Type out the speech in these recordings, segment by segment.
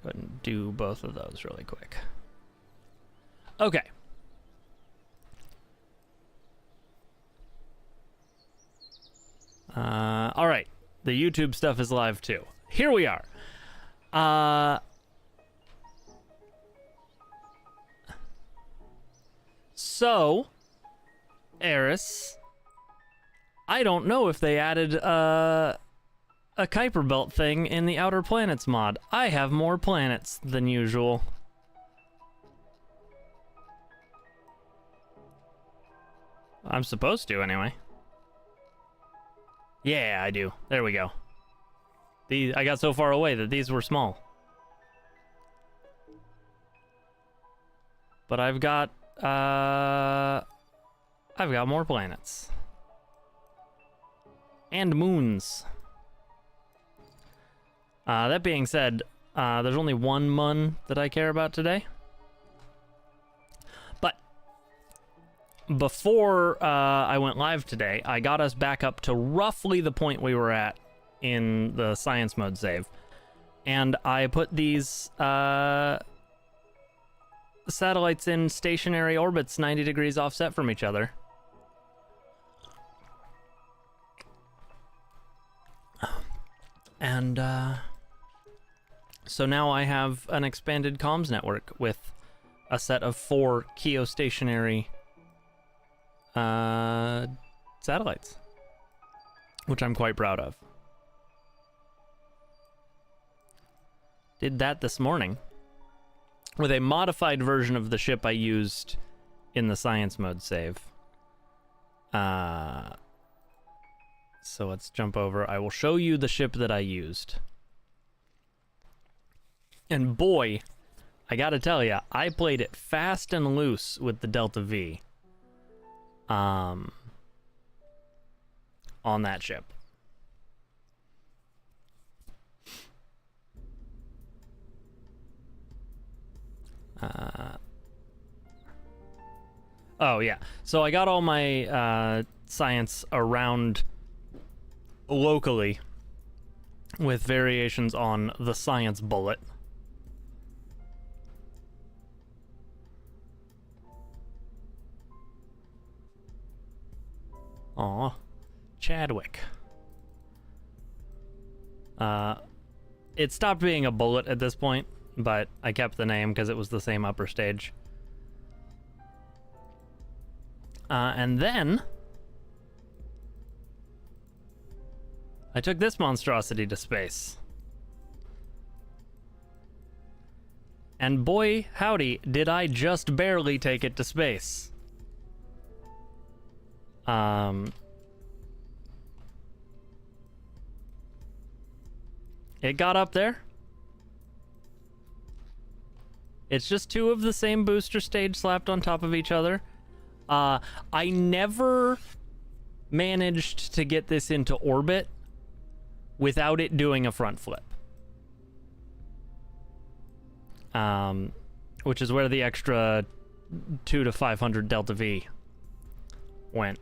Go ahead and do both of those really quick. Okay. All right. The YouTube stuff is live too. Here we are. So, Eris, I don't know if they added a Kuiper Belt thing in the Outer Planets mod. I have more planets than usual. I'm supposed to, anyway. Yeah, I do. There we go. I got so far away that these were small. But I've got more planets. And moons. That being said, there's only one mun that I care about today. But before I went live today, I got us back up to roughly the point we were at in the science mode save. And I put these satellites in stationary orbits 90 degrees offset from each other. And so now I have an expanded comms network with a set of 4 geostationary satellites, which I'm quite proud of. Did that this morning with a modified version of the ship I used in the science mode save. So let's jump over. I will show you the ship that I used. And boy, I gotta tell ya, I played it fast and loose with the Delta V. On that ship. Oh yeah, so I got all my science around locally with variations on the science bullet. Aw, Chadwick. It stopped being a bullet at this point, but I kept the name because it was the same upper stage. And then I took this monstrosity to space. And boy, howdy, did I just barely take it to space. It got up there. It's just 2 of the same booster stage slapped on top of each other. I never managed to get this into orbit without it doing a front flip. Which is where the extra 2 to 500 Delta V went.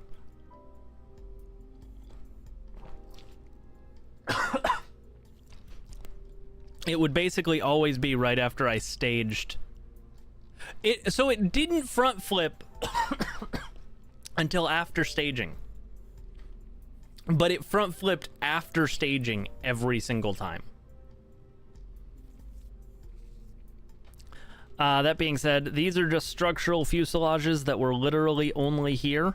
It would basically always be right after I staged it, so it didn't front flip until after staging. But it front flipped after staging every single time. That being said, these are just structural fuselages that were literally only here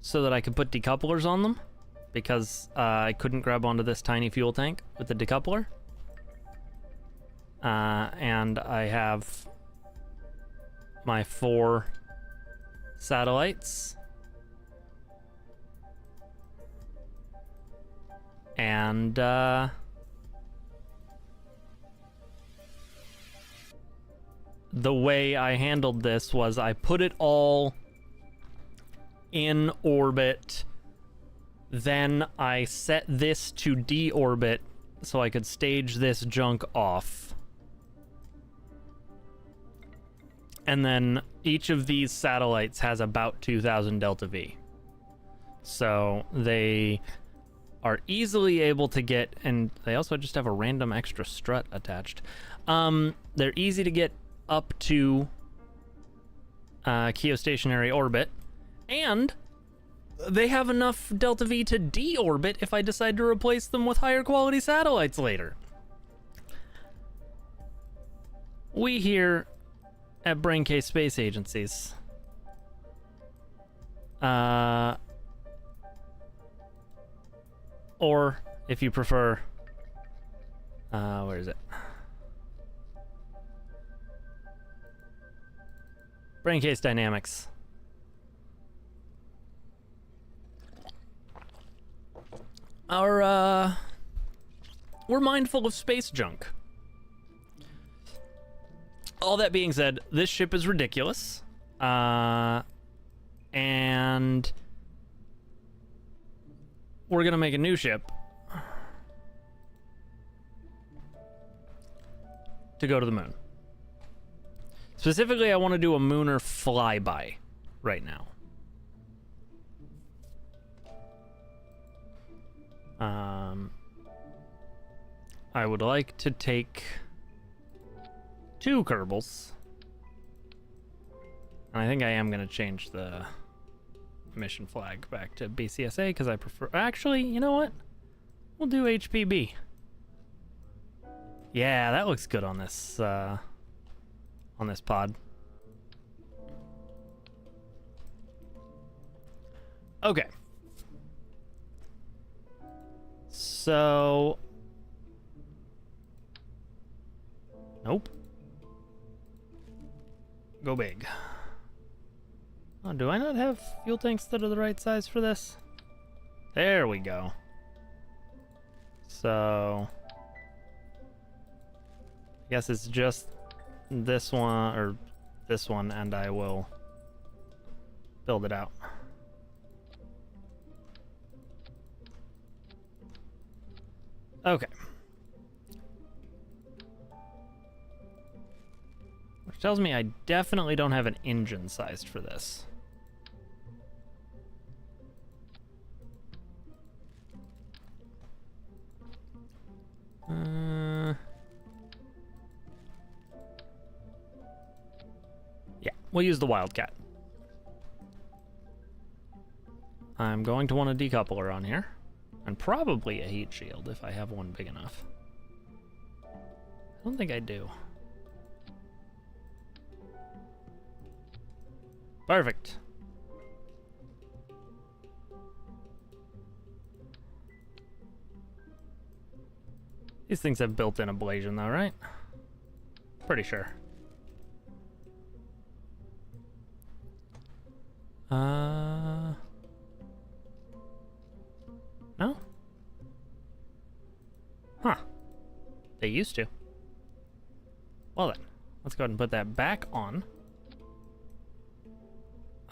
so that I could put decouplers on them, because I couldn't grab onto this tiny fuel tank with the decoupler. And I have my 4 satellites. And the way I handled this was I put it all in orbit, then I set this to deorbit so I could stage this junk off. And then each of these satellites has about 2,000 Delta V. So they are easily able to get, and they also just have a random extra strut attached. They're easy to get up to geostationary orbit, and they have enough Delta V to deorbit if I decide to replace them with higher quality satellites later. We here at Braincase Space Agencies or if you prefer, where is it? Braincase Dynamics. We're mindful of space junk. All that being said, this ship is ridiculous. And we're gonna make a new ship to go to the moon. Specifically, I want to do a Mooner flyby right now. I would like to take 2 Kerbals. And I think I am going to change the mission flag back to BCSA because I prefer... Actually, you know what? We'll do HPB. Yeah, that looks good on this pod. Okay. So... Nope. Go big. Oh, do I not have fuel tanks that are the right size for this? There we go. So... I guess it's just this one, or this one, and I will build it out. Okay. Which tells me I definitely don't have an engine sized for this. Yeah, we'll use the Wildcat. I'm going to want a decoupler on here. And probably a heat shield if I have one big enough. I don't think I do. Perfect. These things have built-in ablation though, right? Pretty sure. No? Huh. They used to. Well then, let's go ahead and put that back on.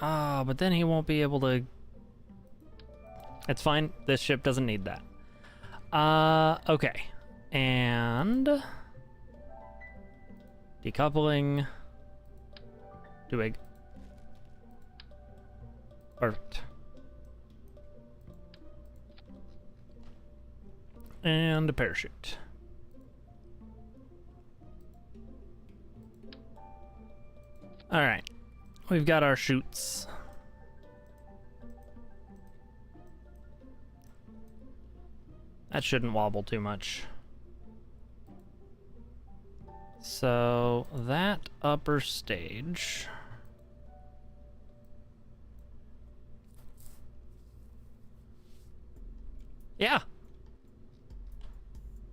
But then he won't be able to... It's fine. This ship doesn't need that. Okay. And... decoupling. Too big. Perfect. And a parachute. All right. We've got our chutes. That shouldn't wobble too much. So that upper stage. Yeah.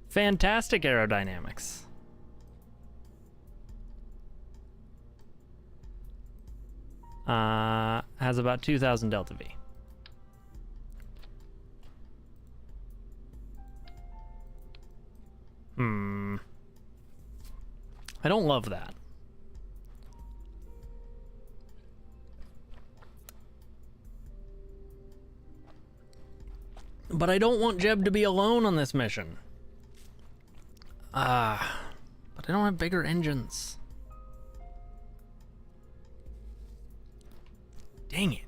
Fantastic aerodynamics. Has about 2,000 Delta V. I don't love that. But I don't want Jeb to be alone on this mission. But I don't have bigger engines. Dang it.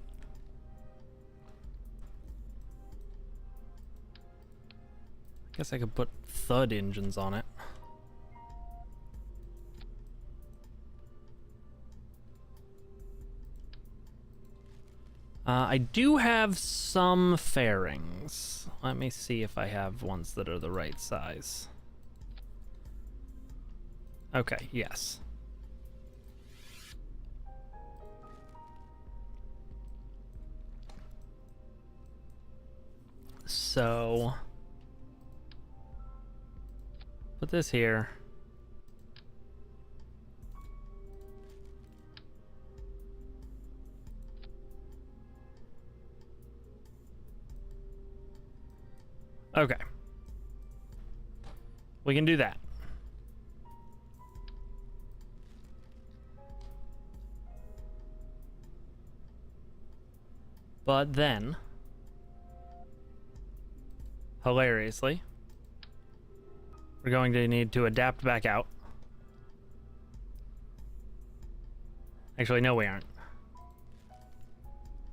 Guess I could put Thud engines on it. I do have some fairings. Let me see if I have ones that are the right size. Okay, yes. So, put this here. Okay. We can do that. But then, hilariously, we're going to need to adapt back out. Actually, no, we aren't.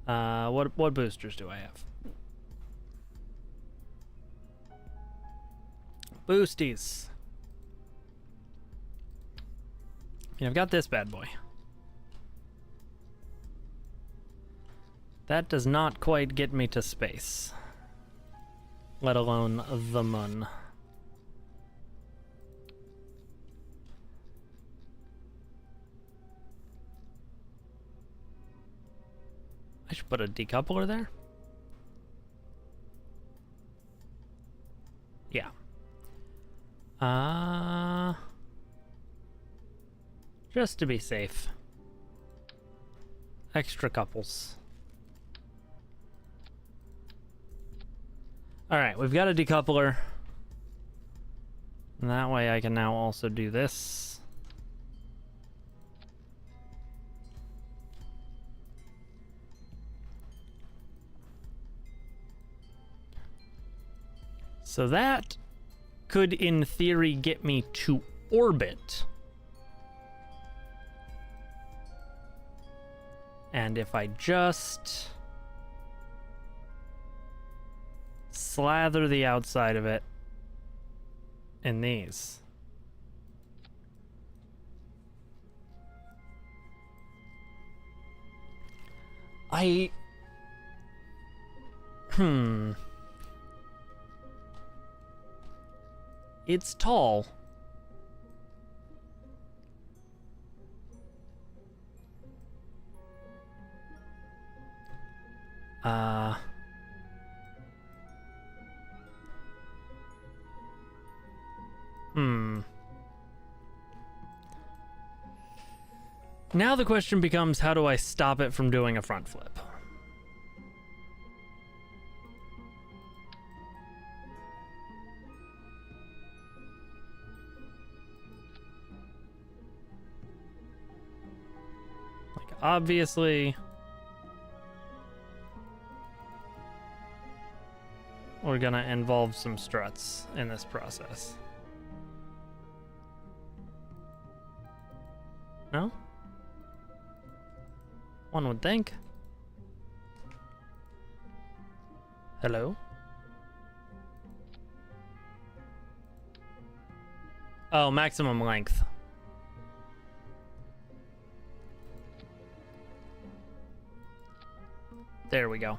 What boosters do I have? Boosties. Yeah, I've got this bad boy. That does not quite get me to space. Let alone the moon. I should put a decoupler there. Yeah. Just to be safe. Extra couples. Alright, we've got a decoupler. And that way I can now also do this. So that could, in theory, get me to orbit. And if I just slather the outside of it in these. It's tall. Now the question becomes, how do I stop it from doing a front flip? Like, obviously, we're gonna involve some struts in this process. No? One would think. Hello? Oh, maximum length. There we go.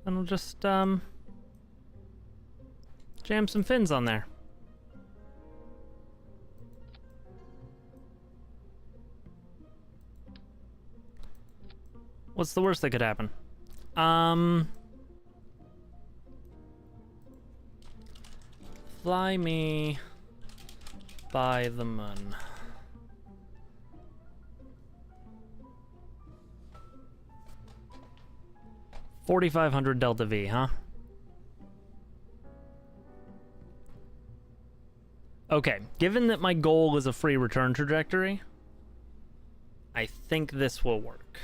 And we'll just, jam some fins on there. What's the worst that could happen? Fly me by the moon. $4,500 Delta V, huh? Okay, given that my goal is a free return trajectory, I think this will work.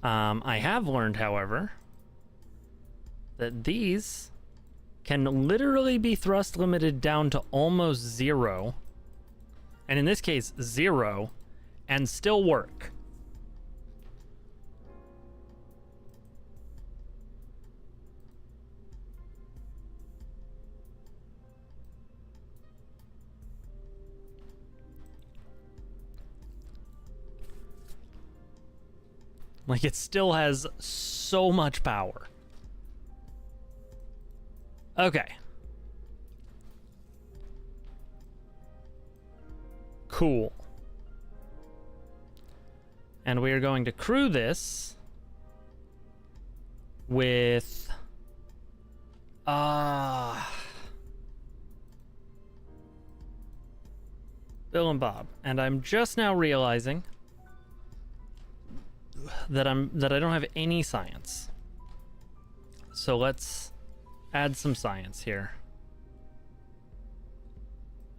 I have learned, however, that these can literally be thrust limited down to almost 0, and in this case 0, and still work. Like, it still has so much power. Okay. Cool. And we are going to crew this with... Bill and Bob. And I'm just now realizing that I don't have any science. So let's add some science here.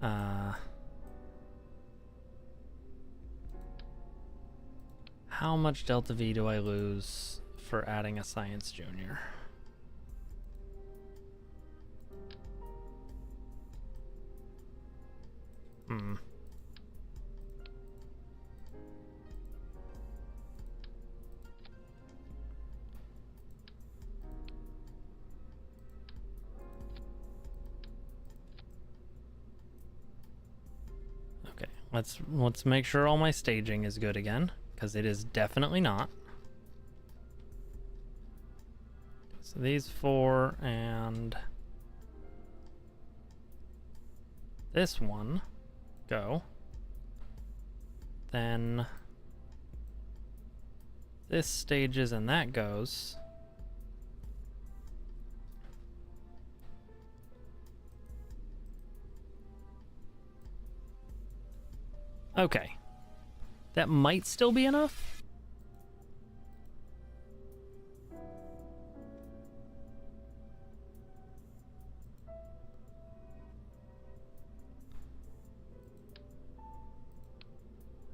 How much Delta V do I lose for adding a science junior? Okay, let's make sure all my staging is good again, because it is definitely not. So these 4 and this one go. Then this stages and that goes. Okay. That might still be enough.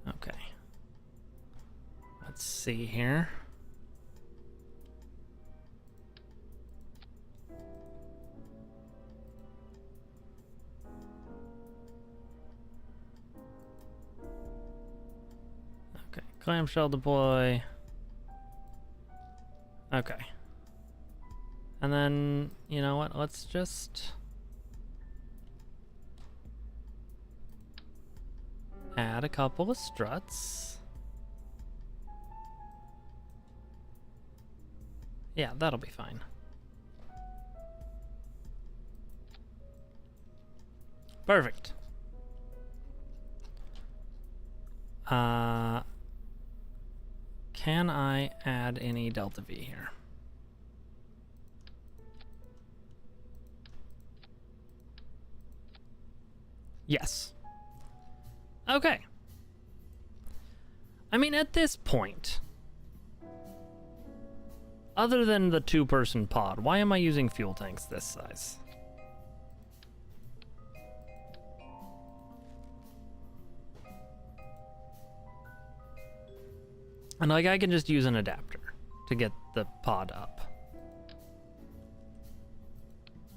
Okay. Let's see here. Okay, clamshell deploy. Okay. And then, you know what, let's just add a couple of struts. Yeah, that'll be fine. Perfect. Can I add any Delta V here? Yes. Okay. I mean, at this point, other than the 2-person pod, why am I using fuel tanks this size? And like, I can just use an adapter to get the pod up.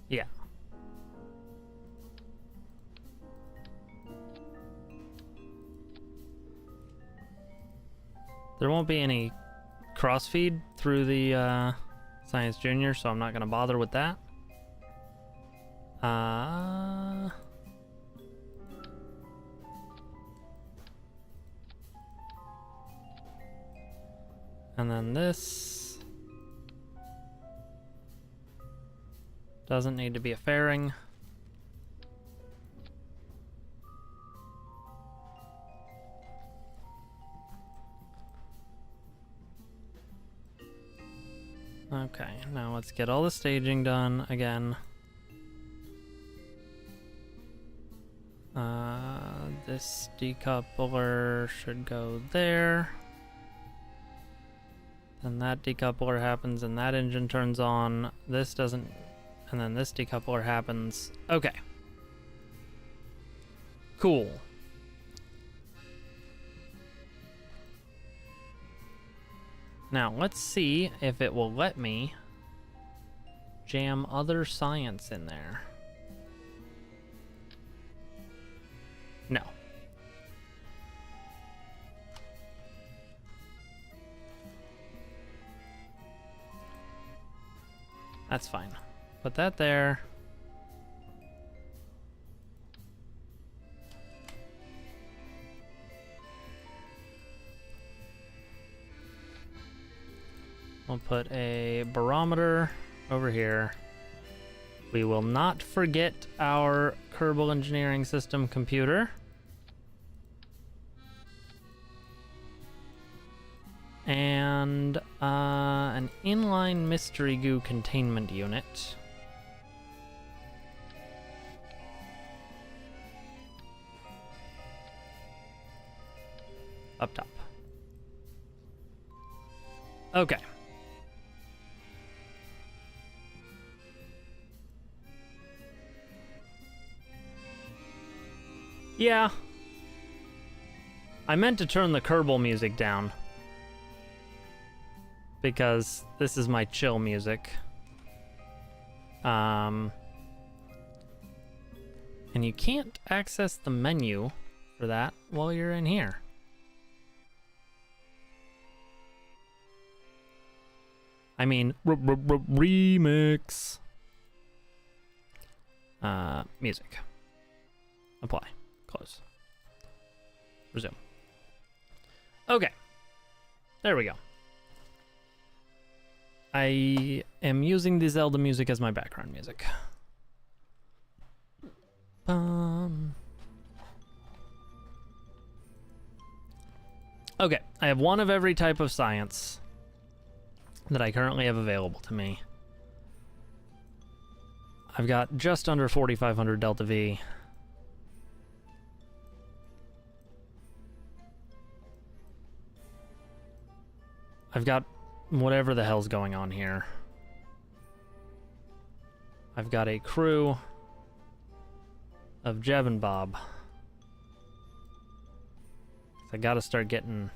Yeah. There won't be any crossfeed through the Science Junior, so I'm not going to bother with that. And then this doesn't need to be a fairing. Okay, now let's get all the staging done again. This decoupler should go there. Then that decoupler happens and that engine turns on. This doesn't, and then this decoupler happens. Okay. Cool. Now, let's see if it will let me jam other science in there. No. That's fine. Put that there. We'll put a barometer over here. We will not forget our Kerbal Engineering System computer. And an inline mystery goo containment unit. Up top. Okay. Yeah. I meant to turn the Kerbal music down. Because this is my chill music. And you can't access the menu for that while you're in here. I mean, remix. Music. Apply. Close. Resume. Okay. There we go. I am using the Zelda music as my background music. Okay, I have one of every type of science that I currently have available to me. I've got just under 4,500 Delta V. I've got whatever the hell's going on here. I've got a crew of Jeb and Bob. I gotta start getting...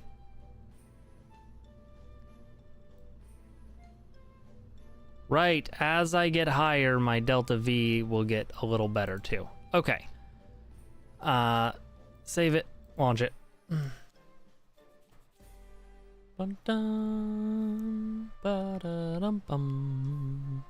Right, as I get higher, my Delta V will get a little better too. Okay. Save it, launch it. Ba-dum, ba-da-dum-bum.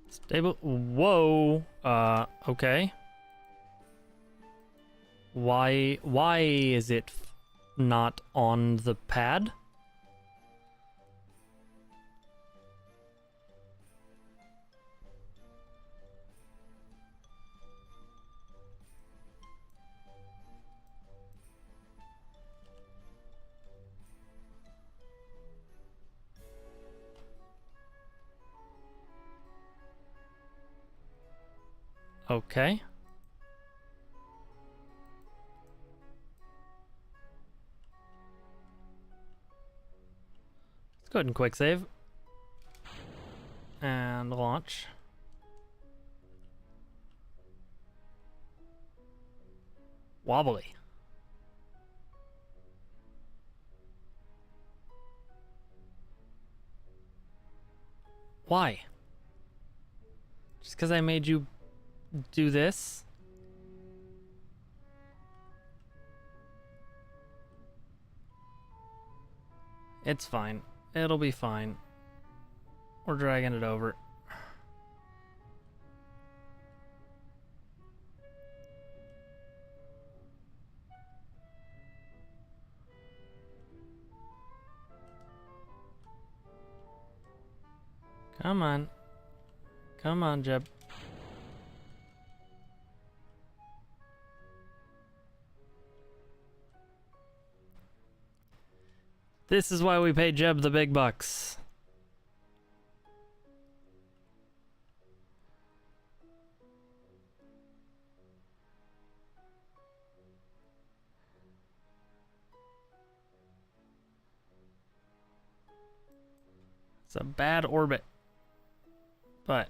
Stable. Whoa. Okay. Why is it not on the pad? Okay. Let's go ahead and quick save. And launch. Wobbly. Why? Just because I made you do this? It's fine. It'll be fine. We're dragging it over. Come on. Come on, Jeb. This is why we pay Jeb the big bucks. It's a bad orbit. But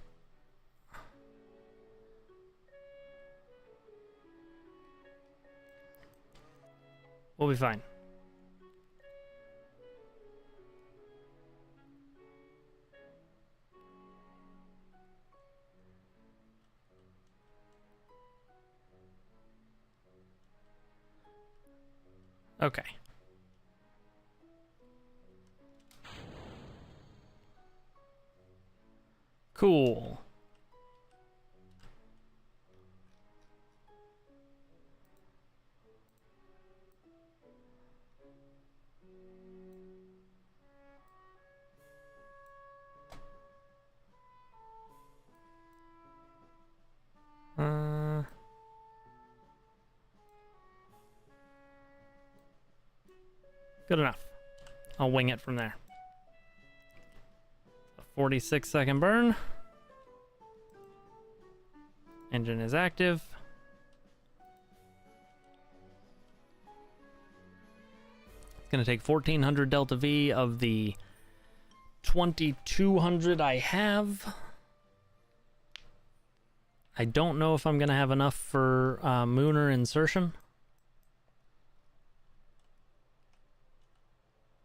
we'll be fine. Okay. Cool. Good enough. I'll wing it from there. A 46-second burn. Engine is active. It's going to take 1400 Delta V of the 2200 I have. I don't know if I'm going to have enough for Mooner insertion.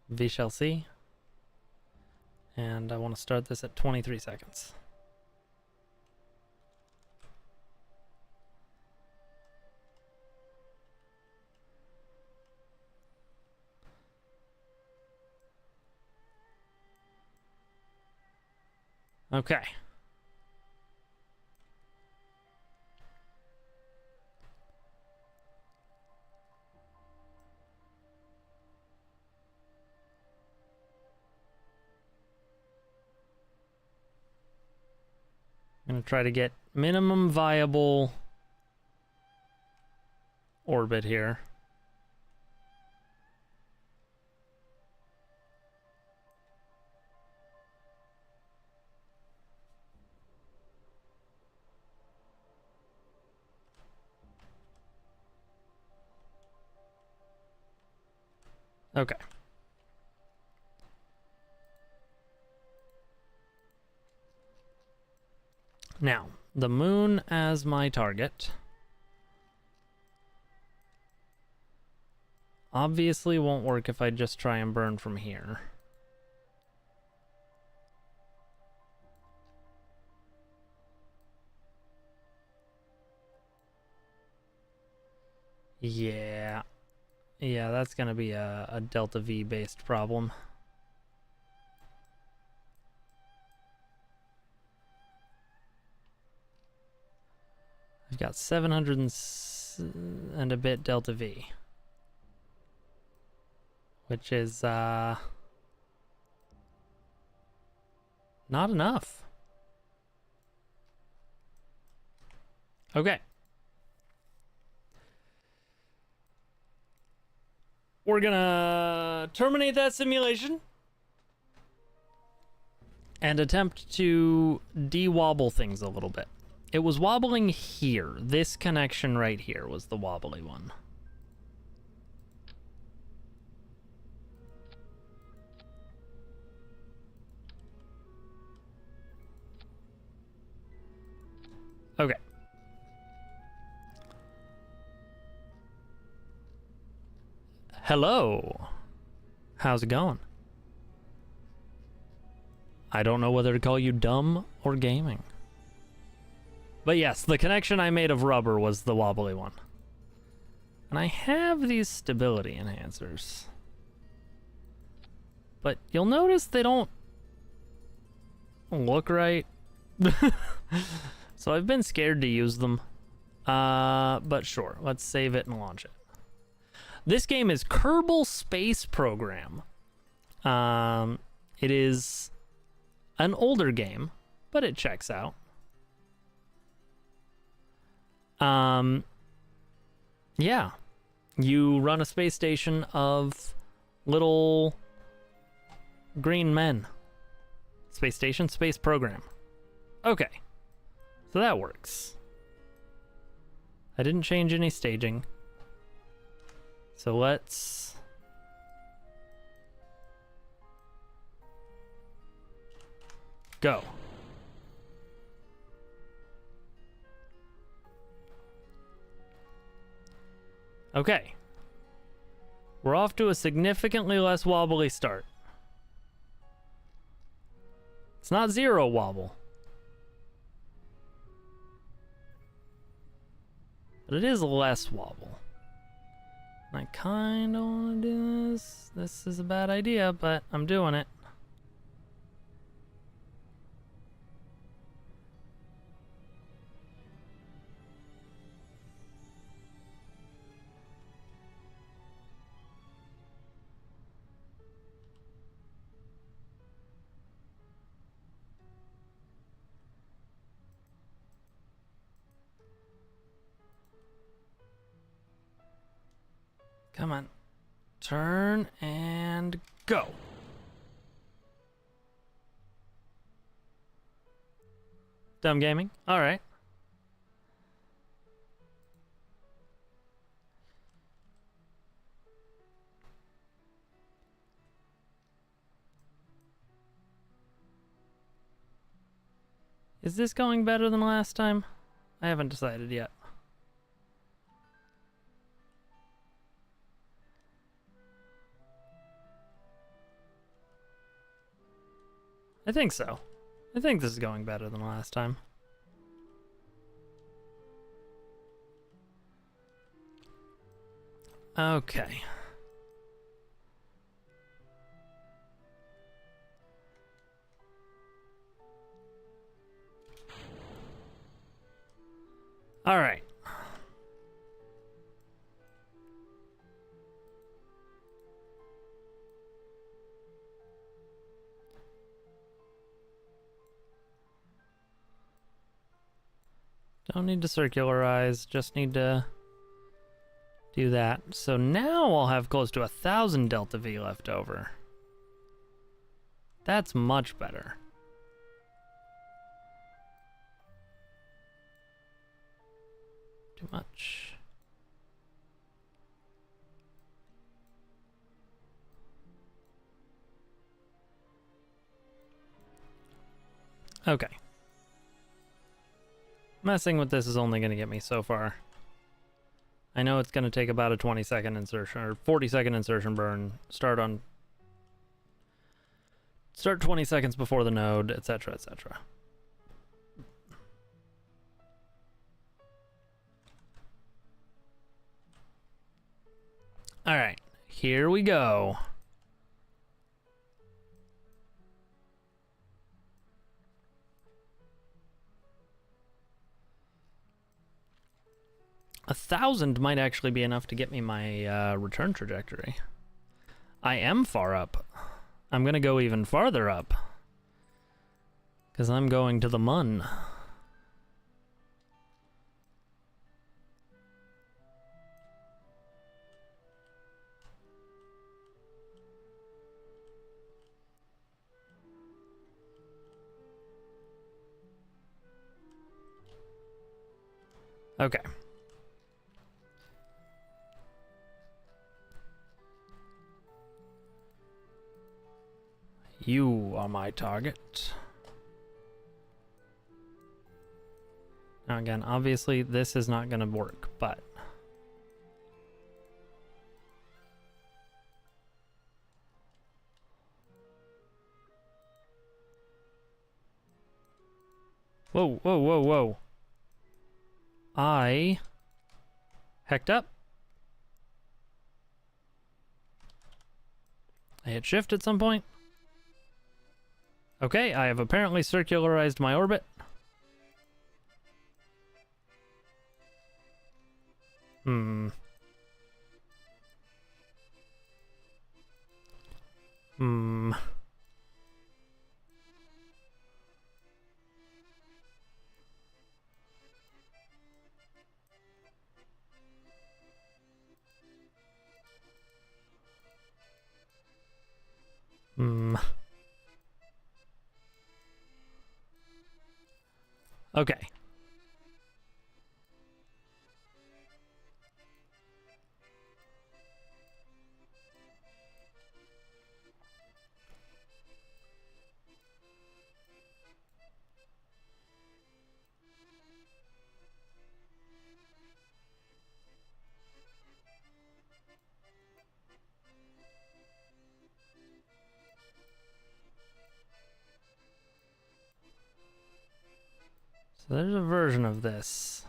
We shall see. And I want to start this at 23 seconds. Okay. I'm going to try to get minimum viable orbit here. Okay. Now, the moon as my target obviously won't work if I just try and burn from here. Yeah, that's gonna be a Delta V based problem. I've got 700 and a bit Delta V, which is not enough. Okay. We're gonna terminate that simulation and attempt to de-wobble things a little bit. It was wobbling here. This connection right here was the wobbly one. Okay. Hello. How's it going? I don't know whether to call you dumb or gaming. But yes, the connection I made of rubber was the wobbly one. And I have these stability enhancers. But you'll notice they don't look right. So I've been scared to use them. But sure, let's save it and launch it. This game is Kerbal Space Program. It is an older game, but it checks out. Yeah. You run a space station of little green men. Space station, space program. Okay. So that works. I didn't change any staging. So let's go. Okay. We're off to a significantly less wobbly start. It's not zero wobble. But it is less wobble. I kind of want to do this. This is a bad idea, but I'm doing it. Come on. Turn and go. Dumb gaming. All right. Is this going better than last time? I haven't decided yet. I think so. I think this is going better than last time. Okay. All right. Don't need to circularize, just need to do that. So now I'll have close to 1,000 delta V left over. That's much better. Too much. Okay. Messing with this is only going to get me so far. I know it's going to take about a 20-second insertion, or 40-second insertion burn. Start 20 seconds before the node, etc., etc. All right, here we go. A 1,000 might actually be enough to get me my return trajectory. I am far up. I'm gonna go even farther up. Because I'm going to the Mun. Okay. You are my target. Now again, obviously this is not going to work, but... Whoa, whoa, whoa, whoa. I... hecked up. I hit shift at some point. Okay, I have apparently circularized my orbit. Hmm. Okay. So there's a version of this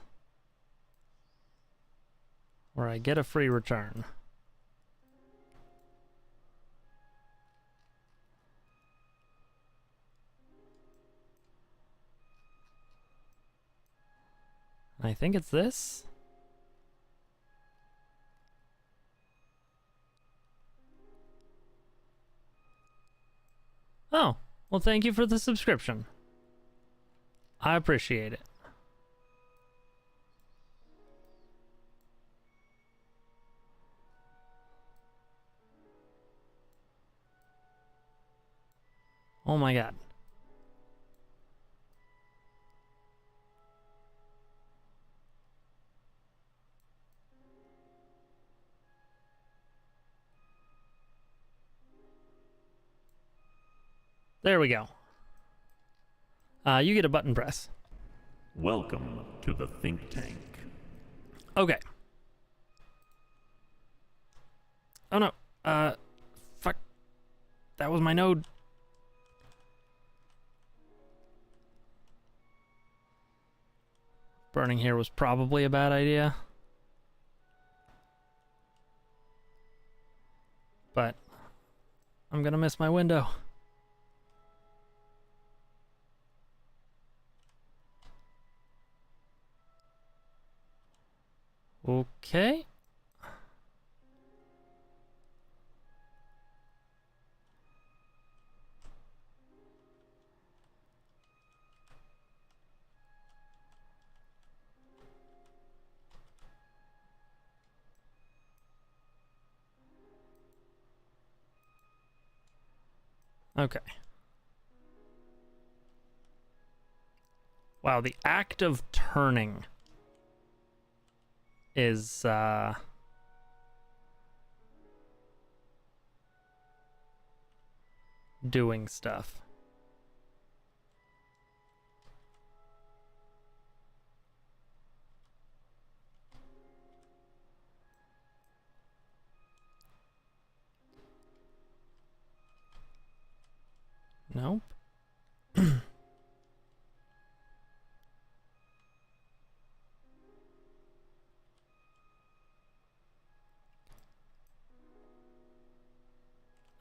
where I get a free return. I think it's this. Oh, well, thank you for the subscription. I appreciate it. Oh my god. There we go. You get a button press. Welcome to the think tank. Okay. Oh no. Fuck. That was my node. Burning here was probably a bad idea. But I'm gonna miss my window. Okay. Okay. Wow, the act of turning is doing stuff. Nope.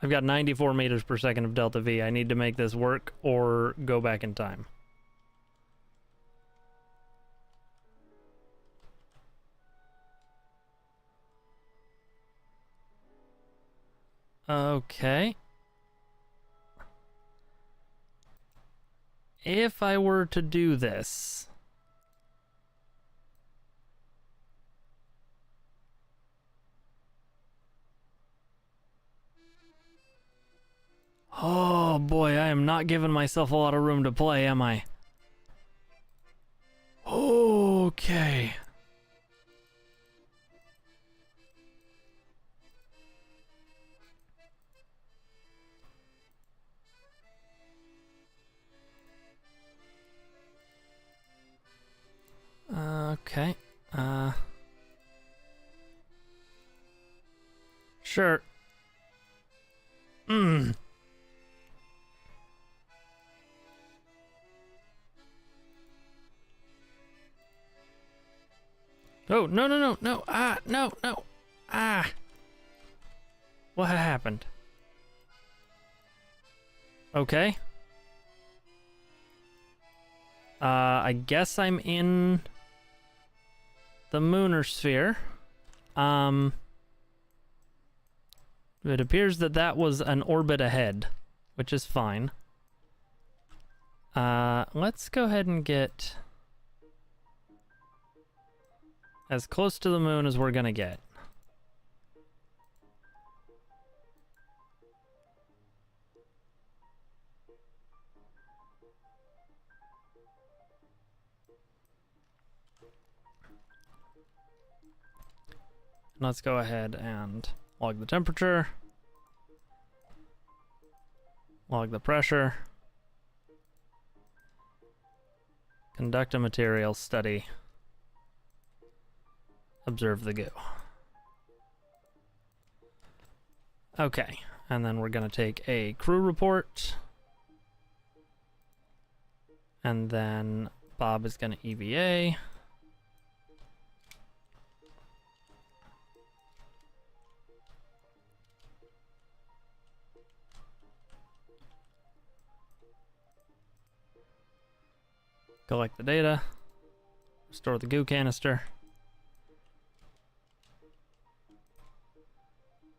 I've got 94 meters per second of delta V. I need to make this work or go back in time. Okay. If I were to do this... Oh boy, I am not giving myself a lot of room to play, am I? Okay. Okay. Sure. Oh, no, no, no, no. Ah, no, no. Ah. What happened? Okay. I guess I'm in the Mooner sphere. It appears that that was an orbit ahead, which is fine. Let's go ahead and get as close to the moon as we're gonna get. Let's go ahead and log the temperature, log the pressure, conduct a material study, observe the goo. Okay, and then we're going to take a crew report, and then Bob is gonna EVA. Collect the data. Restore the goo canister.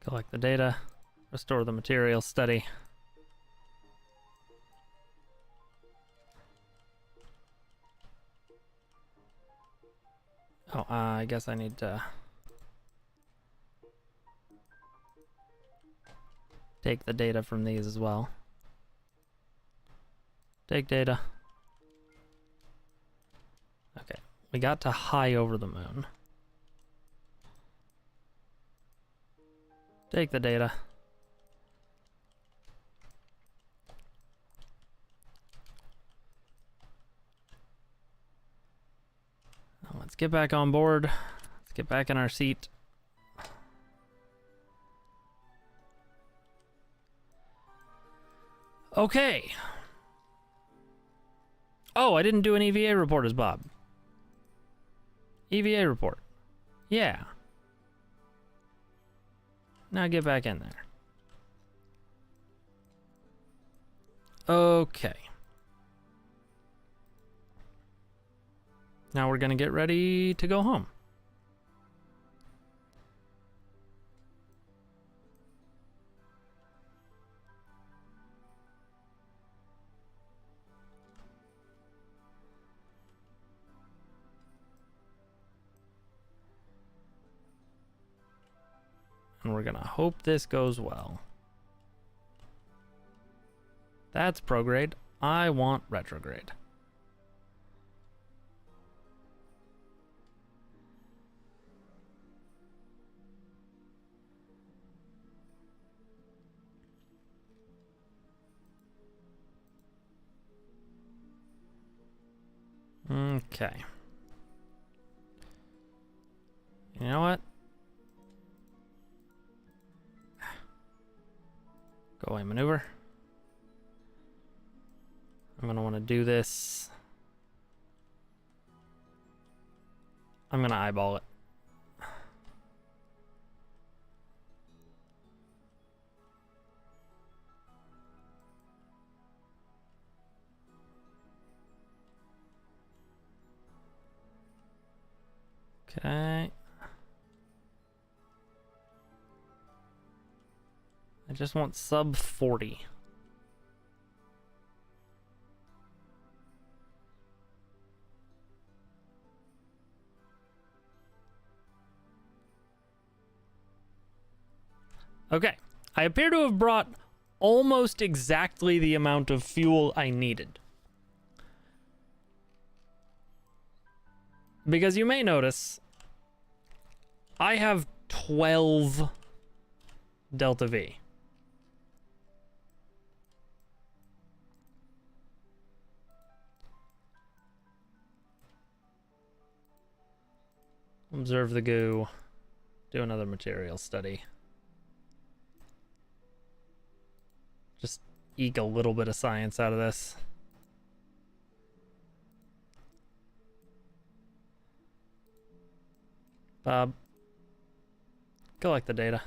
Collect the data. Restore the material study. Oh, I guess I need to take the data from these as well. Take data. Okay, we got to high over the moon. Take the data. Now let's get back on board. Let's get back in our seat. Okay. Oh, I didn't do an EVA report as Bob. EVA report. Yeah. Now get back in there. Okay. Now we're gonna get ready to go home. And we're gonna hope this goes well. That's prograde. I want retrograde. Okay. You know what? Go away, maneuver. I'm gonna want to do this. I'm gonna eyeball it. Okay. I just want sub 40. Okay. I appear to have brought almost exactly the amount of fuel I needed. Because you may notice, I have 12 Delta V. Observe the goo. Do another material study. Just eke a little bit of science out of this. Bob, collect the data.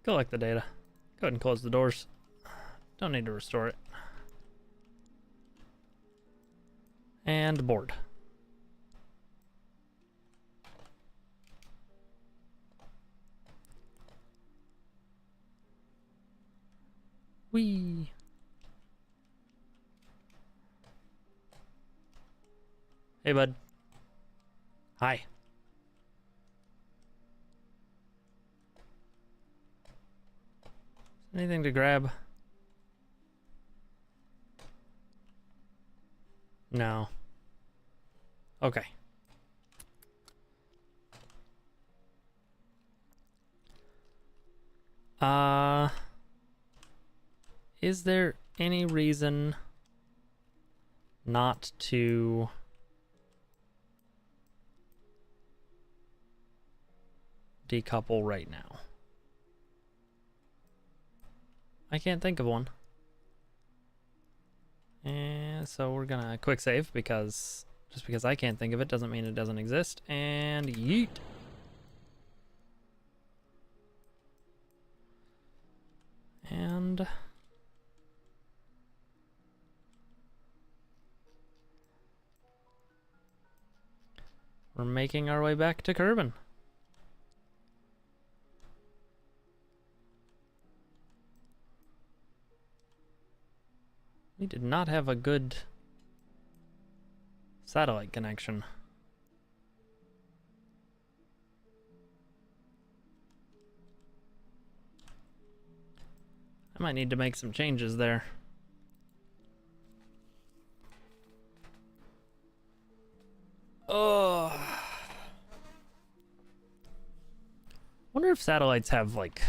Collect the data. Go ahead and close the doors. Don't need to restore it. And board. Whee! Hey, bud. Hi. Anything to grab? No. Okay. Is there any reason not to decouple right now? I can't think of one. And so we're gonna quick save because just because I can't think of it doesn't mean it doesn't exist. And yeet. And we're making our way back to Kerbin. We did not have a good satellite connection. I might need to make some changes there. Oh. Wonder if satellites have like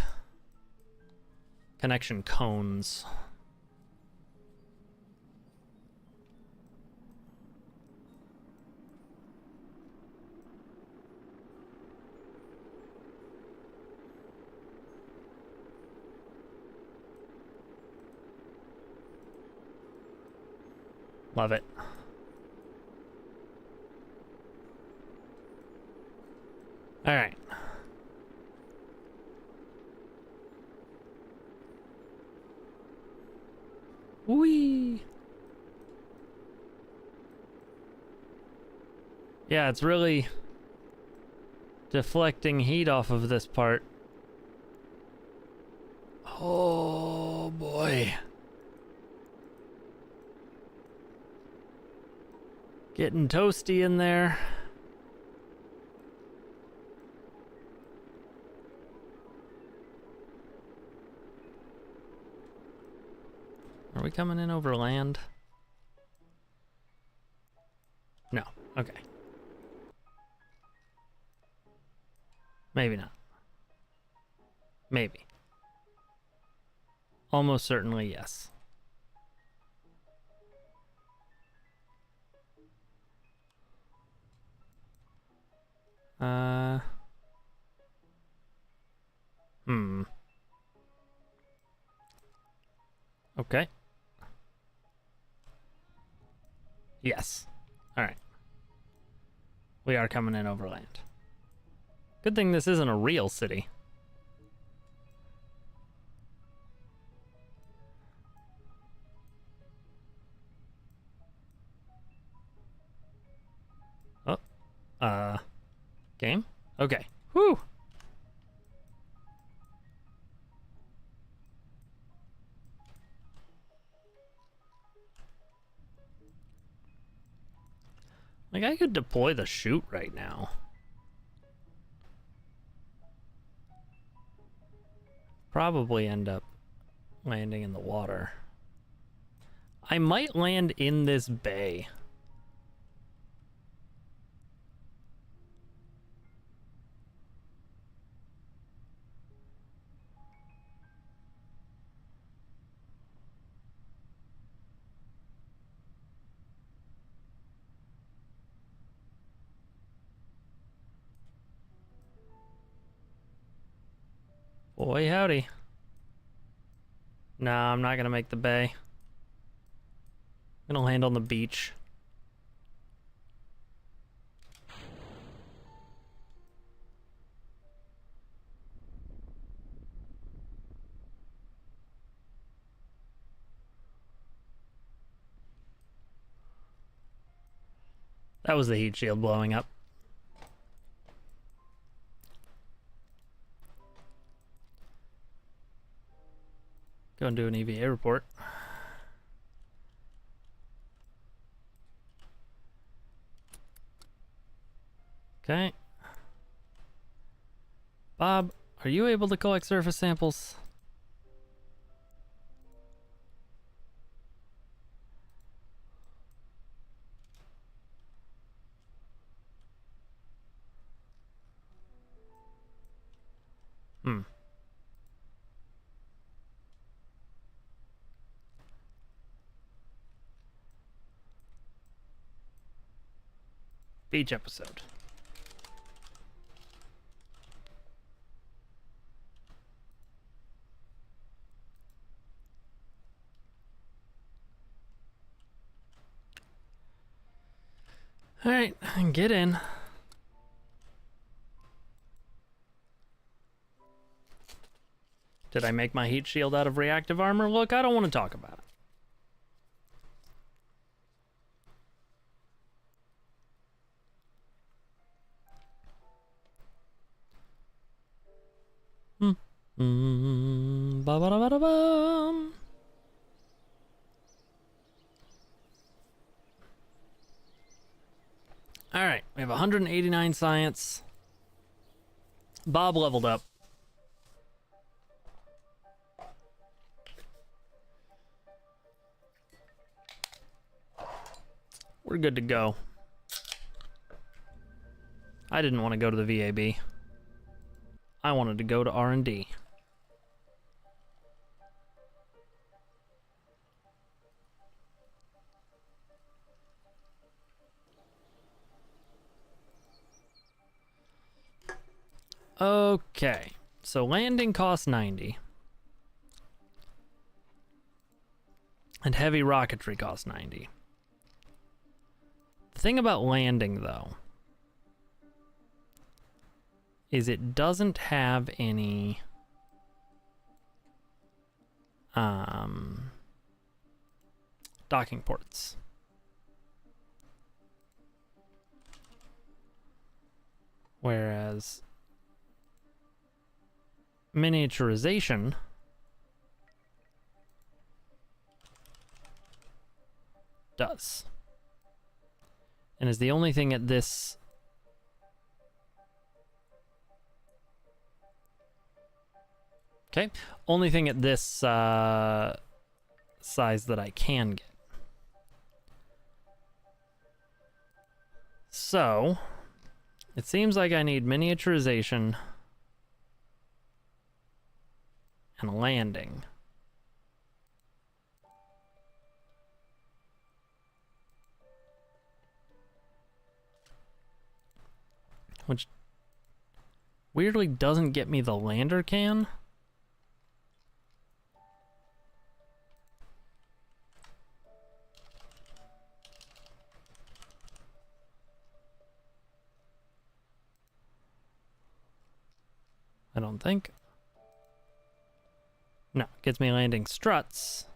connection cones. Love it. All right. Whee! Yeah, it's really deflecting heat off of this part. Oh boy. Getting toasty in there. Are we coming in over land? No. Okay. Maybe not. Maybe. Almost certainly yes. Okay. Yes. All right. We are coming in overland. Good thing this isn't a real city. Oh. Game? Okay. Whew. Like, I could deploy the chute right now. Probably end up landing in the water. I might land in this bay. Boy, howdy. Nah, I'm not gonna make the bay. I'm gonna land on the beach. That was the heat shield blowing up. Go and do an EVA report. Okay. Bob, are you able to collect surface samples? Beach episode. Alright, get in. Did I make my heat shield out of reactive armor? Look, I don't want to talk about it. Ba-ba-da-ba-da-bum. Alright, we have 189 science. Bob leveled up. We're good to go. I didn't want to go to the VAB. I wanted to go to R&D. Okay, so landing costs 90. And heavy rocketry costs 90. The thing about landing, though, is it doesn't have any docking ports. Whereas miniaturization does. And is the only thing at this only thing at this size that I can get. So, it seems like I need miniaturization and landing. Which weirdly doesn't get me the lander can. I don't think. No, gets me landing struts.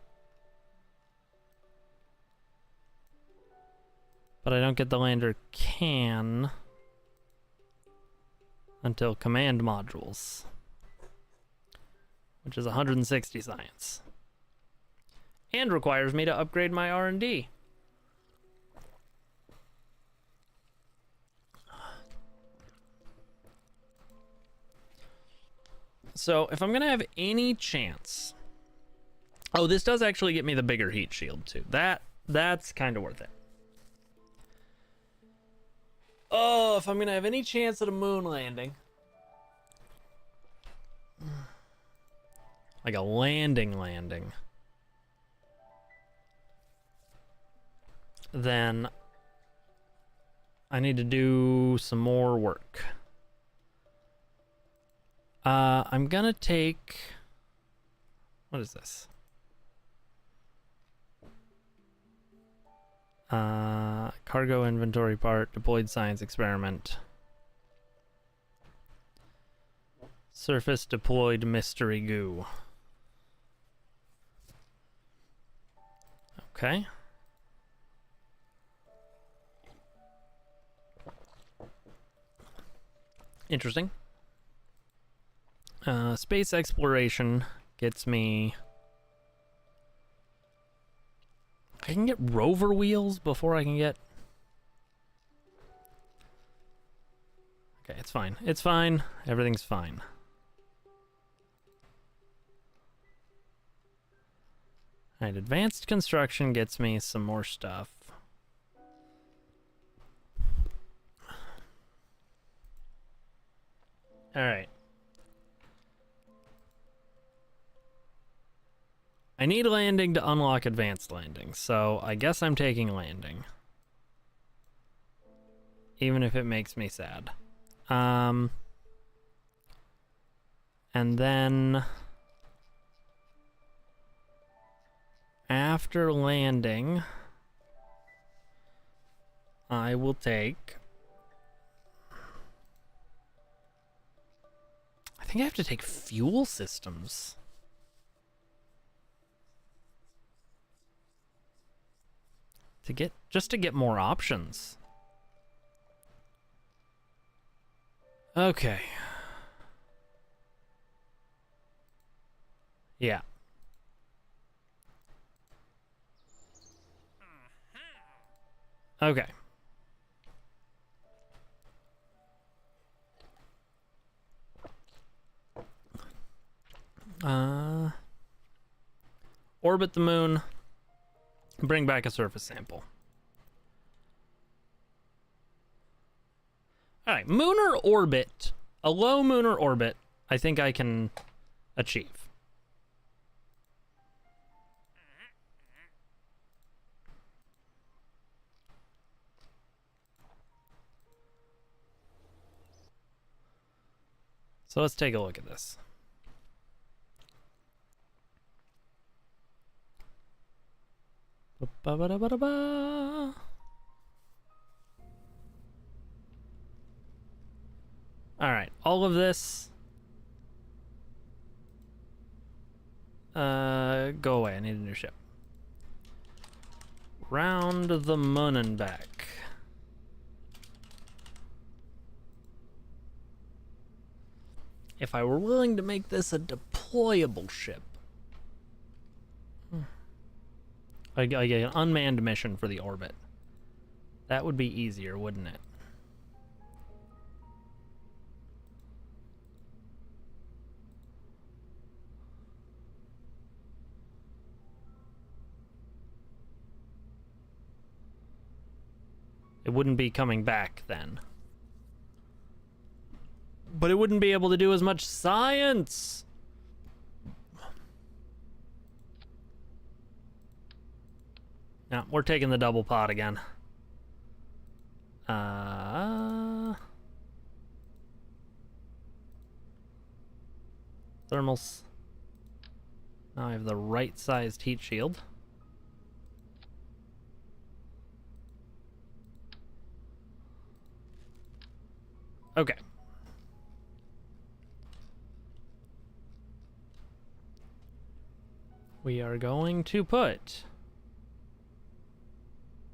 But I don't get the lander can until command modules, which is 160 science. And requires me to upgrade my R&D. So, if I'm gonna have any chance... Oh, this does actually get me the bigger heat shield, too. That's kind of worth it. Oh, if I'm gonna have any chance at a moon landing... Like a landing... Then... I need to do some more work. I'm gonna take... What is this? Cargo inventory part, deployed science experiment. Surface deployed mystery goo. Okay. Interesting. Space exploration gets me... I can get rover wheels before I can get... Okay, it's fine. It's fine. Everything's fine. Alright, advanced construction gets me some more stuff. Alright. I need landing to unlock advanced landing, so I guess I'm taking landing. Even if it makes me sad. And then... After landing... I will take... I think I have to take fuel systems. Just to get more options. Okay. Yeah. Okay. Orbit the moon. Bring back a surface sample. Alright, lunar orbit. A low lunar orbit, I think I can achieve. So let's take a look at this. Ba-ba-da-ba-da-ba. All right, all of this. Go away. I need a new ship. Round the moon and back. If I were willing to make this a deployable ship, I get an unmanned mission for the orbit. That would be easier, wouldn't it? It wouldn't be coming back then. But it wouldn't be able to do as much science. No, we're taking the double pot again. Thermals. Now I have the right-sized heat shield. Okay. We are going to put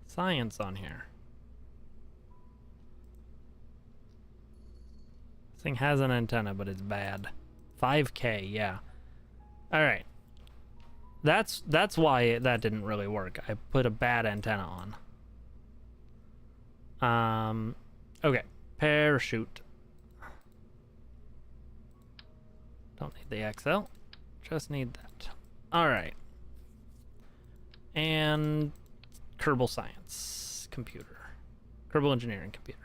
science on here. This thing has an antenna, but it's bad. 5K, yeah. All right. That's why that didn't really work. I put a bad antenna on. Okay. Parachute. Don't need the XL. Just need that. All right. And Kerbal Science computer. Kerbal Engineering computer.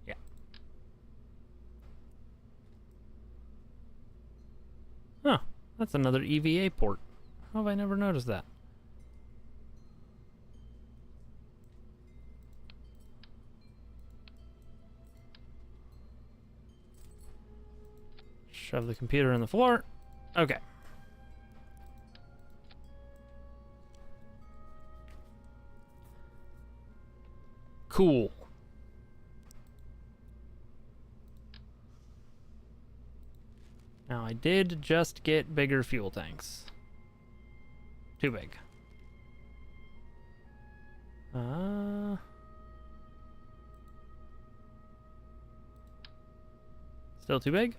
Yeah. Huh. That's another EVA port. How have I never noticed that? Shove the computer in the floor. Okay. Cool. Now I did just get bigger fuel tanks. Too big. Still too big?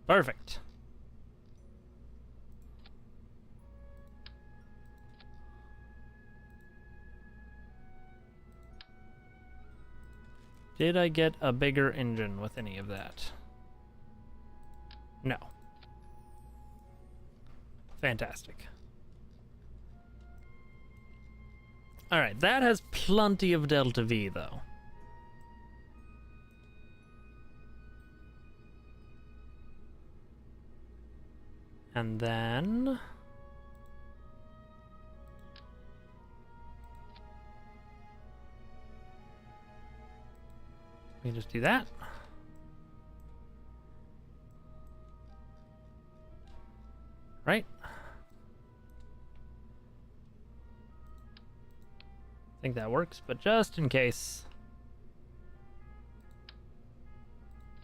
Perfect. Did I get a bigger engine with any of that? No. Fantastic. Alright, that has plenty of Delta V, though. And then... we can just do that. think that works, but just in case.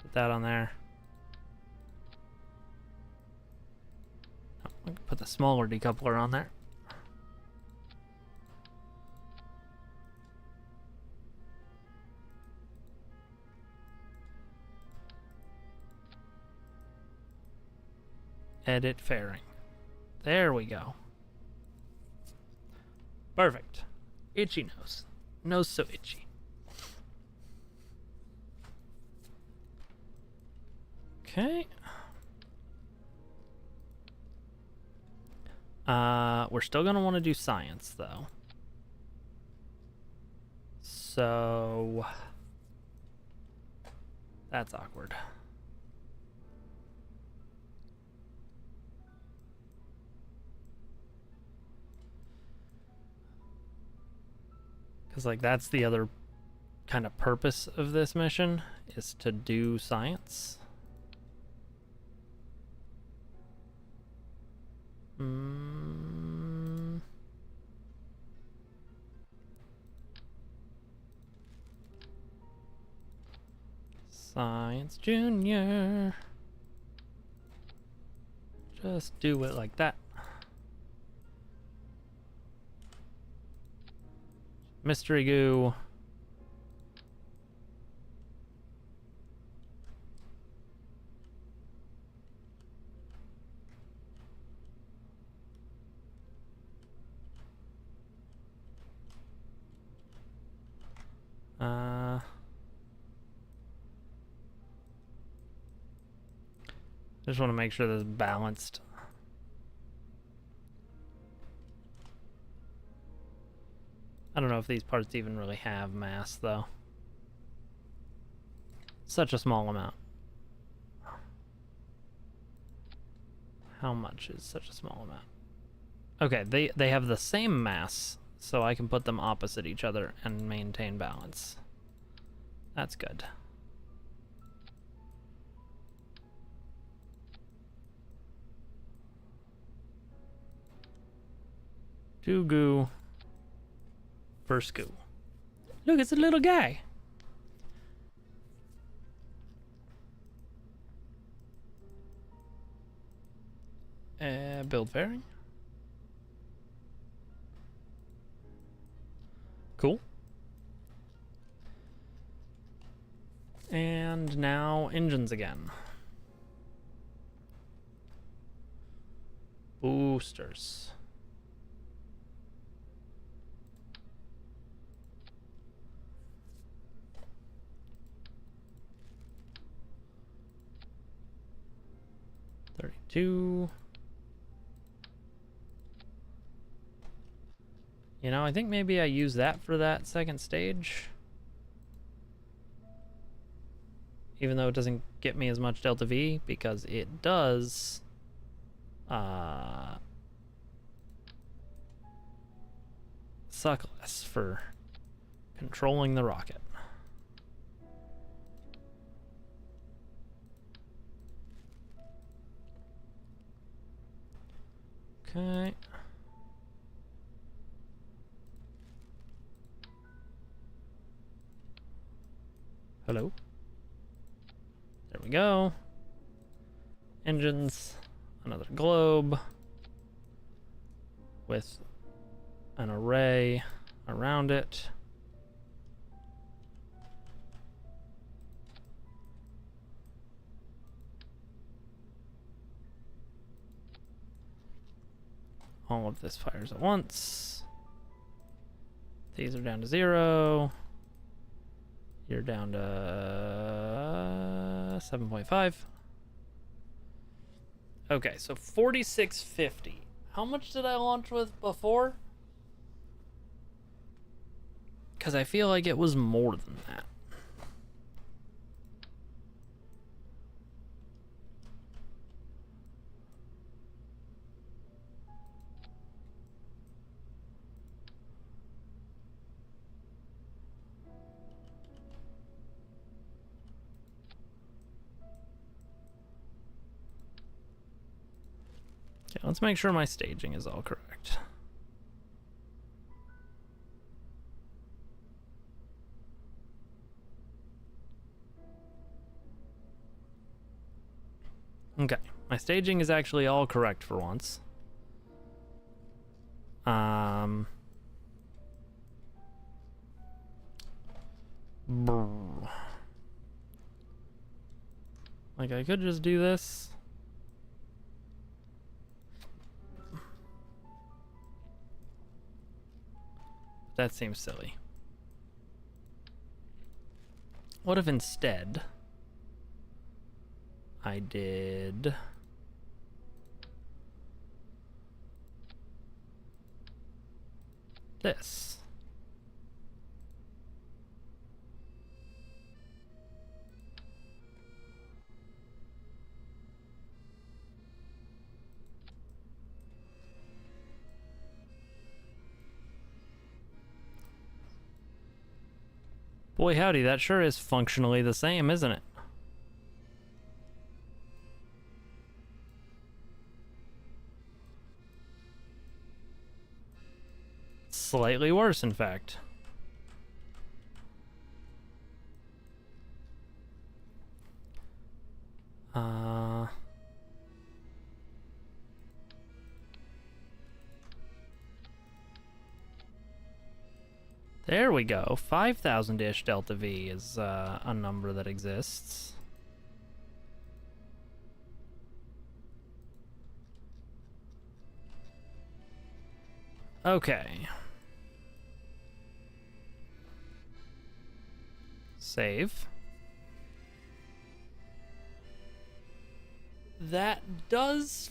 Put that on there. Oh, we can put the smaller decoupler on there. Edit fairing. There we go. Perfect. Itchy nose. Nose so itchy. Okay. We're still gonna want to do science though. So that's awkward. Because, like, that's the other kind of purpose of this mission, is to do science. Science Junior. Just do it like that. Mystery goo. Just want to make sure this is balanced. I don't know if these parts even really have mass, though. Such a small amount. How much is such a small amount? Okay, they have the same mass, so I can put them opposite each other and maintain balance. That's good. Two goo. First goo. Look, it's a little guy. Build fairing. Cool. And now engines again. Boosters. $32. You know, I think maybe I use that for that second stage. Even though it doesn't get me as much Delta V, because it does suck less for controlling the rocket. Okay. Hello. There we go. Engines. Another globe. With an array around it. All of this fires at once. These are down to 0. You're down to 7.5. Okay, so 4650. How much did I launch with before? Because I feel like it was more than that. Okay, let's make sure my staging is all correct. Okay, my staging is actually all correct for once. Brr. Like, I could just do this. That seems silly. What if instead I did this? Boy howdy, that sure is functionally the same, isn't it? Slightly worse, in fact. There we go. 5,000-ish delta V is a number that exists. Okay. Save. That does...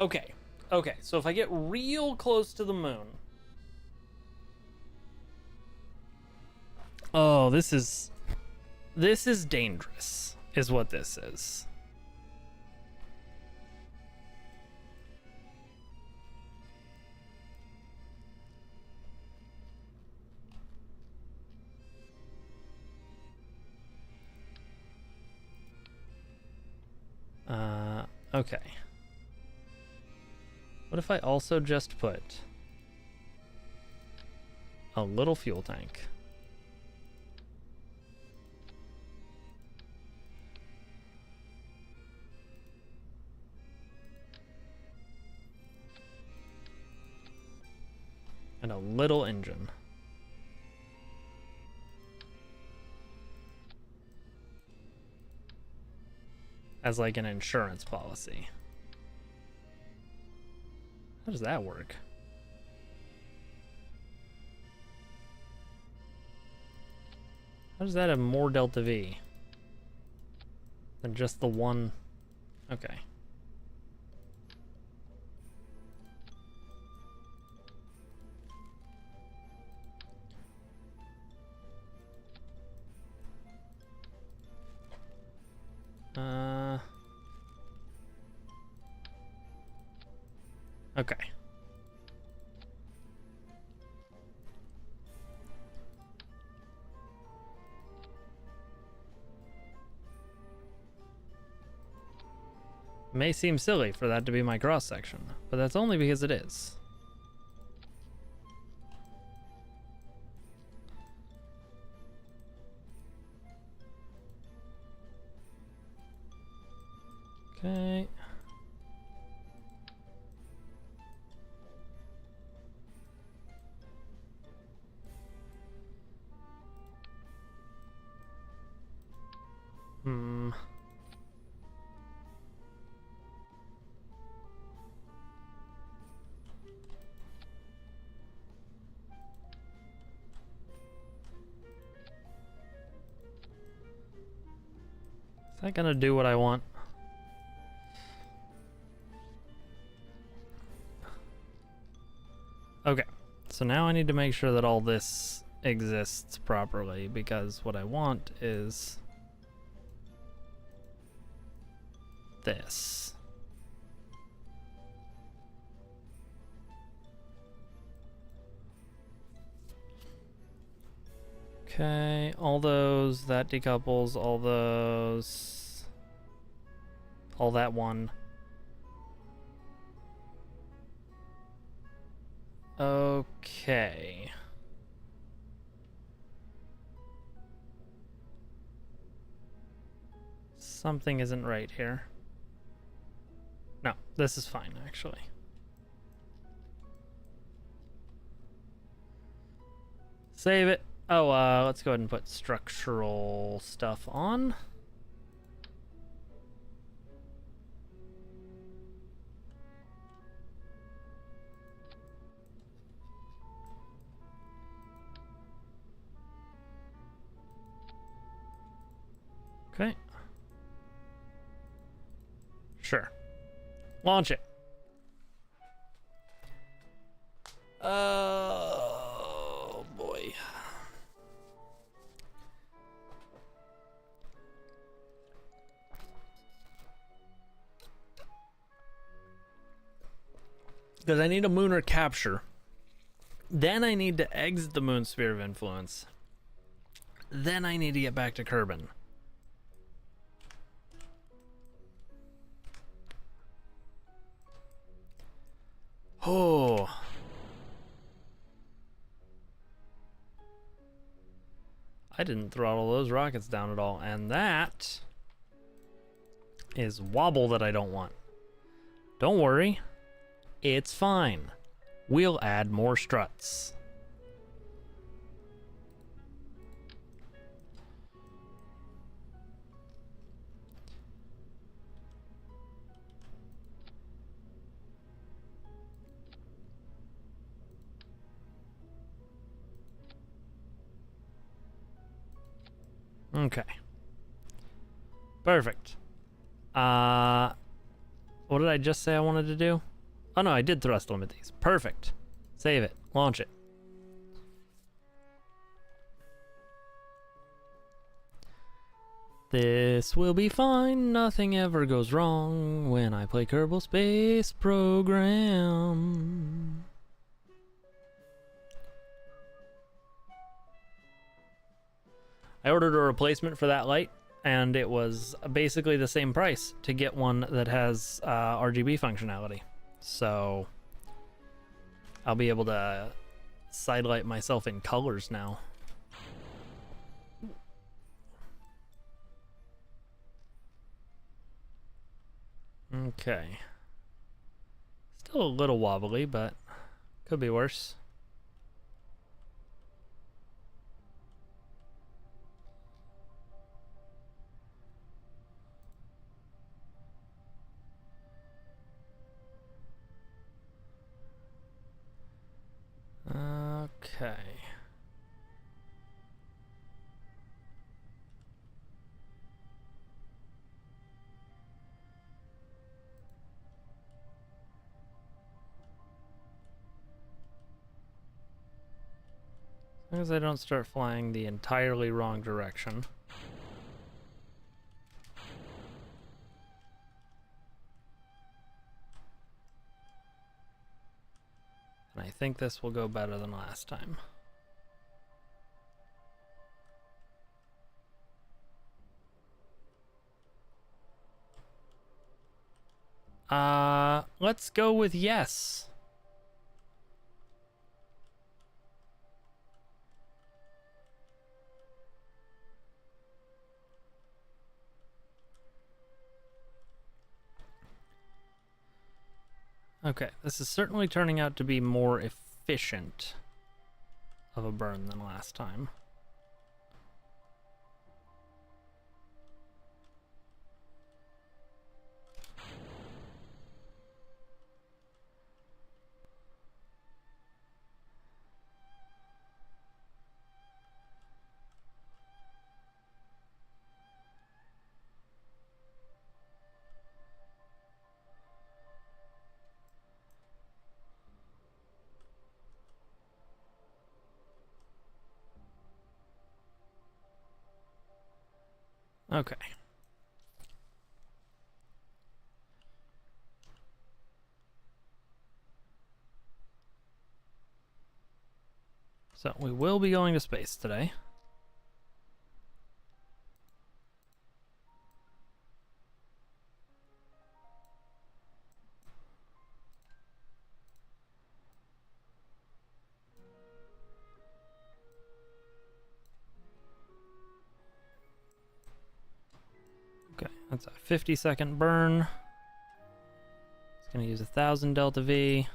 Okay. Okay, so if I get real close to the moon... Oh, this is dangerous, is what this is. Okay. What if I also just put a little fuel tank? And a little engine. As like an insurance policy. How does that work? How does that have more delta V than just the one? Okay. Okay. May seem silly for that to be my cross section, but that's only because it is. Okay. Is that gonna do what I want? Okay, so now I need to make sure that all this exists properly, because what I want is this. Okay, all those, that decouples, all those, all that one. Okay. Something isn't right here. No, this is fine, actually. Save it. Oh, let's go ahead and put structural stuff on. Okay. Sure. Launch it. Oh, boy. Because I need a lunar capture. Then I need to exit the moon sphere of influence. Then I need to get back to Kerbin. Oh. I didn't throttle those rockets down at all, and that is wobble that I don't want. Don't worry, it's fine. We'll add more struts. Okay. Perfect. What did I just say I wanted to do? Oh no, I did thrust limit these. Perfect. Save it. Launch it. This will be fine. Nothing ever goes wrong when I play Kerbal Space Program. I ordered a replacement for that light, and it was basically the same price to get one that has RGB functionality. So I'll be able to sidelight myself in colors now. Okay. Still a little wobbly, but could be worse. Okay. As long as I don't start flying the entirely wrong direction. And I think this will go better than last time. Let's go with yes. Okay, this is certainly turning out to be more efficient of a burn than last time. Okay. So we will be going to space today. Okay, that's a 50-second burn. Gonna use 1,000 delta V.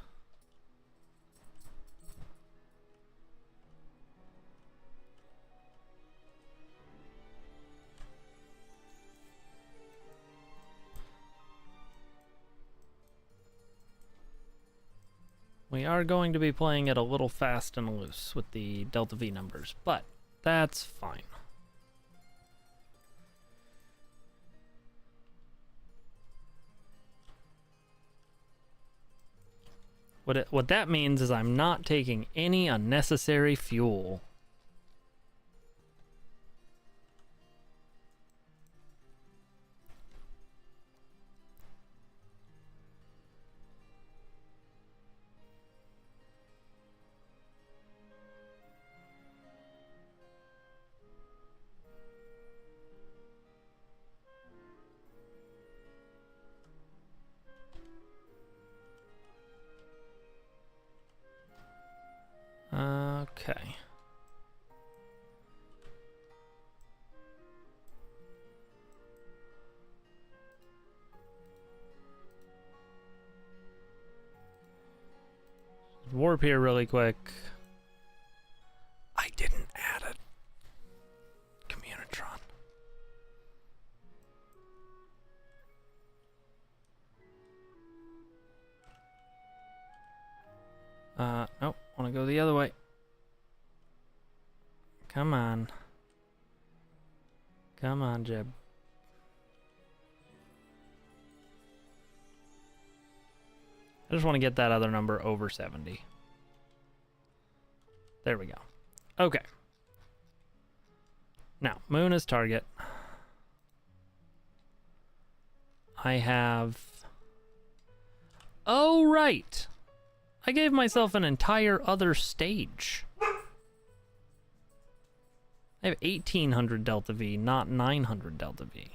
We are going to be playing it a little fast and loose with the delta V numbers, but that's fine. What that means is I'm not taking any unnecessary fuel. Okay. Warp here really quick. I didn't add a Communitron. Nope. Want to go the other way. Come on. Come on, Jeb. I just want to get that other number over 70. There we go. Okay. Now, moon is target. I have... Oh, right! I gave myself an entire other stage. I have 1,800 delta V, not 900 delta V.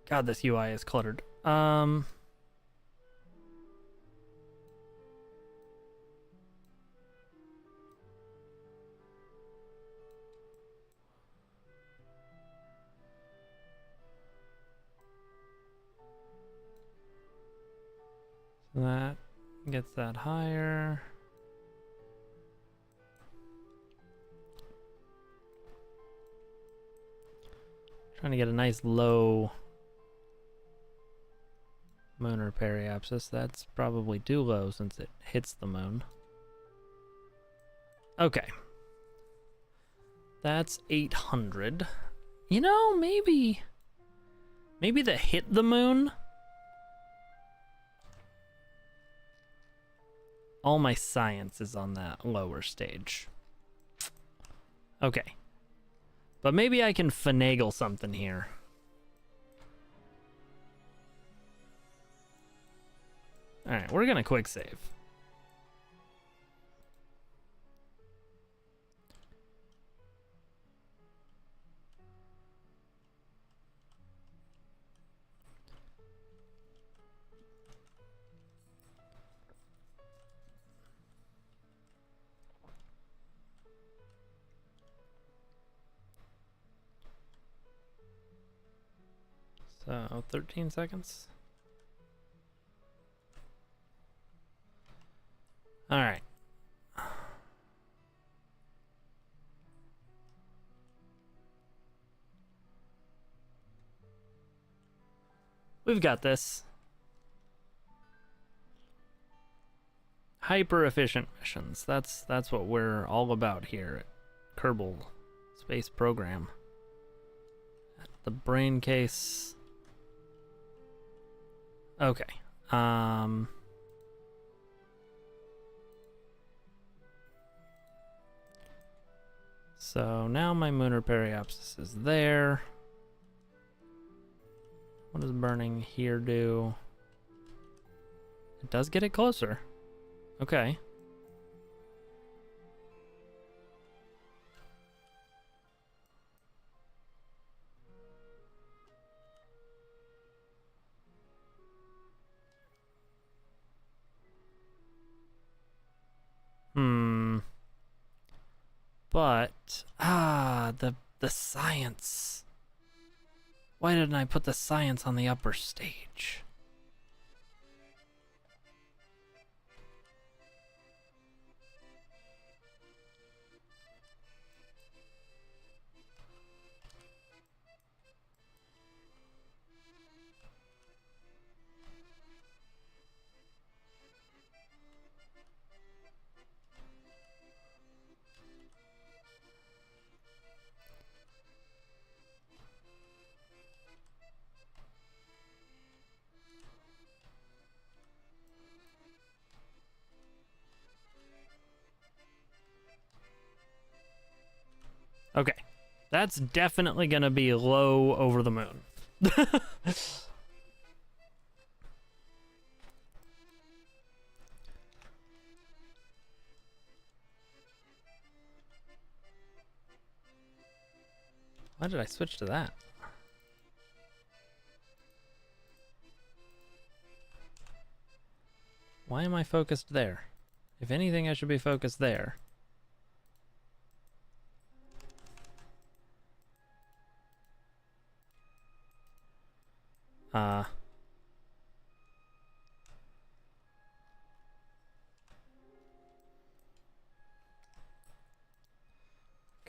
God, this UI is cluttered. So that gets that higher. Trying to get a nice low lunar periapsis. That's probably too low since it hits the moon. Okay. That's 800. You know, maybe the hit the moon. All my science is on that lower stage. Okay. But maybe I can finagle something here. Alright, we're gonna quick save. So, 13 seconds. All right. We've got this. Hyper efficient missions. That's what we're all about here at Kerbal Space Program. At the brain case. Okay. So now my lunar periapsis is there. What does burning here do? It does get it closer. Okay. But the science. Why didn't I put the science on the upper stage? Okay, that's definitely gonna be low over the moon. Why did I switch to that? Why am I focused there? If anything, I should be focused there.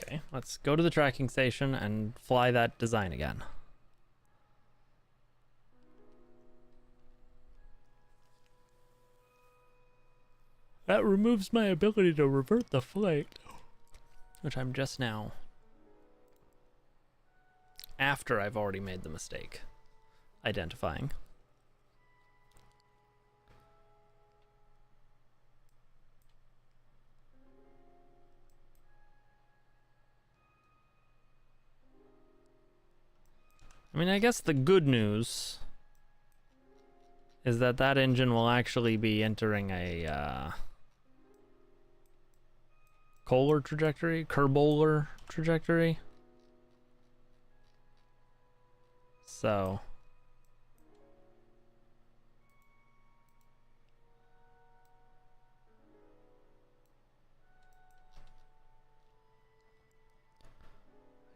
Okay, let's go to the tracking station and fly that design again. That removes my ability to revert the flight, which I'm just now, after I've already made the mistake, identifying. I mean, I guess the good news is that that engine will actually be entering a Kohler trajectory, Kerboler trajectory. So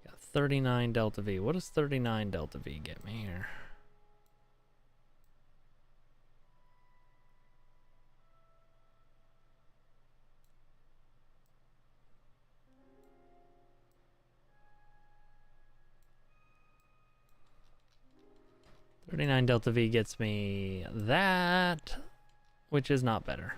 I got 39 delta V. What does 39 delta V get me here? Delta V gets me that, which is not better.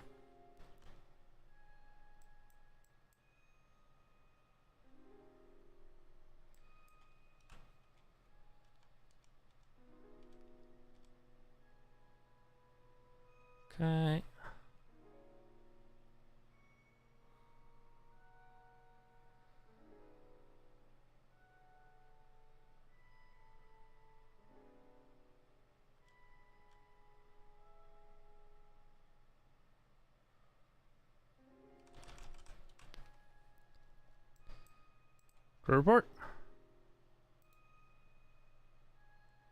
Okay. Crew report.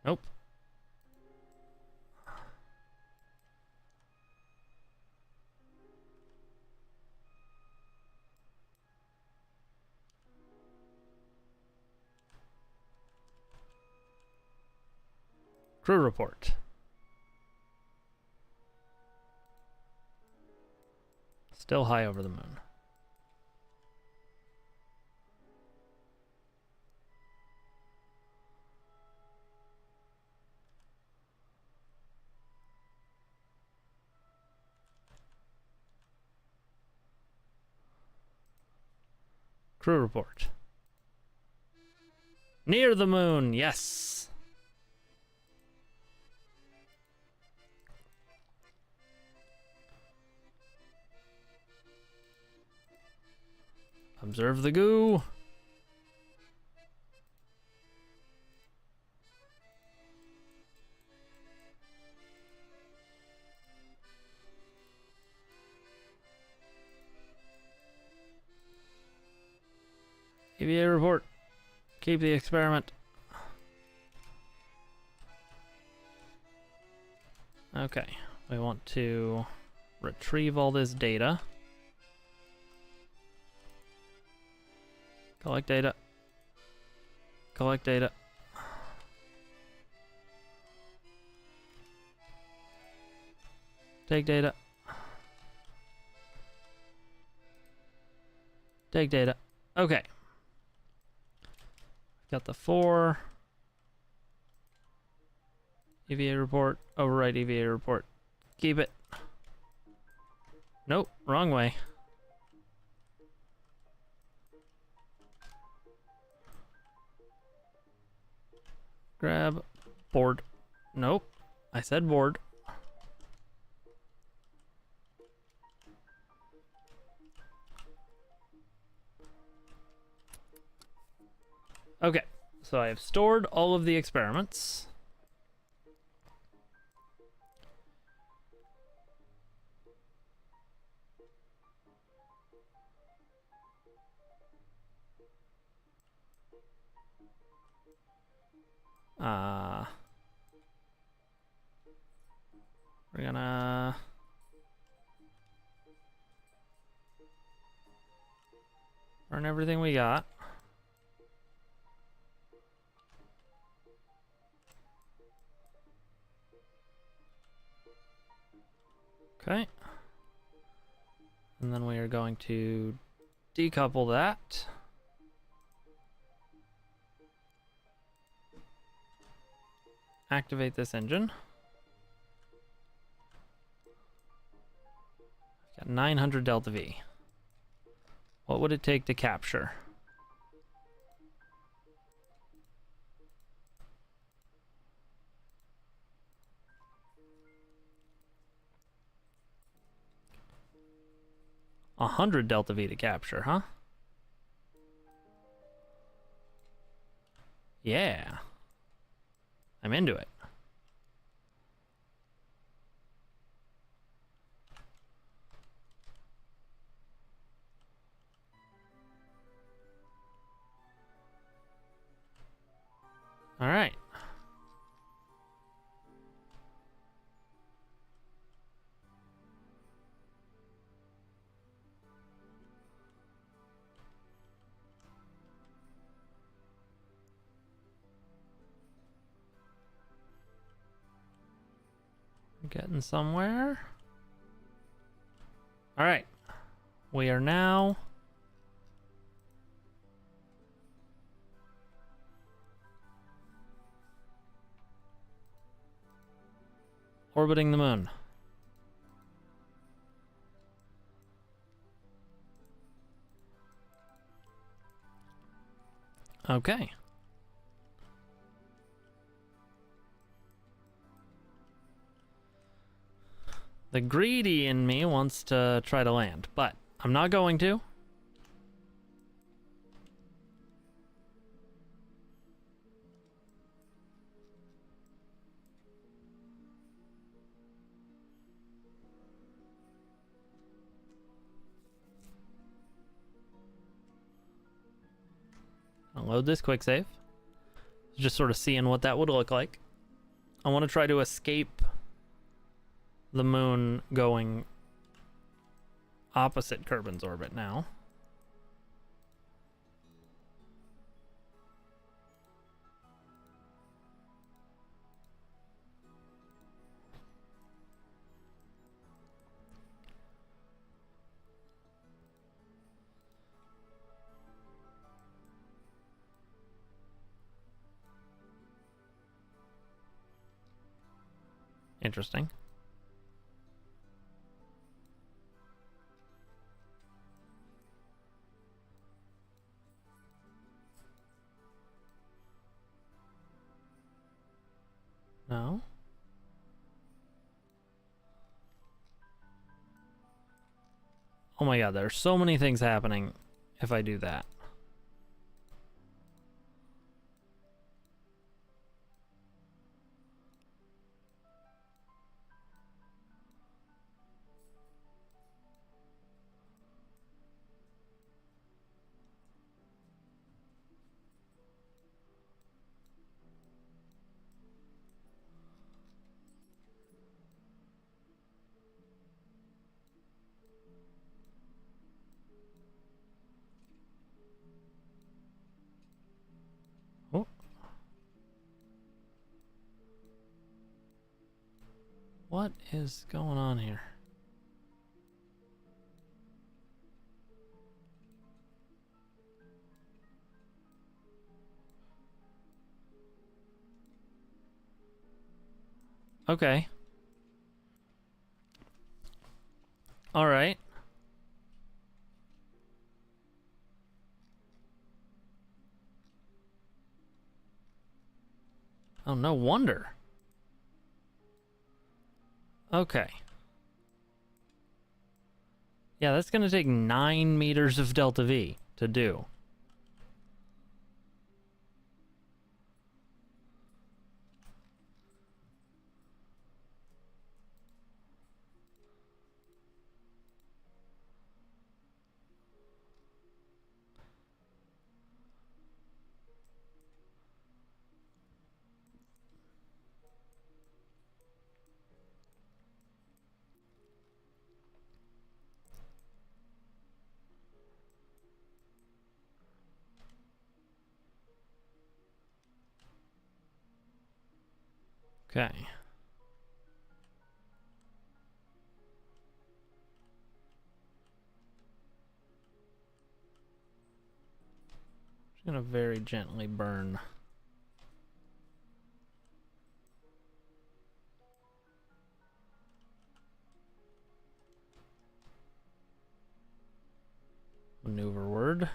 Nope. Crew report. Still high over the moon. Crew report. Near the moon, yes. Observe the goo. EVA report. Keep the experiment. Okay, we want to retrieve all this data. Collect data. Collect data. Take data. Take data. Okay. Got the 4. EVA report. Overwrite EVA report. Keep it. Nope. Wrong way. Grab. Board. Nope. I said board. Okay, so I have stored all of the experiments. We're gonna burn everything we got. Okay. And then we are going to decouple that. Activate this engine. Got 900 delta V. What would it take to capture? A 100 delta V to capture, huh? Yeah. I'm into it. All right. Getting somewhere. All right. We are now orbiting the moon. Okay. The greedy in me wants to try to land, but I'm not going to. I'll load this quick save. Just sort of seeing what that would look like. I want to try to escape the moon going opposite Kerbin's orbit now. Interesting. No. Oh my god, there are so many things happening if I do that. What is going on here? Okay. All right. Oh, no wonder. Okay. Yeah, that's gonna take 9 meters of delta V to do. Okay. Just gonna very gently burn. Maneuver word.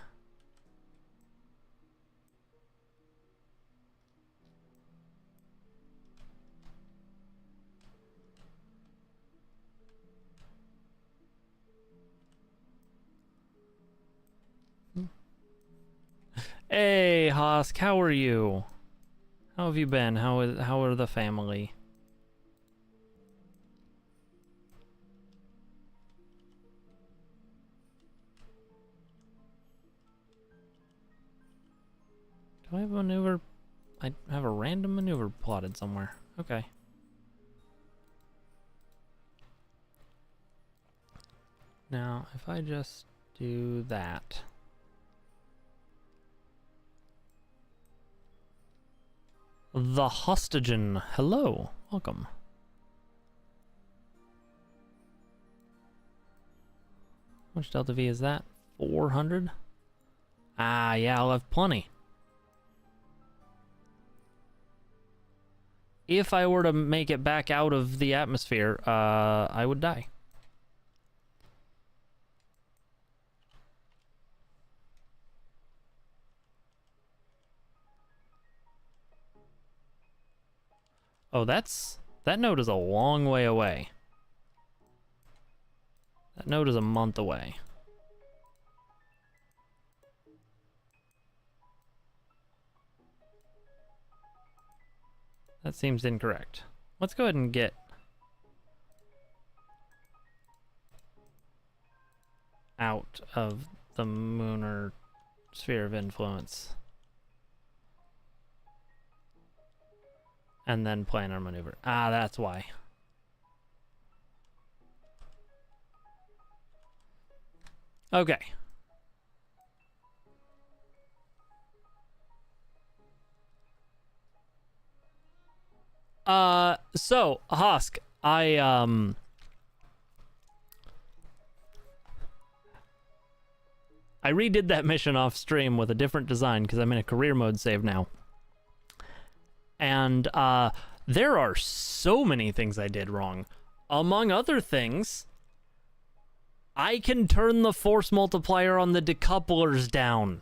Hey, Hosk, how are you? How have you been? How are the family? Do I have a maneuver? I have a random maneuver plotted somewhere. Okay. Now, if I just do that. The Hostagen. Hello. Welcome. How much delta V is that? 400? Ah, yeah, I'll have plenty. If I were to make it back out of the atmosphere, I would die. Oh, that node is a long way away. That node is a month away. That seems incorrect. Let's go ahead and get out of the lunar sphere of influence. And then plan our maneuver. Ah, that's why. Okay. So, Hosk, I redid that mission off stream with a different design because I'm in a career mode save now. And there are so many things I did wrong. Among other things, I can turn the force multiplier on the decouplers down.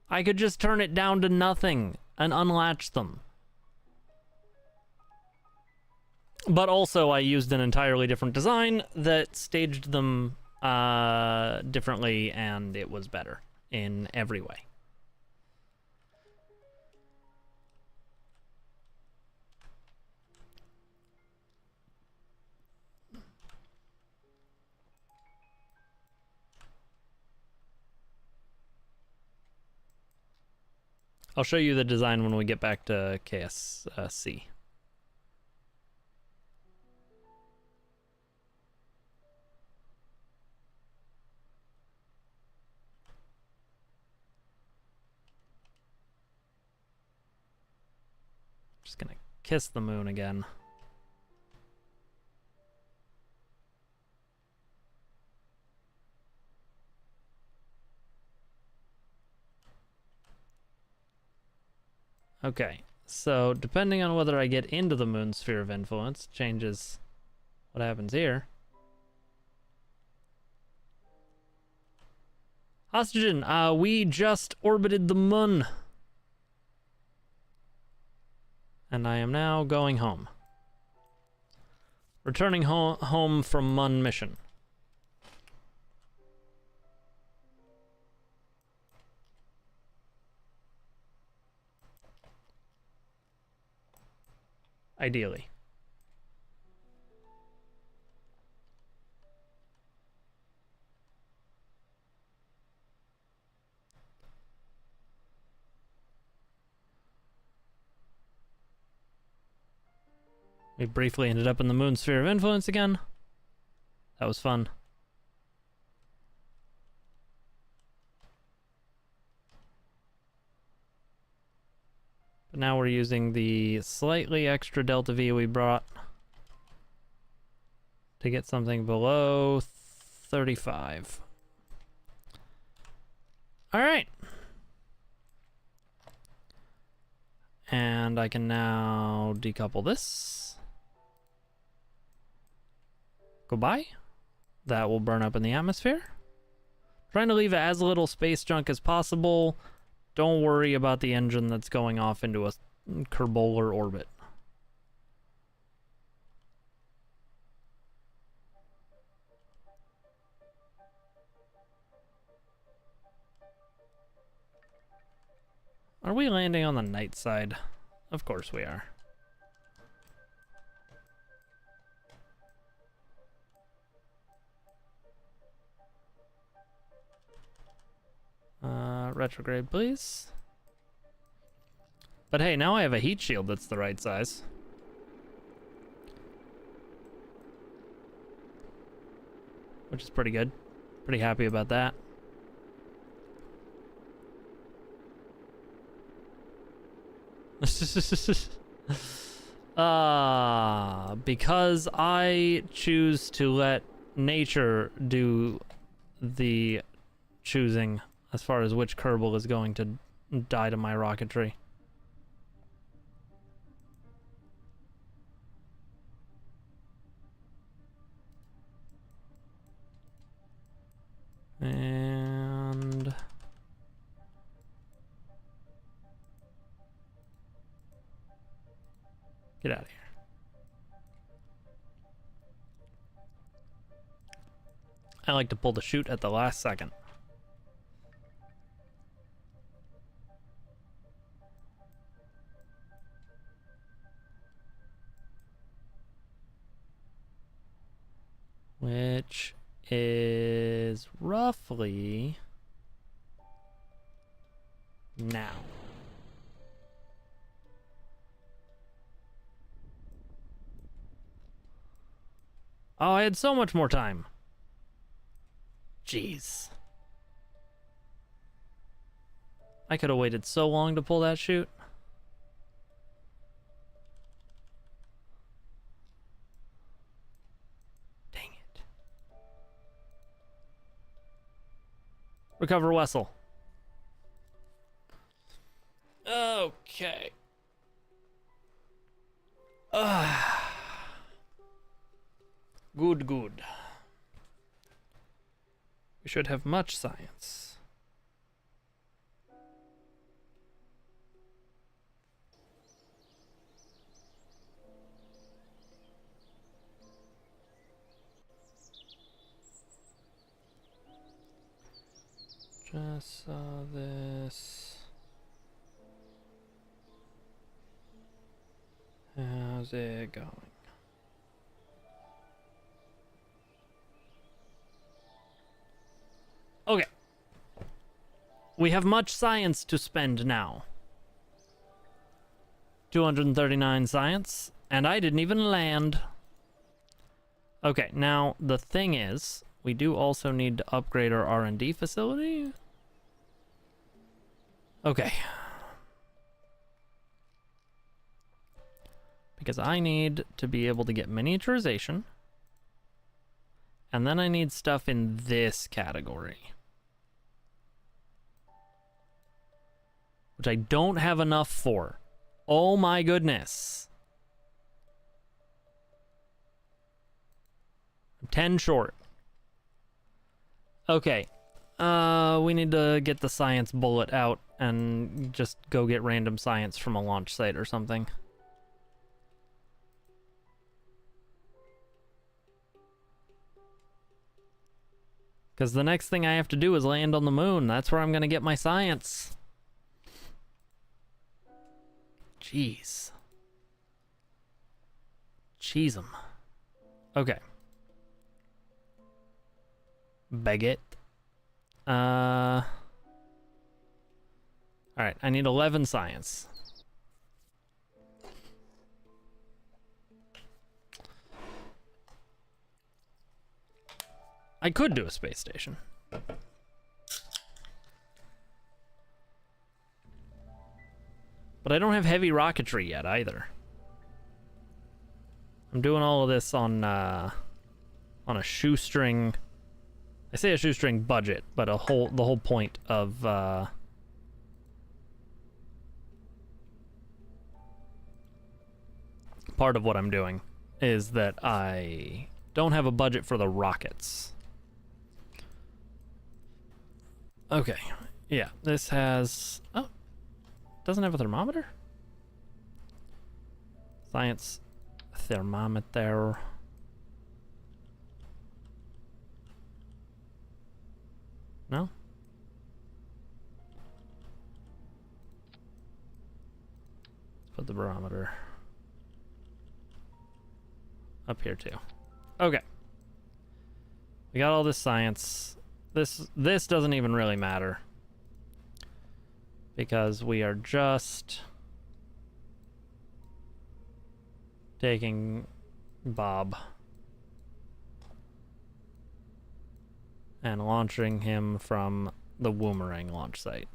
I could just turn it down to nothing and unlatch them. But also, I used an entirely different design that staged them differently, and it was better in every way. I'll show you the design when we get back to KSC. Just gonna kiss the moon again. Okay, so depending on whether I get into the moon's sphere of influence, changes what happens here. Oxygen, we just orbited the moon. And I am now going home. Returning home from Mun mission. Ideally. We briefly ended up in the moon's sphere of influence again. That was fun. But now we're using the slightly extra delta V we brought to get something below 35. All right. And I can now decouple this. Goodbye. That will burn up in the atmosphere. Trying to leave as little space junk as possible. Don't worry about the engine that's going off into a Kerbolar orbit. Are we landing on the night side? Of course we are. Retrograde, please. But hey, now I have a heat shield that's the right size. Which is pretty good. Pretty happy about that. Because I choose to let nature do the choosing as far as which Kerbal is going to die to my rocketry. And get out of here. I like to pull the chute at the last second. Which is roughly now. Oh, I had so much more time. Jeez. I could have waited so long to pull that chute. Dang it. Recover Wessel. Okay. Good, good. We should have much science. Just saw this. How's it going? Okay. We have much science to spend now. 239 science, and I didn't even land. Okay, now the thing is, we do also need to upgrade our R&D facility. Okay. Because I need to be able to get miniaturization. And then I need stuff in this category. Which I don't have enough for. Oh my goodness. I'm 10 short. Okay. We need to get the science bullet out and just go get random science from a launch site or something. Because the next thing I have to do is land on the moon. That's where I'm going to get my science. Jeez. Cheese 'em. Okay. Baguette. Alright, I need 11 science. I could do a space station. But I don't have heavy rocketry yet either. I'm doing all of this on a shoestring. I say a shoestring budget, but the whole point of part of what I'm doing is that I don't have a budget for the rockets. Okay, yeah, this has... Oh, doesn't have a thermometer? Science thermometer. No? Let's put the barometer up here too. Okay. We got all this science. This doesn't even really matter. Because we are just taking Bob and launching him from the Woomerang launch site.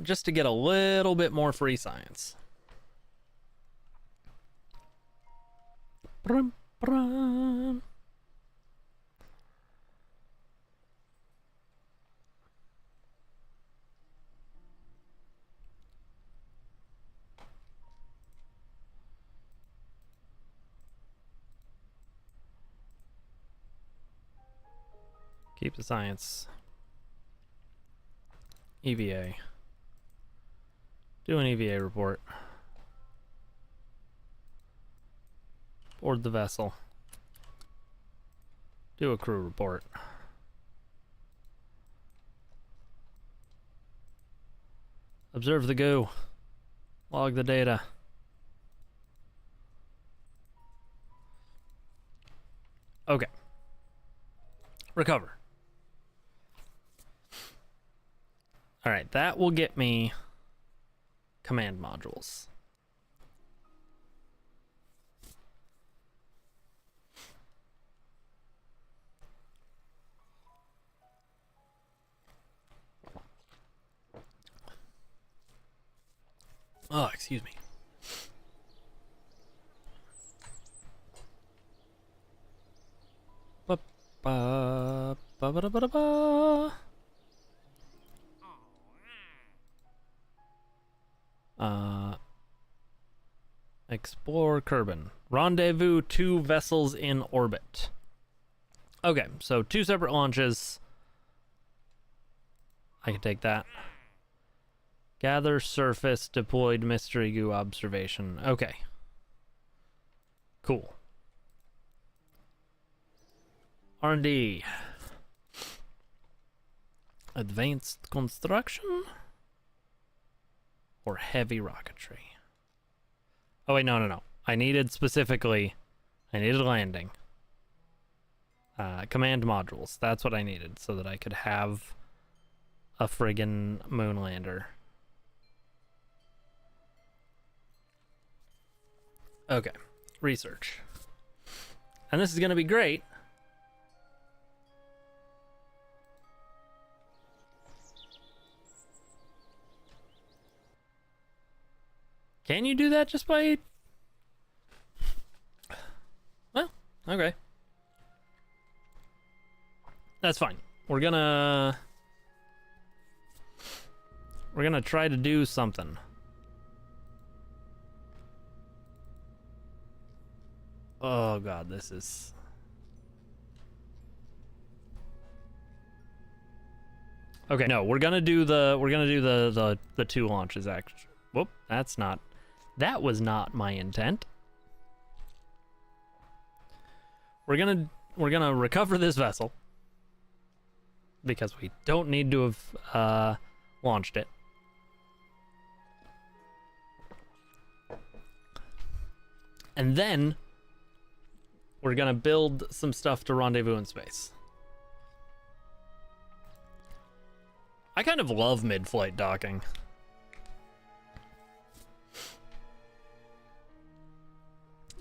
Just to get a little bit more free science. Brum, brum. Keep the science. EVA. Do an EVA report. Board the vessel. Do a crew report. Observe the goo. Log the data. Okay. Recover. Alright, that will get me command modules. Oh, excuse me. Ba ba ba ba ba ba. Explore Kerbin. Rendezvous 2 vessels in orbit. Okay, so 2 separate launches. I can take that. Gather surface deployed mystery goo observation. Okay. Cool. R&D. Advanced construction? Or heavy rocketry? Oh wait, no. I needed landing. Command modules. That's what I needed so that I could have a friggin' moonlander. Okay, research. And this is gonna be great Can you do that just by... Well, okay. That's fine. We're gonna try to do something. Oh god, this is... Okay, no, we're gonna do the two launches actually. Whoop, that was not my intent. We're gonna recover this vessel because we don't need to have launched it. And then we're gonna build some stuff to rendezvous in space. I kind of love mid-flight docking.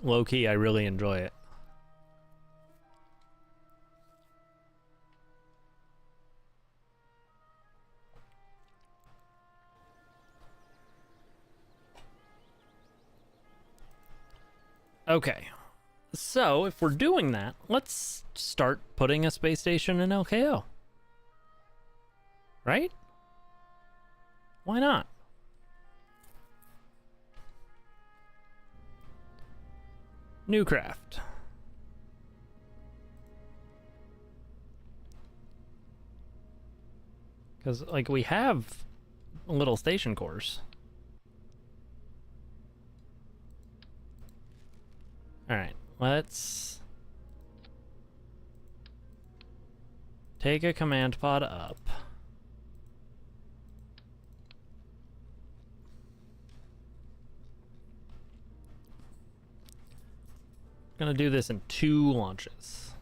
Low-key, I really enjoy it. Okay, so if we're doing that, let's start putting a space station in LKO. Right? Why not? New craft. Because, like, we have little station cores. Alright, let's take a command pod up. Gonna do this in 2 launches.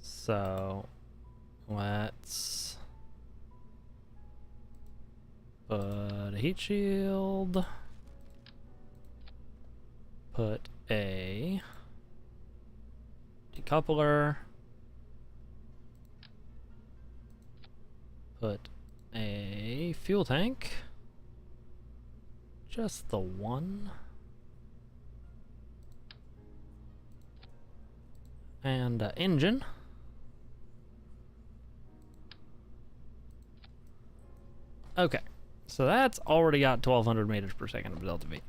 So let's put a heat shield, put a decoupler, put a fuel tank, just the one. And engine. Okay, so that's already got 1,200 meters per second of delta V.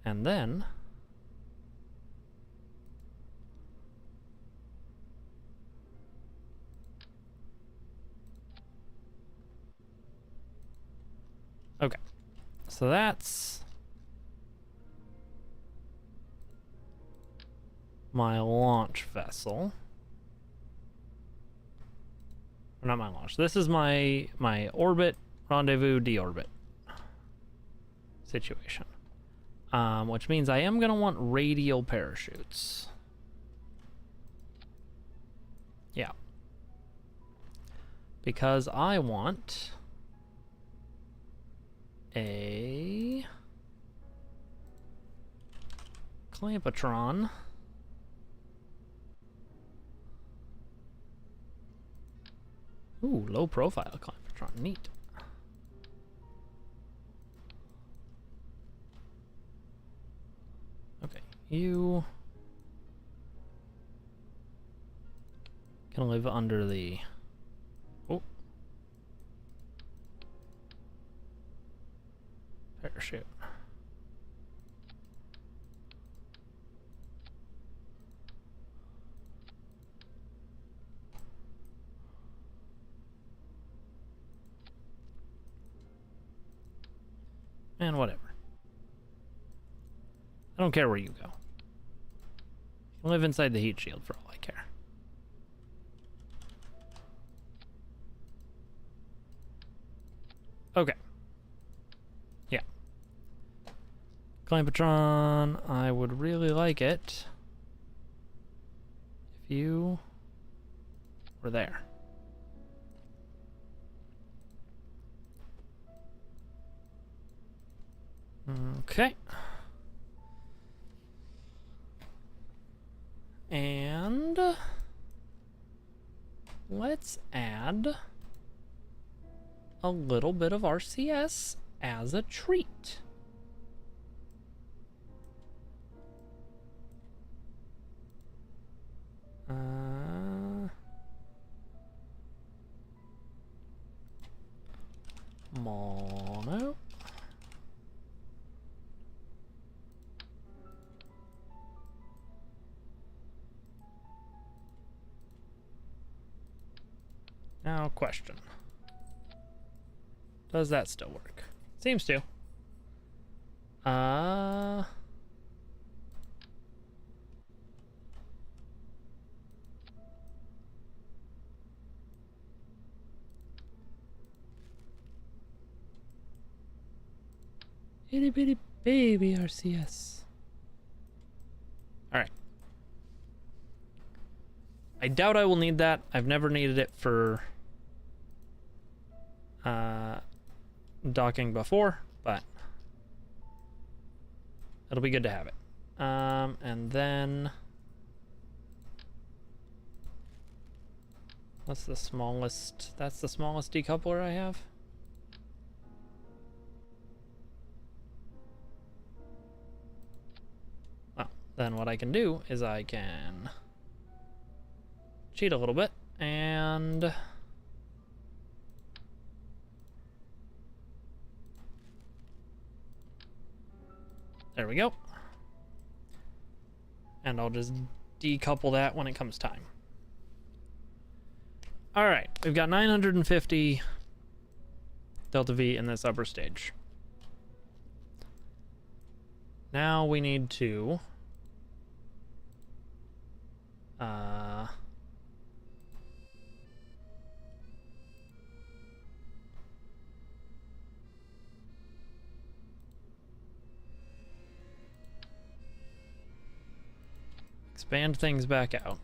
And then okay, so that's my launch vessel. Or not my launch. This is my orbit, rendezvous, deorbit situation. Which means I am gonna want radial parachutes. Yeah. Because I want a Clampotron. Ooh, low profile Clampotron, neat. Okay, you can live under the... Oh. Parachute. And whatever. I don't care where you go. You can live inside the heat shield for all I care. Okay. Yeah. Clampotron, I would really like it if you were there. Okay. And let's add a little bit of RCS as a treat. Mono. Now, question. Does that still work? Seems to. Itty bitty baby RCS. Alright. I doubt I will need that. I've never needed it for docking before, but it'll be good to have it. And then what's the smallest? That's the smallest decoupler I have. Well, then what I can do is I can cheat a little bit and there we go. And I'll just decouple that when it comes time. All right, we've got 950 Delta V in this upper stage. Now we need to expand things back out.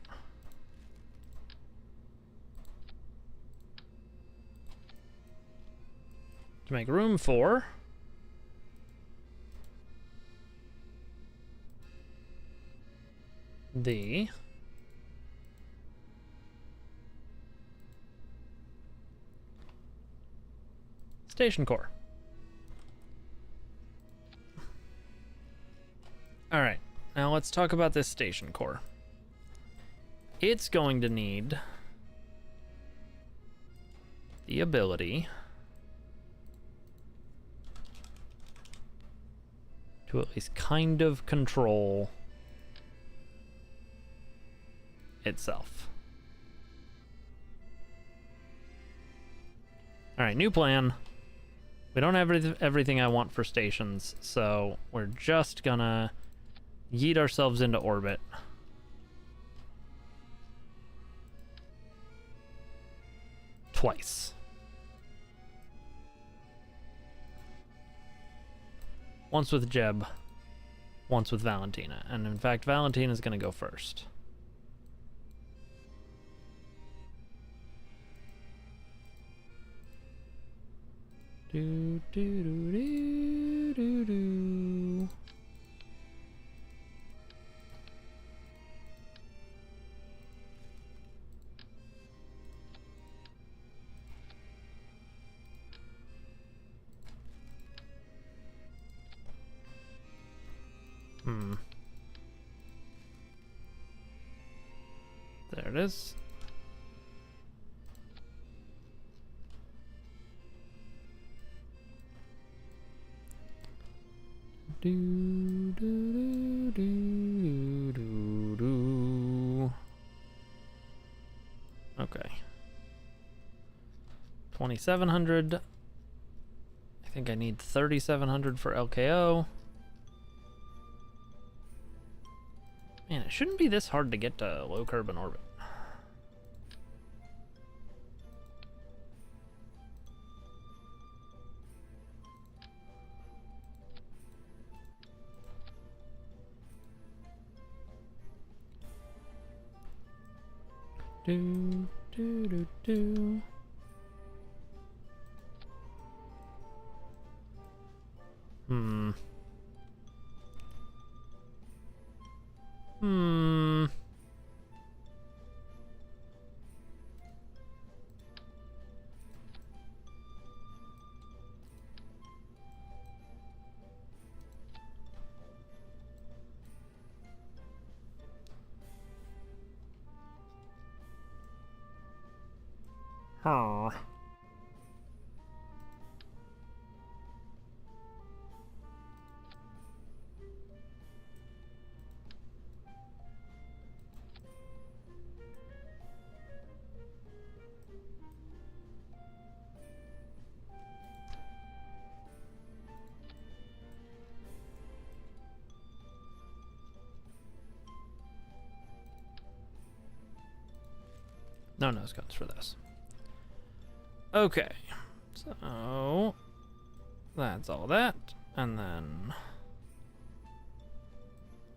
To make room for the station core. All right, now let's talk about this station core. It's going to need the ability to at least kind of control itself. All right, new plan. We don't have everything I want for stations, so we're just gonna yeet ourselves into orbit. Twice. Once with Jeb, once with Valentina. And in fact, Valentina's gonna go first. Do do do do do do. There it is. Do do do do do do. Okay. 2700. I think I need 3700 for LKO. Man, it shouldn't be this hard to get to low carbon orbit. Do do do do. Huh. No nose cones for this. Okay, so that's all that, and then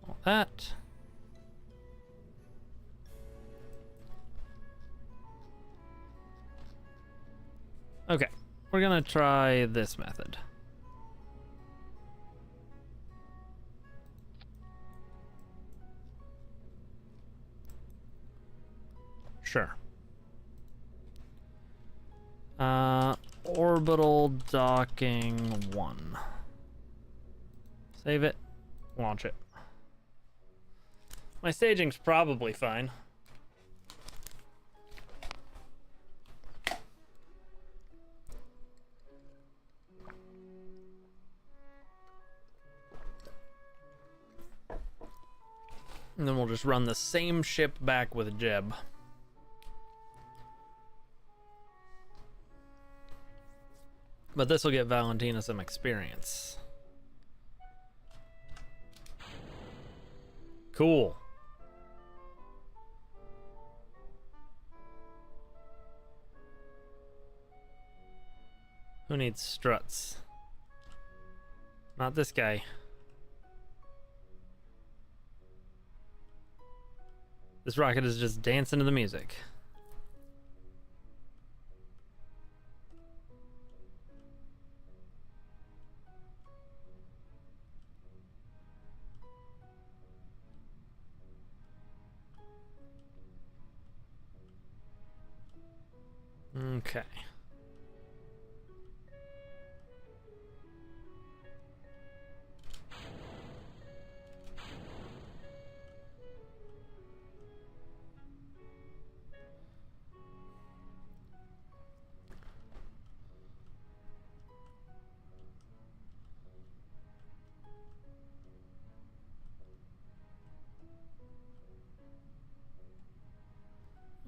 all that. Okay, we're gonna try this method. Sure. Orbital docking 1. Save it, launch it. My staging's probably fine. And then we'll just run the same ship back with Jeb. But this will get Valentina some experience. Cool. Who needs struts? Not this guy. This rocket is just dancing to the music. Okay.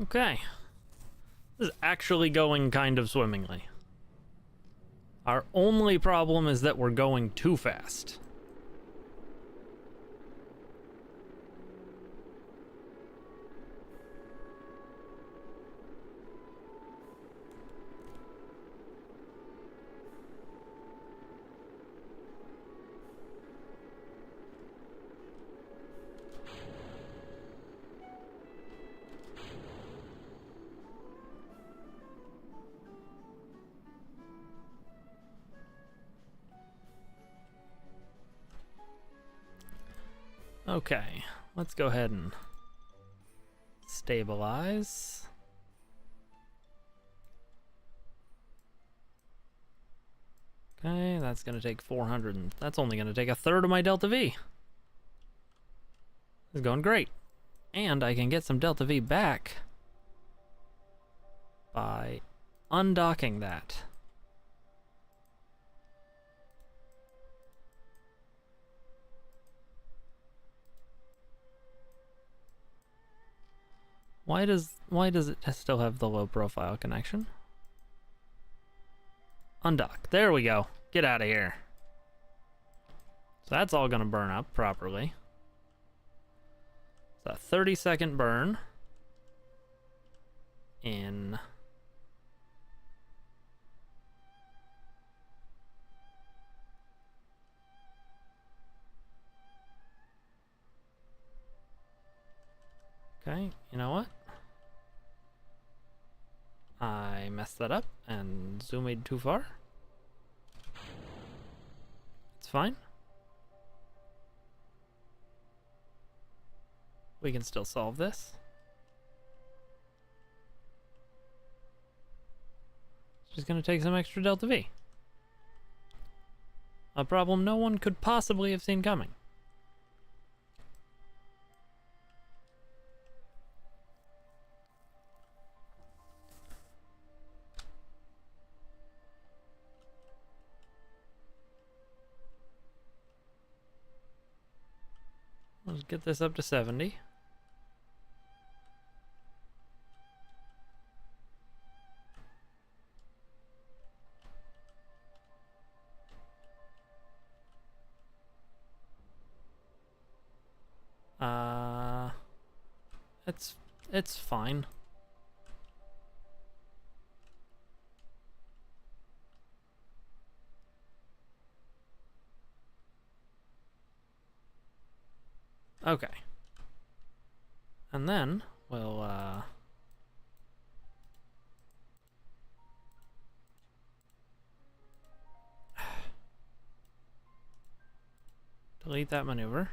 Okay. This is actually going kind of swimmingly. Our only problem is that we're going too fast. Okay, let's go ahead and stabilize. Okay, that's gonna take 400, and that's only gonna take a third of my Delta V. It's going great. And I can get some Delta V back by undocking that. Why does it still have the low profile connection? Undock. There we go. Get out of here. So that's all gonna burn up properly. It's a 30-second burn in okay, you know what? I messed that up and zoomed too far. It's fine. We can still solve this. It's just gonna take some extra Delta V. A problem no one could possibly have seen coming. Let's get this up to 70. It's fine. Okay. And then we'll delete that maneuver.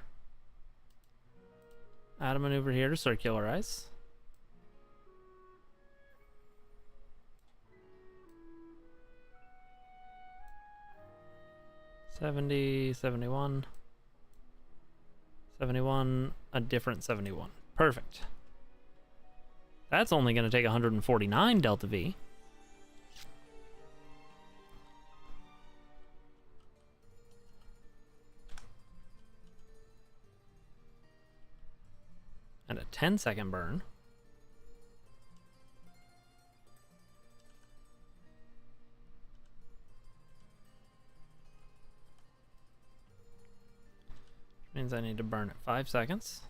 Add a maneuver here to circularize. $70, $71, $71, a different $71. Perfect. That's only going to take 149 delta V. And a 10-second burn. Means I need to burn it 5 seconds.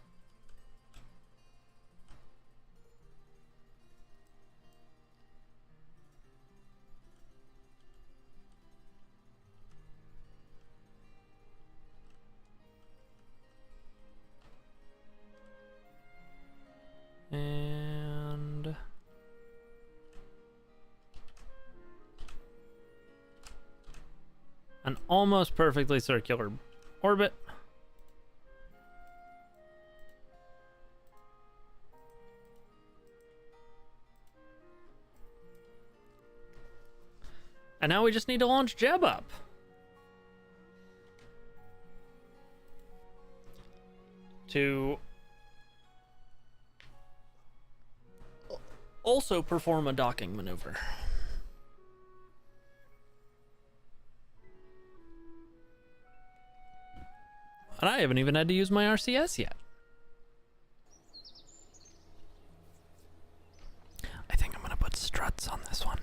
And an almost perfectly circular orbit. And now we just need to launch Jeb up. To also perform a docking maneuver. And I haven't even had to use my RCS yet. I think I'm gonna put struts on this one.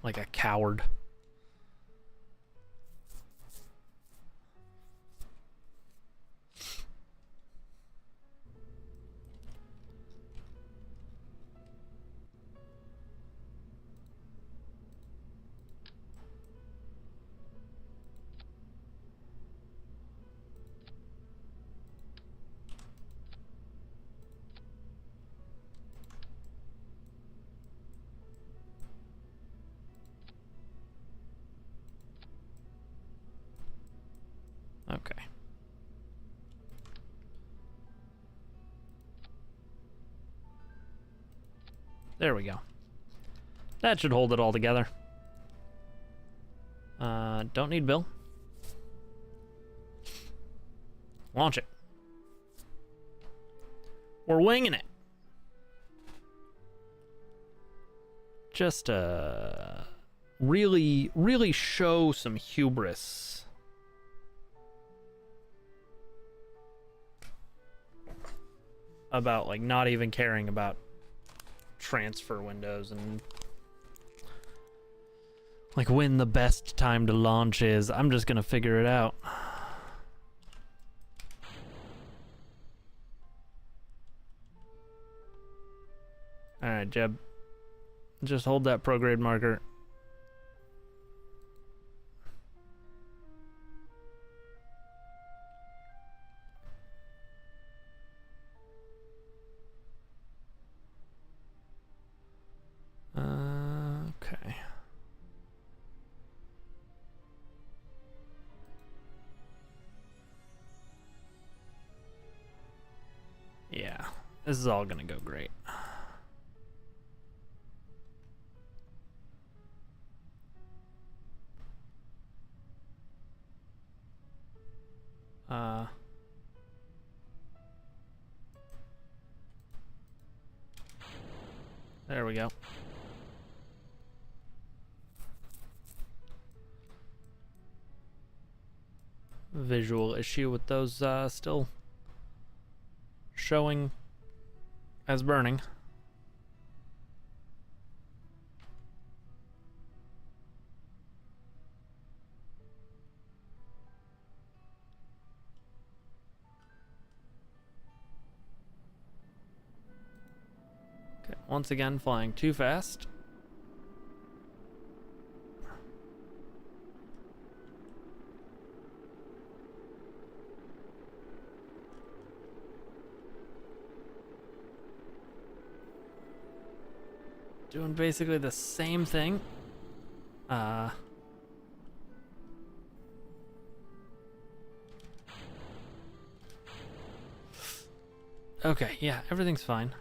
Like a coward. Okay. There we go. That should hold it all together. Don't need Bill. Launch it. We're winging it. Just really show some hubris. About like not even caring about transfer windows and like when the best time to launch is. I'm just gonna figure it out. Alright, Jeb. Just hold that prograde marker. Okay. Yeah, this is all gonna go great. There we go. visual issue with those still showing as burning. Okay, once again flying too fast. Doing basically the same thing. Okay, yeah, everything's fine.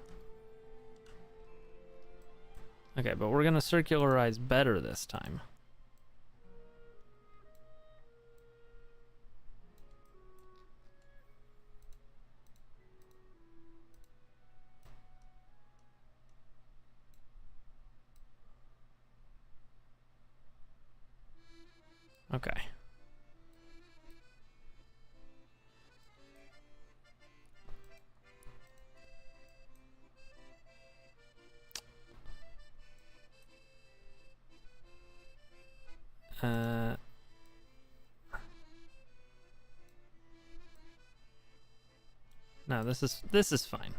Okay, but we're gonna circularize better this time. Okay. No, this is fine.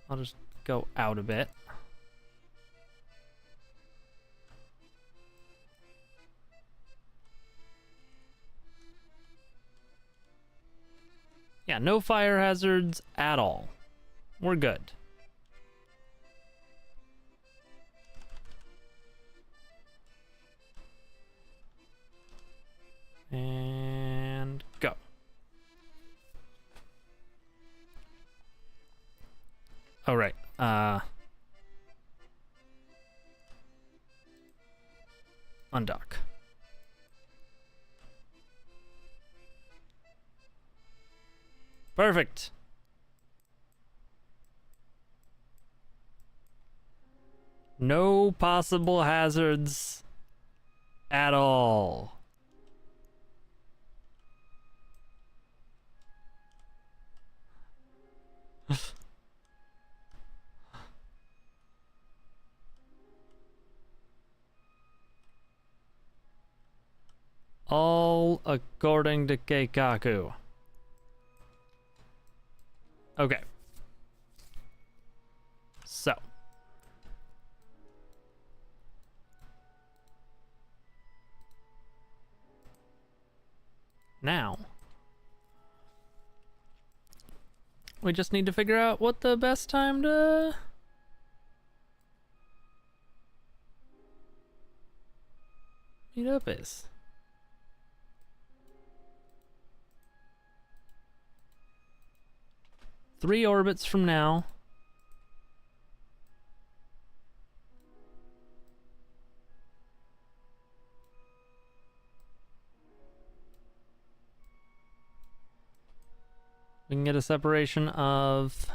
I'll just go out a bit. Yeah, no fire hazards at all. We're good. And go. Oh, right. Undock. Perfect. No possible hazards at all. All according to Keikaku. Okay. So. Now. We just need to figure out what the best time to meet up is. Three orbits from now. We can get a separation of...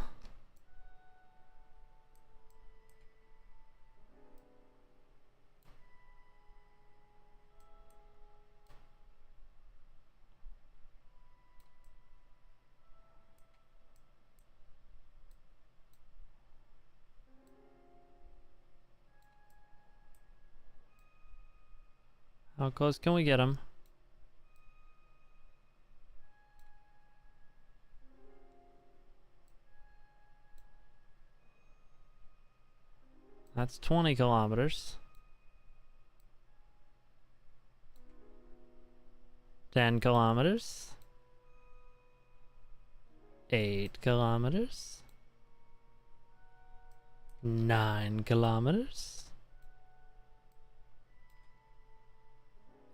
How close can we get him? That's 20 kilometers. 10 kilometers. 8 kilometers. 9 kilometers.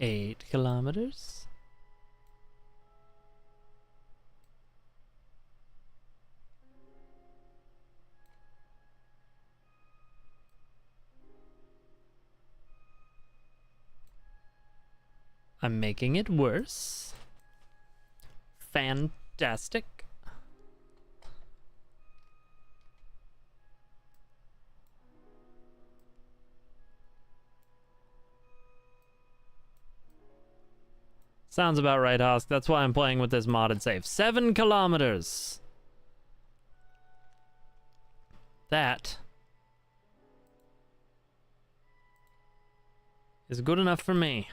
8 kilometers. I'm making it worse. Fantastic. Sounds about right, Husk. That's why I'm playing with this modded save. 7 kilometers. That is good enough for me.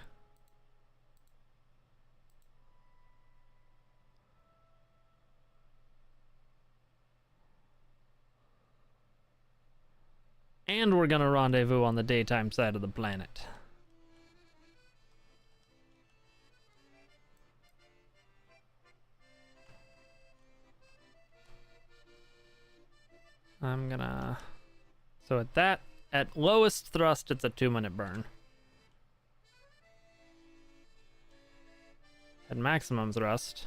And we're gonna rendezvous on the daytime side of the planet. I'm gonna... So at lowest thrust, it's a 2-minute burn. At maximum thrust,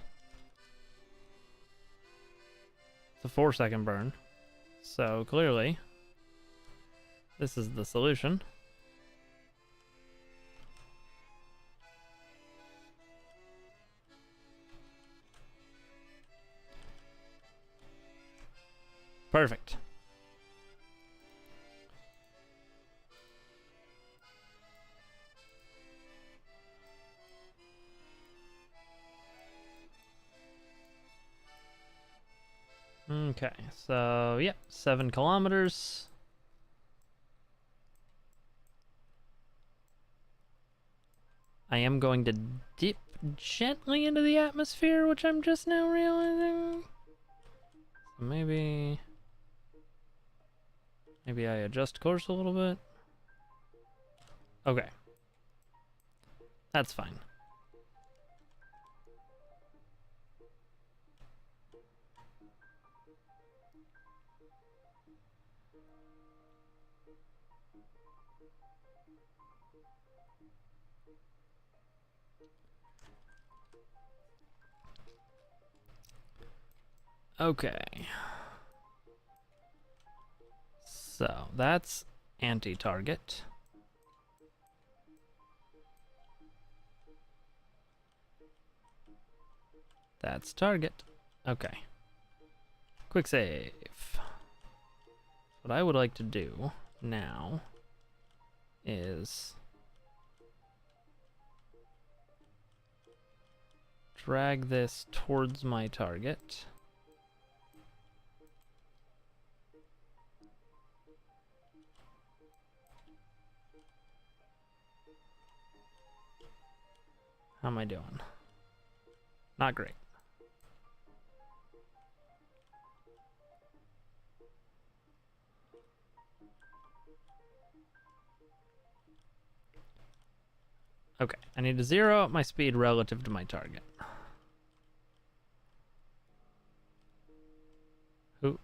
it's a 4-second burn. So clearly, this is the solution. Perfect. Okay, so yeah, 7 kilometers. I am going to dip gently into the atmosphere, which I'm just now realizing. So maybe I adjust course a little bit. Okay. That's fine. Okay. So that's anti-target. That's target. Okay. Quick save. What I would like to do now is drag this towards my target. How am I doing? Not great. Okay, I need to zero out my speed relative to my target. Who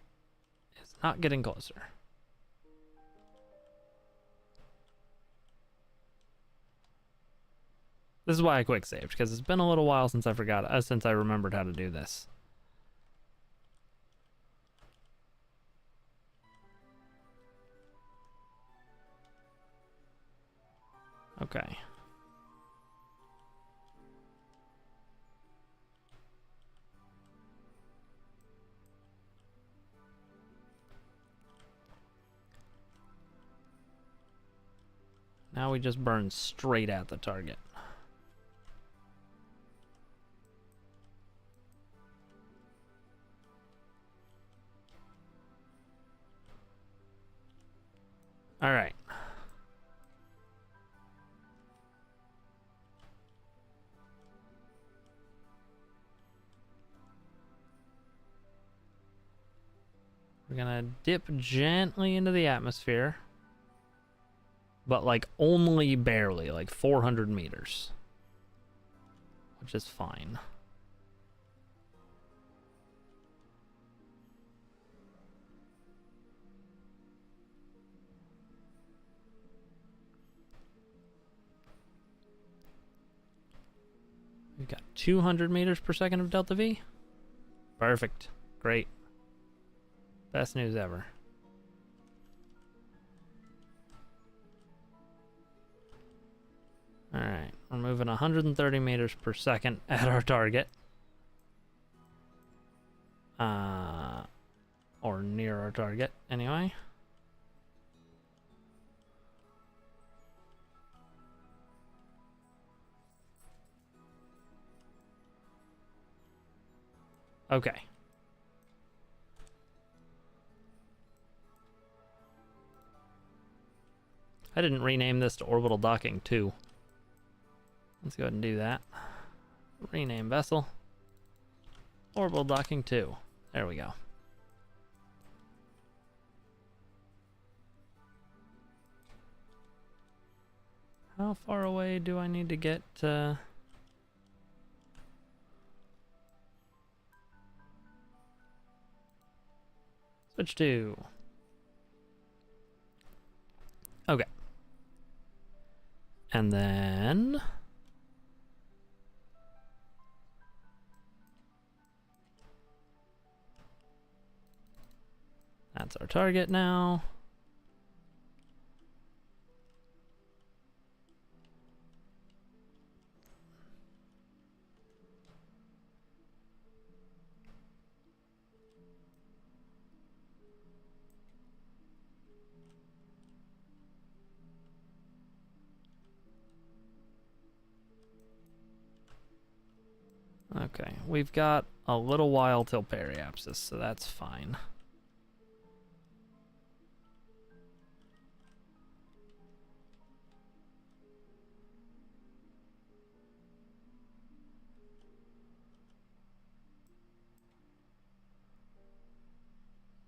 is not getting closer? This is why I quick saved, because it's been a little while since I remembered how to do this. Okay. Now we just burn straight at the target. All right. We're gonna dip gently into the atmosphere, but like only barely, like 400 meters, which is fine. We've got 200 meters per second of delta V. Perfect. Great. Best news ever. Alright, we're moving 130 meters per second at our target. Or near our target, anyway. Okay. I didn't rename this to Orbital Docking 2. Let's go ahead and do that. Rename vessel. Orbital Docking 2. There we go. How far away do I need to get? Switch to. Okay. And then that's our target now. Okay, we've got a little while till periapsis, so that's fine.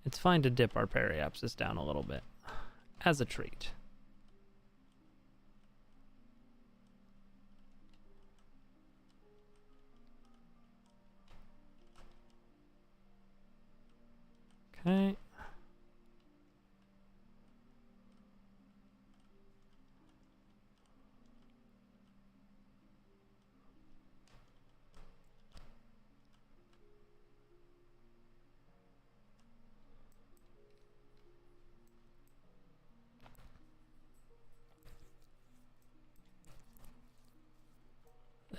It's fine to dip our periapsis down a little bit, as a treat. Okay.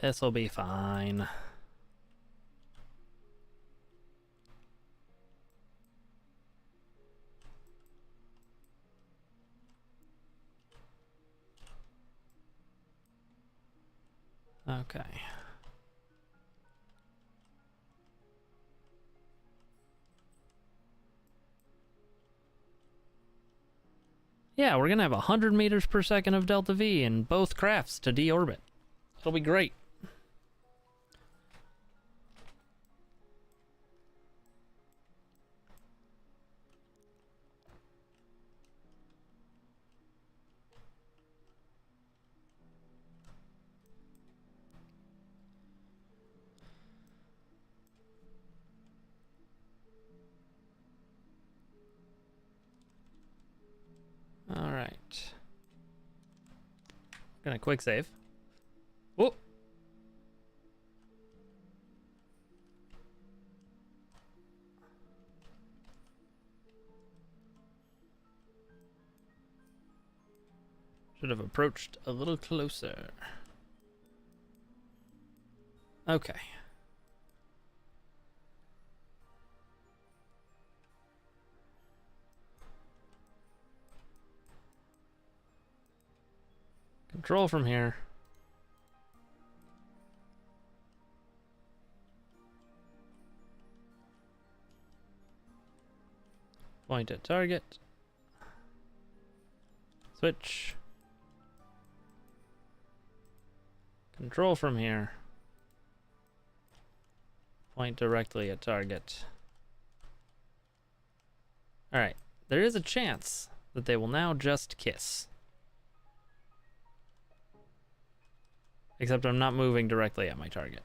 This'll be fine. Okay. Yeah, we're gonna have 100 meters per second of delta V in both crafts to deorbit. It'll be great. All right. Gonna quick save. Whoop. Should have approached a little closer. Okay. Control from here. Point at target. Switch. Control from here. Point directly at target. Alright. There is a chance that they will now just kiss. Except I'm not moving directly at my target.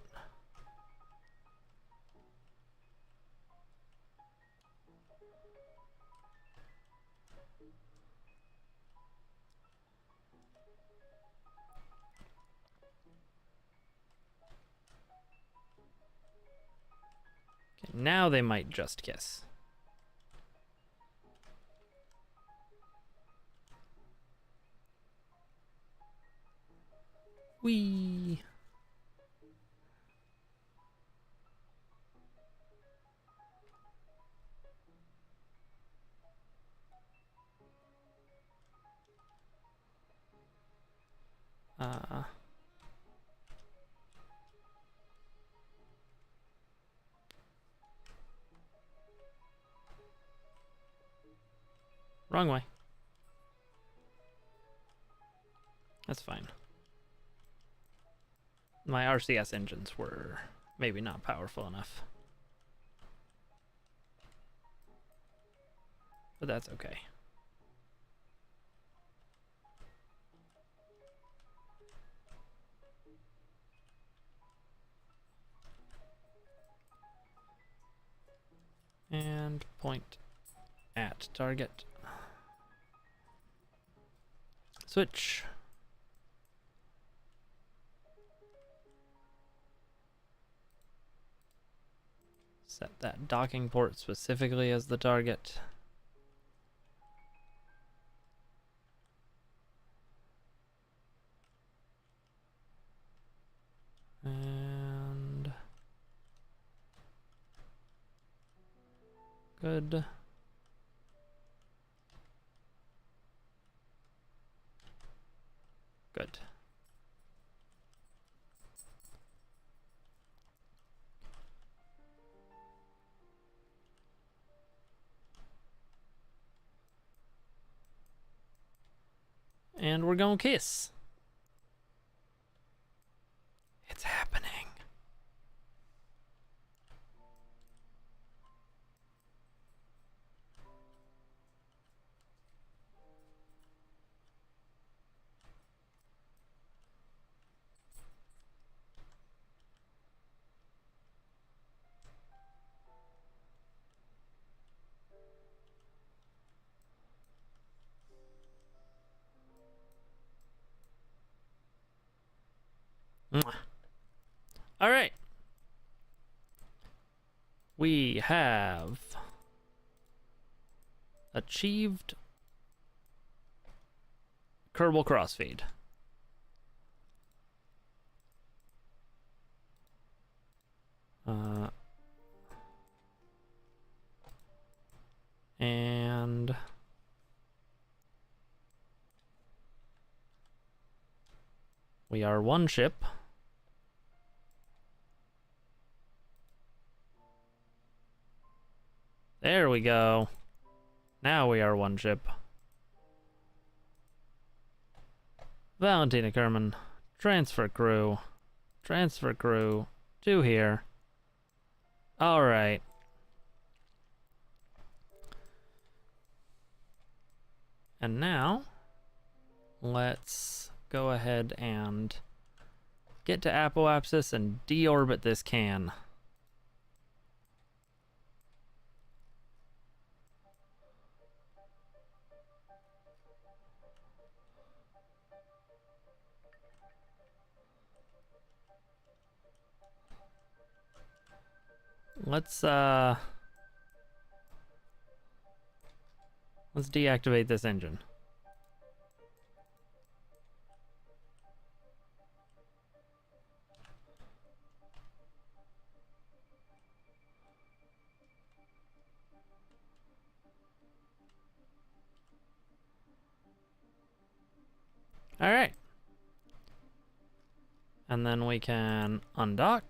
Okay, now they might just kiss. Whee! Wrong way. That's fine. My RCS engines were maybe not powerful enough. But that's okay. And point at target. Switch. Set that docking port specifically as the target. And good. Good. And we're gonna kiss. It's happening. Mwah. All right. We have achieved Kerbal Crossfeed. And we are one ship. There we go. Now we are one ship. Valentina Kerman. Transfer crew. Transfer crew to here. Alright. And now, let's go ahead and get to Apoapsis and deorbit this can. Let's deactivate this engine. All right. And then we can undock.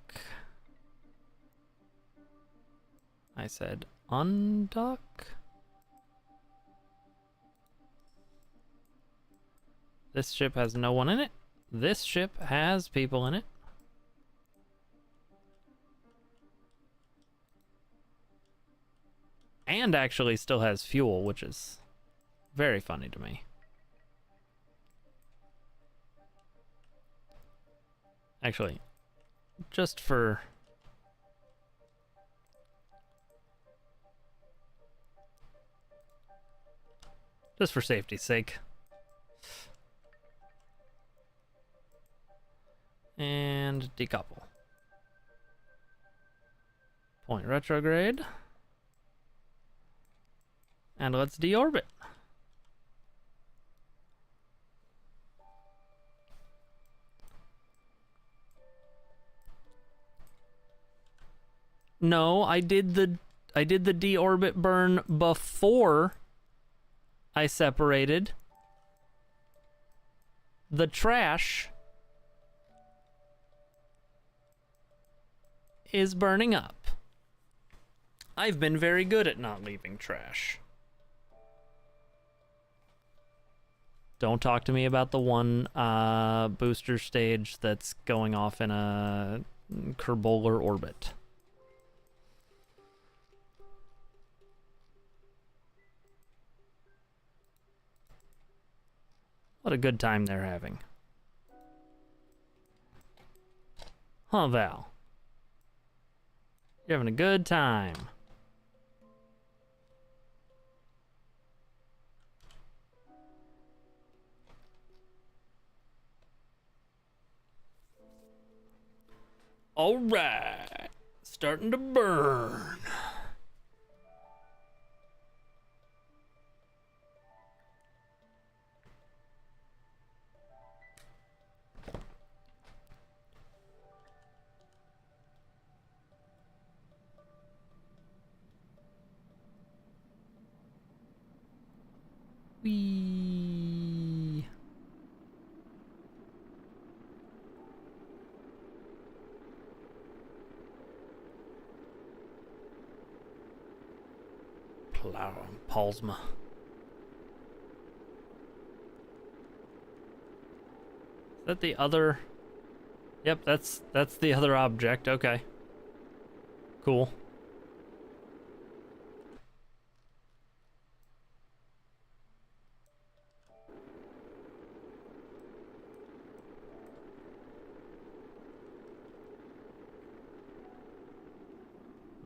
I said undock. This ship has no one in it. This ship has people in it. And actually still has fuel, which is very funny to me. Actually, just for safety's sake. And decouple. Point retrograde. And let's deorbit. No, I did the deorbit burn before I separated. The trash is burning up. I've been very good at not leaving trash. Don't talk to me about the one booster stage that's going off in a Kerbolar orbit. What a good time they're having. Huh, Val? You're having a good time. All right, starting to burn. Whee. Palsma. Is that the other? Yep, that's the other object. Okay. Cool.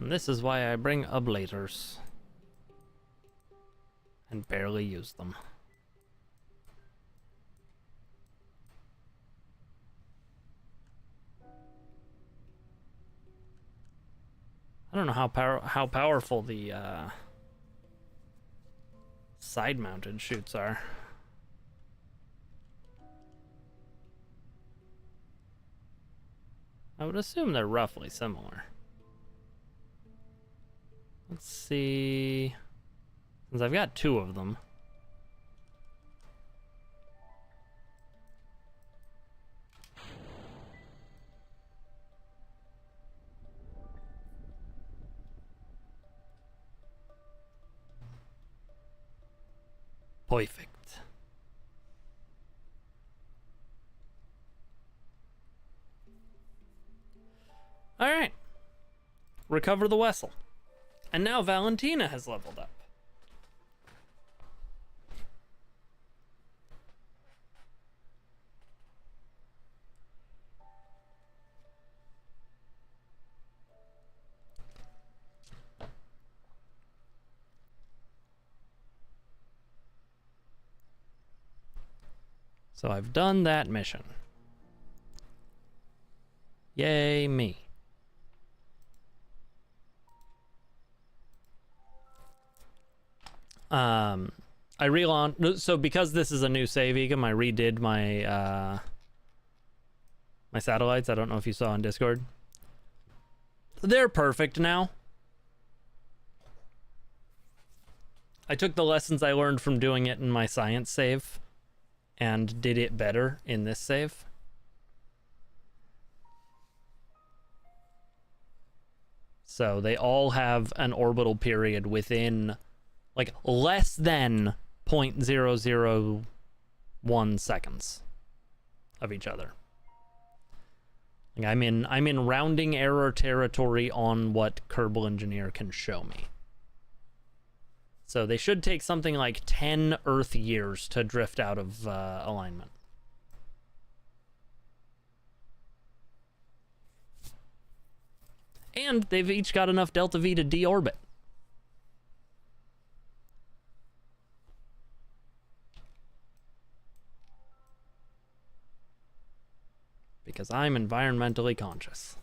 And this is why I bring ablators. And barely use them. I don't know how powerful the side-mounted chutes are. I would assume they're roughly similar. Let's see. Since I've got two of them. Perfect. All right. Recover the vessel. And now Valentina has leveled up. So I've done that mission. Yay me. I relaunched, so because this is a new save ecom, I redid my my satellites. I don't know if you saw on Discord. They're perfect now. I took the lessons I learned from doing it in my science save and did it better in this save. So they all have an orbital period within like less than 0.001 seconds of each other. Like I'm in rounding error territory on what Kerbal Engineer can show me. So they should take something like 10 Earth years to drift out of alignment. And they've each got enough delta V to deorbit. Because I'm environmentally conscious.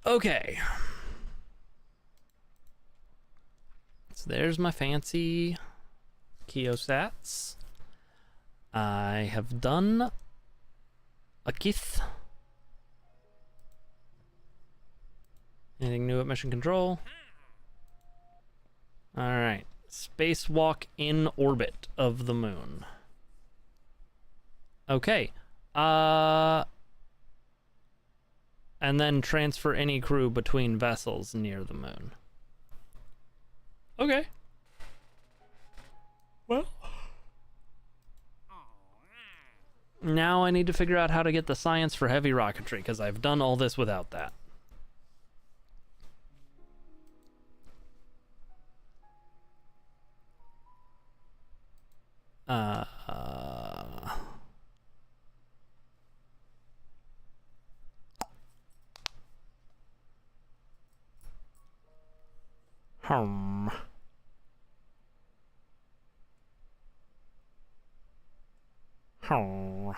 Okay. So there's my fancy Keosats. I have done a Kith. Anything new at mission control? Alright. Spacewalk in orbit of the moon. Okay. And then transfer any crew between vessels near the moon. Okay. Well, now I need to figure out how to get the science for heavy rocketry, because I've done all this without that. Hmm. Hmm.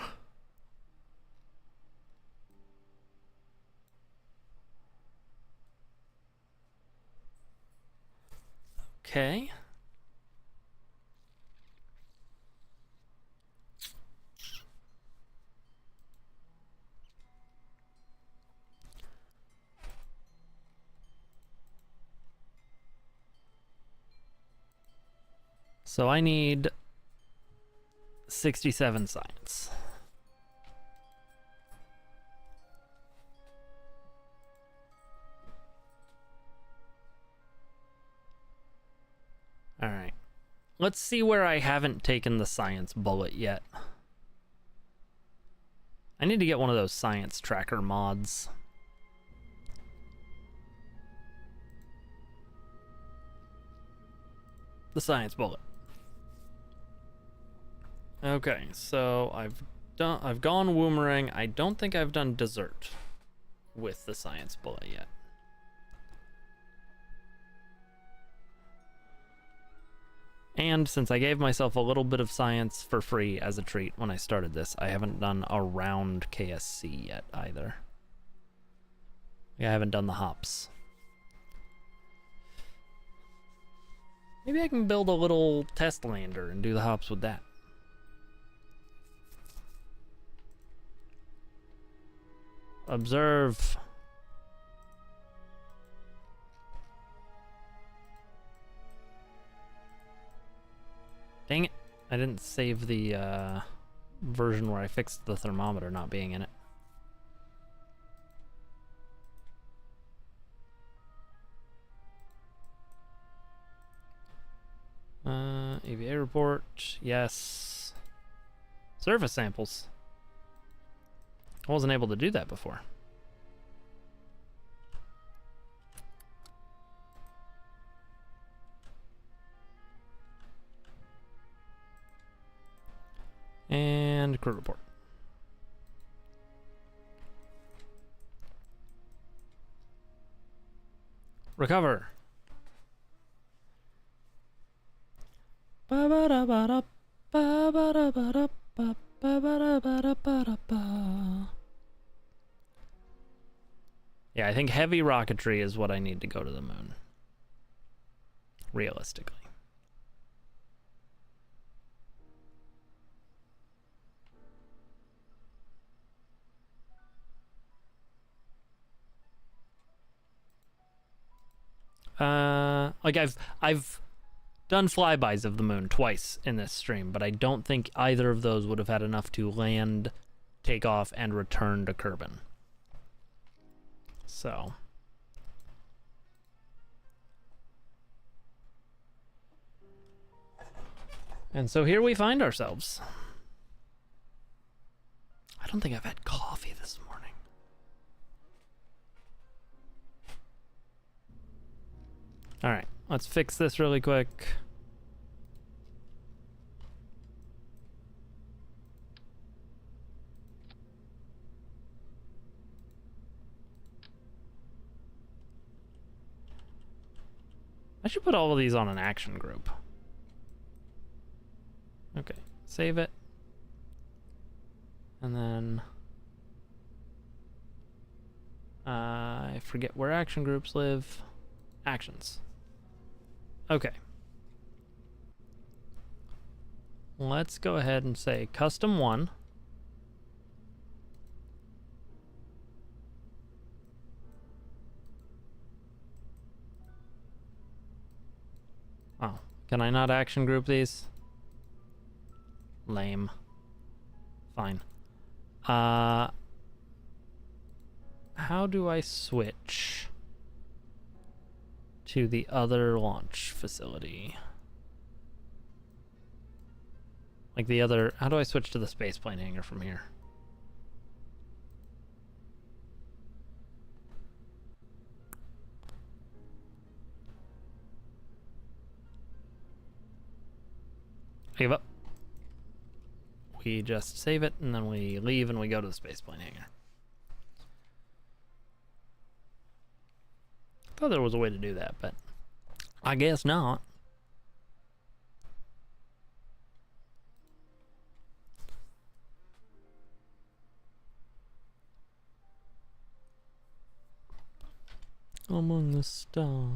Okay. So I need 67 science. All right. Let's see where I haven't taken the science bullet yet. I need to get one of those science tracker mods. The science bullet. Okay, so I've gone Woomerang. I don't think I've done dessert with the science bullet yet. And since I gave myself a little bit of science for free as a treat when I started this, I haven't done around KSC yet either. Yeah, I haven't done the hops. Maybe I can build a little test lander and do the hops with that. Observe. Dang it. I didn't save the version where I fixed the thermometer not being in it. EVA report, yes. Surface samples. I wasn't able to do that before. And crew report. Recover. Yeah, I think heavy rocketry is what I need to go to the moon. Realistically. Like I've done flybys of the moon twice in this stream, but I don't think either of those would have had enough to land, take off, and return to Kerbin. So. And so here we find ourselves. I don't think I've had coffee this morning. All right, let's fix this really quick. I should put all of these on an action group. Okay, save it. And then I forget where action groups live. Actions. Okay. Let's go ahead and say custom 1. Oh, can I not action group these? Lame. Fine. How do I switch to the other launch facility? Like the other... How do I switch to the spaceplane hangar from here? I give up. We just save it, and then we leave, and we go to the spaceplane hangar. Thought there was a way to do that, but I guess not. Among the stars.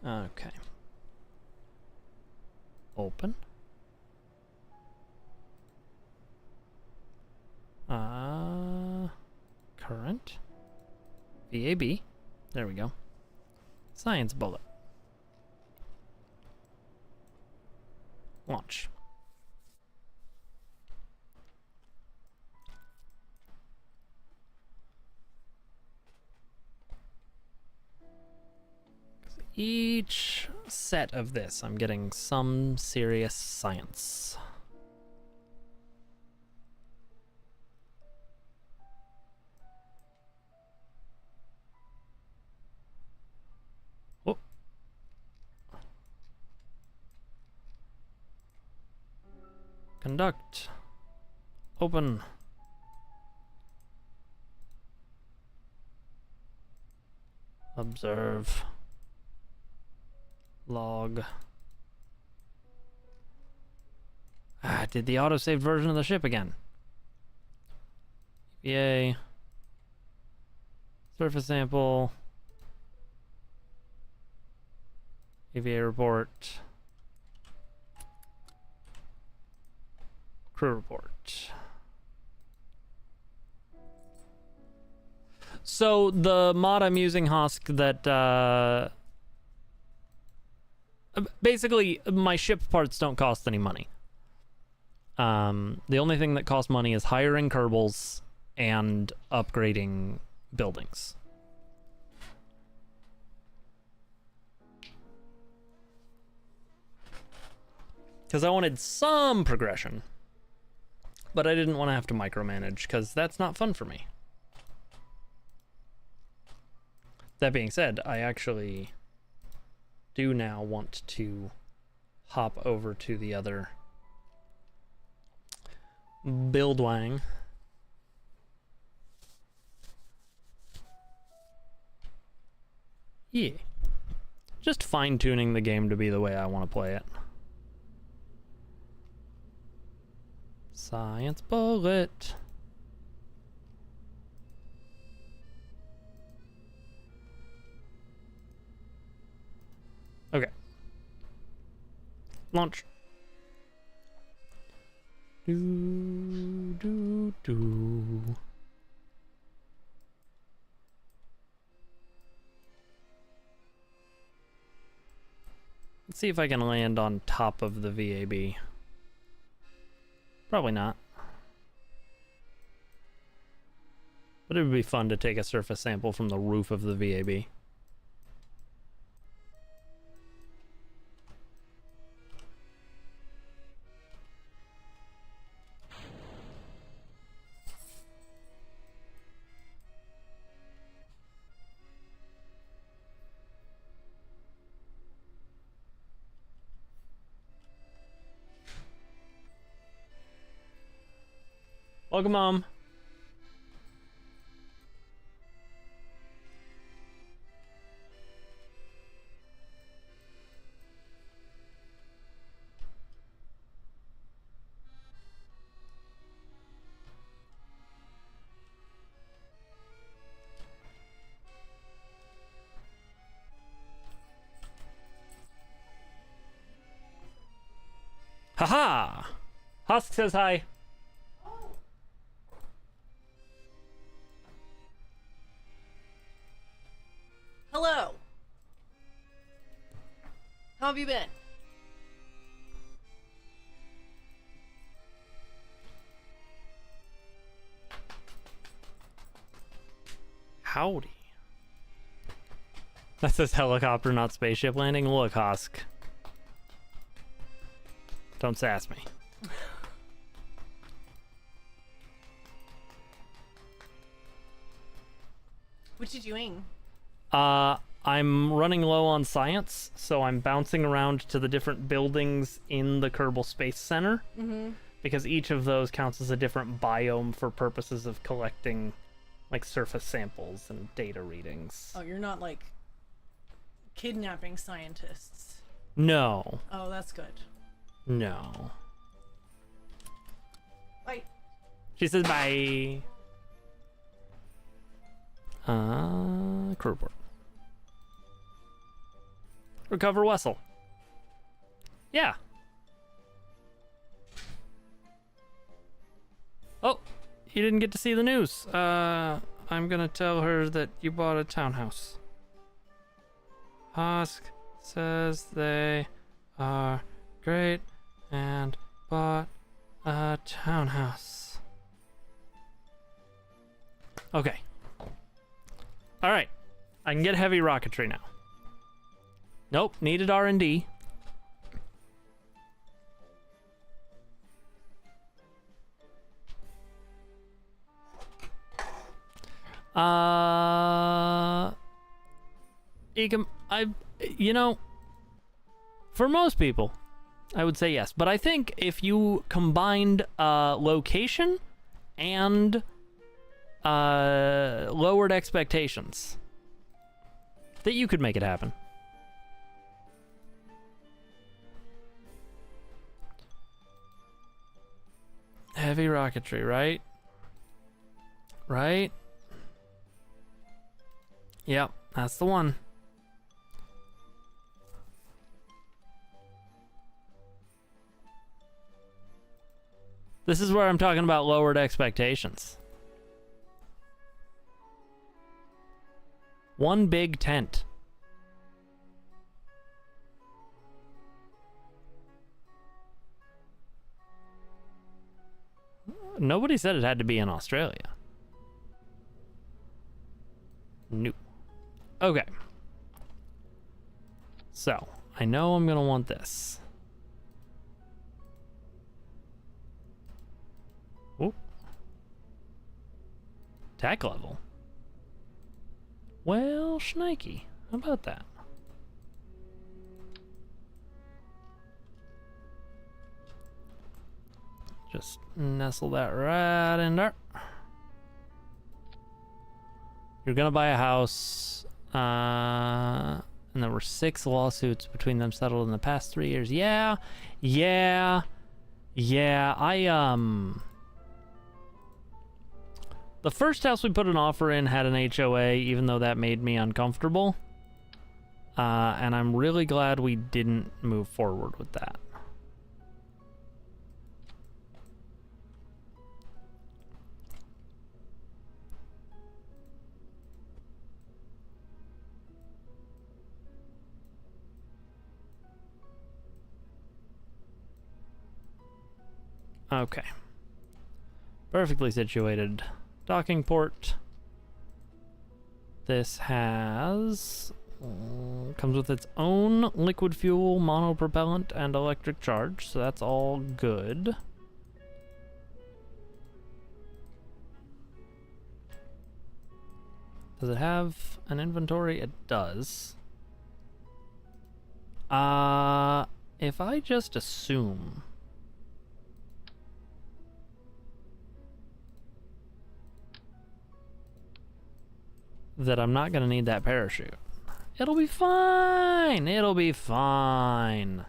Okay. Open. Current. VAB. There we go. Science bullet. Launch. Each set of this, I'm getting some serious science. Oh. Conduct. Open. Observe. Log. I did the autosaved version of the ship again. Yay. Surface sample. EVA report. Crew report. So the mod I'm using, Husk, that basically my ship parts don't cost any money. The only thing that costs money is hiring Kerbals and upgrading buildings. Because I wanted some progression, but I didn't want to have to micromanage, because that's not fun for me. That being said, I actually do now want to hop over to the other Buildwang. Yeah. Just fine-tuning the game to be the way I want to play it. Science bullet. Okay. Launch. Do. Let's see if I can land on top of the VAB. Probably not. But it would be fun to take a surface sample from the roof of the VAB. Welcome, Mom. Haha! Husk says hi. Hello. How have you been? Howdy. That says helicopter, not spaceship landing. Look, Hosk. Don't sass me. What you doing? I'm running low on science, so I'm bouncing around to the different buildings in the Kerbal Space Center. Because each of those counts as a different biome for purposes of collecting, like, surface samples and data readings. Oh, you're not like kidnapping scientists. No. Oh, that's good. No. Bye. She says bye. Crewport. Recover Wessel. Yeah. Oh, you didn't get to see the news. I'm gonna tell her that you bought a townhouse. Hosk says they are great and bought a townhouse. Okay. All right. I can get heavy rocketry now. Nope, needed R&D. You know, for most people, I would say yes. But I think if you combined location and lowered expectations, that you could make it happen. Heavy rocketry, right? Right? Yep, that's the one. This is where I'm talking about lowered expectations. One big tent. Nobody said it had to be in Australia. No. Okay. So, I know I'm gonna want this. Oop. Tech level. Well, shnikey. How about that? Just nestle that right in there. You're gonna buy a house, and there were 6 lawsuits between them settled in the past 3 years. Yeah. The first house we put an offer in had an HOA, even though that made me uncomfortable. And I'm really glad we didn't move forward with that. Okay. Perfectly situated docking port. This has comes with its own liquid fuel, monopropellant, and electric charge, so that's all good. Does it have an inventory? It does. If I just assume that I'm not gonna need that parachute, it'll be fine. It'll be fine.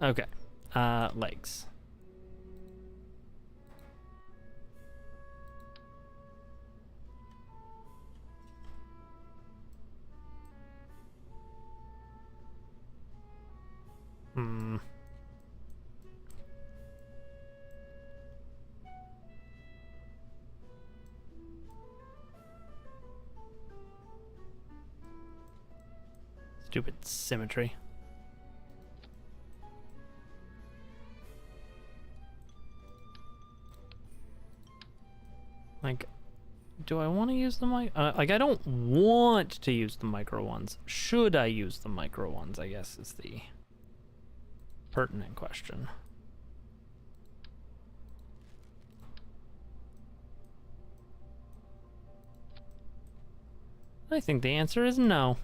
Okay. Legs. Stupid symmetry. Like, Do I want to use the mic? Like, I don't want to use the micro ones. Should I use the micro ones, I guess, is the pertinent question. I think the answer is no.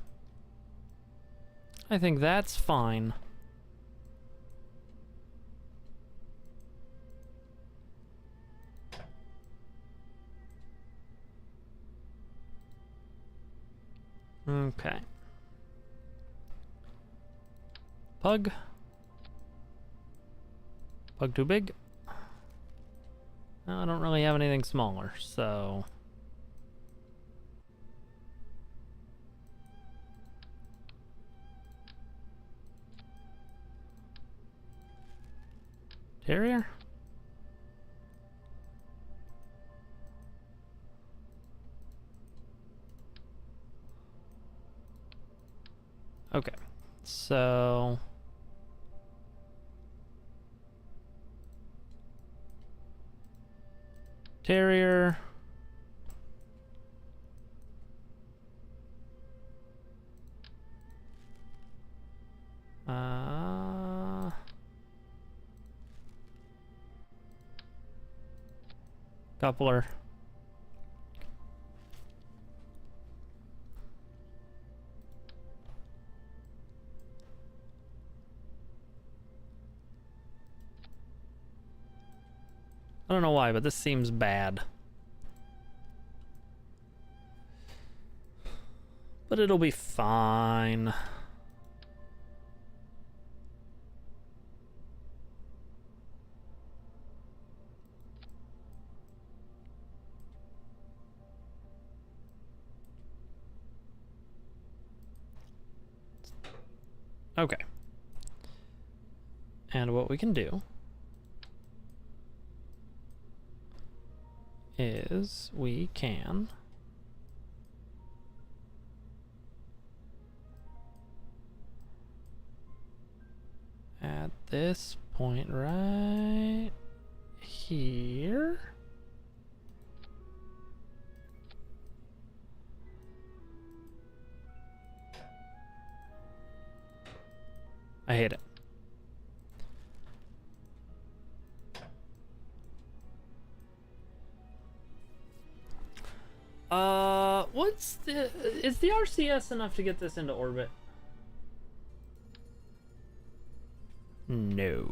I think that's fine. Okay. Pug. Pug too big? No, I don't really have anything smaller, so... Terrier? Okay, so... Terrier. Coupler. I don't know why, but this seems bad. But it'll be fine. Okay. And what we can do is we can at this point right here, I hate it. What's the... Is the RCS enough to get this into orbit? No.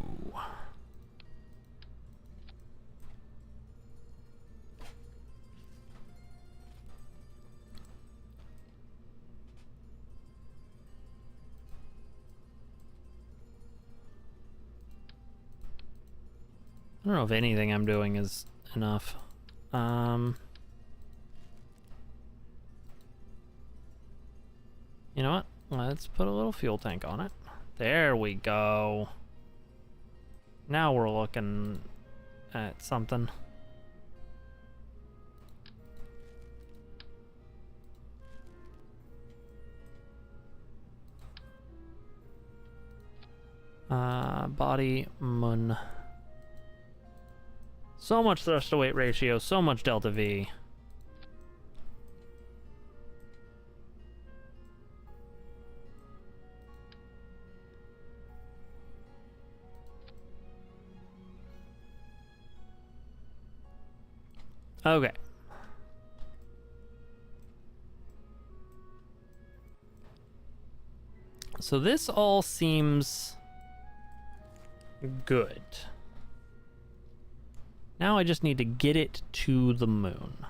I don't know if anything I'm doing is enough. You know what? Let's put a little fuel tank on it. There we go. Now we're looking at something. Body mun. So much thrust to weight ratio, so much delta V. Okay. So this all seems good. Now I just need to get it to the moon.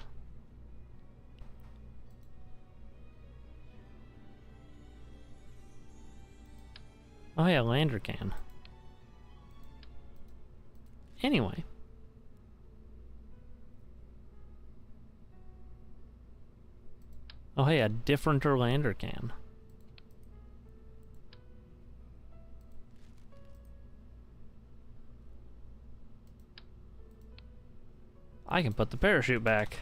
Oh yeah, lander can. Anyway. Oh hey, a differenter lander can. I can put the parachute back.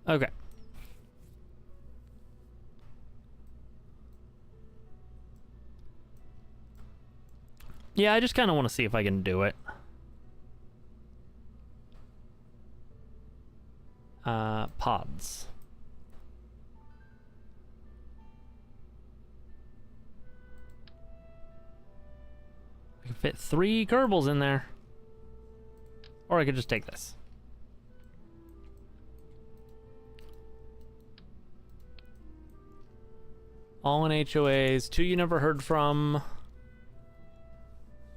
Okay. Yeah, I just kind of want to see if I can do it. Pods. I can fit 3 Kerbals in there. Or I could just take this. All in HOAs. 2 you never heard from.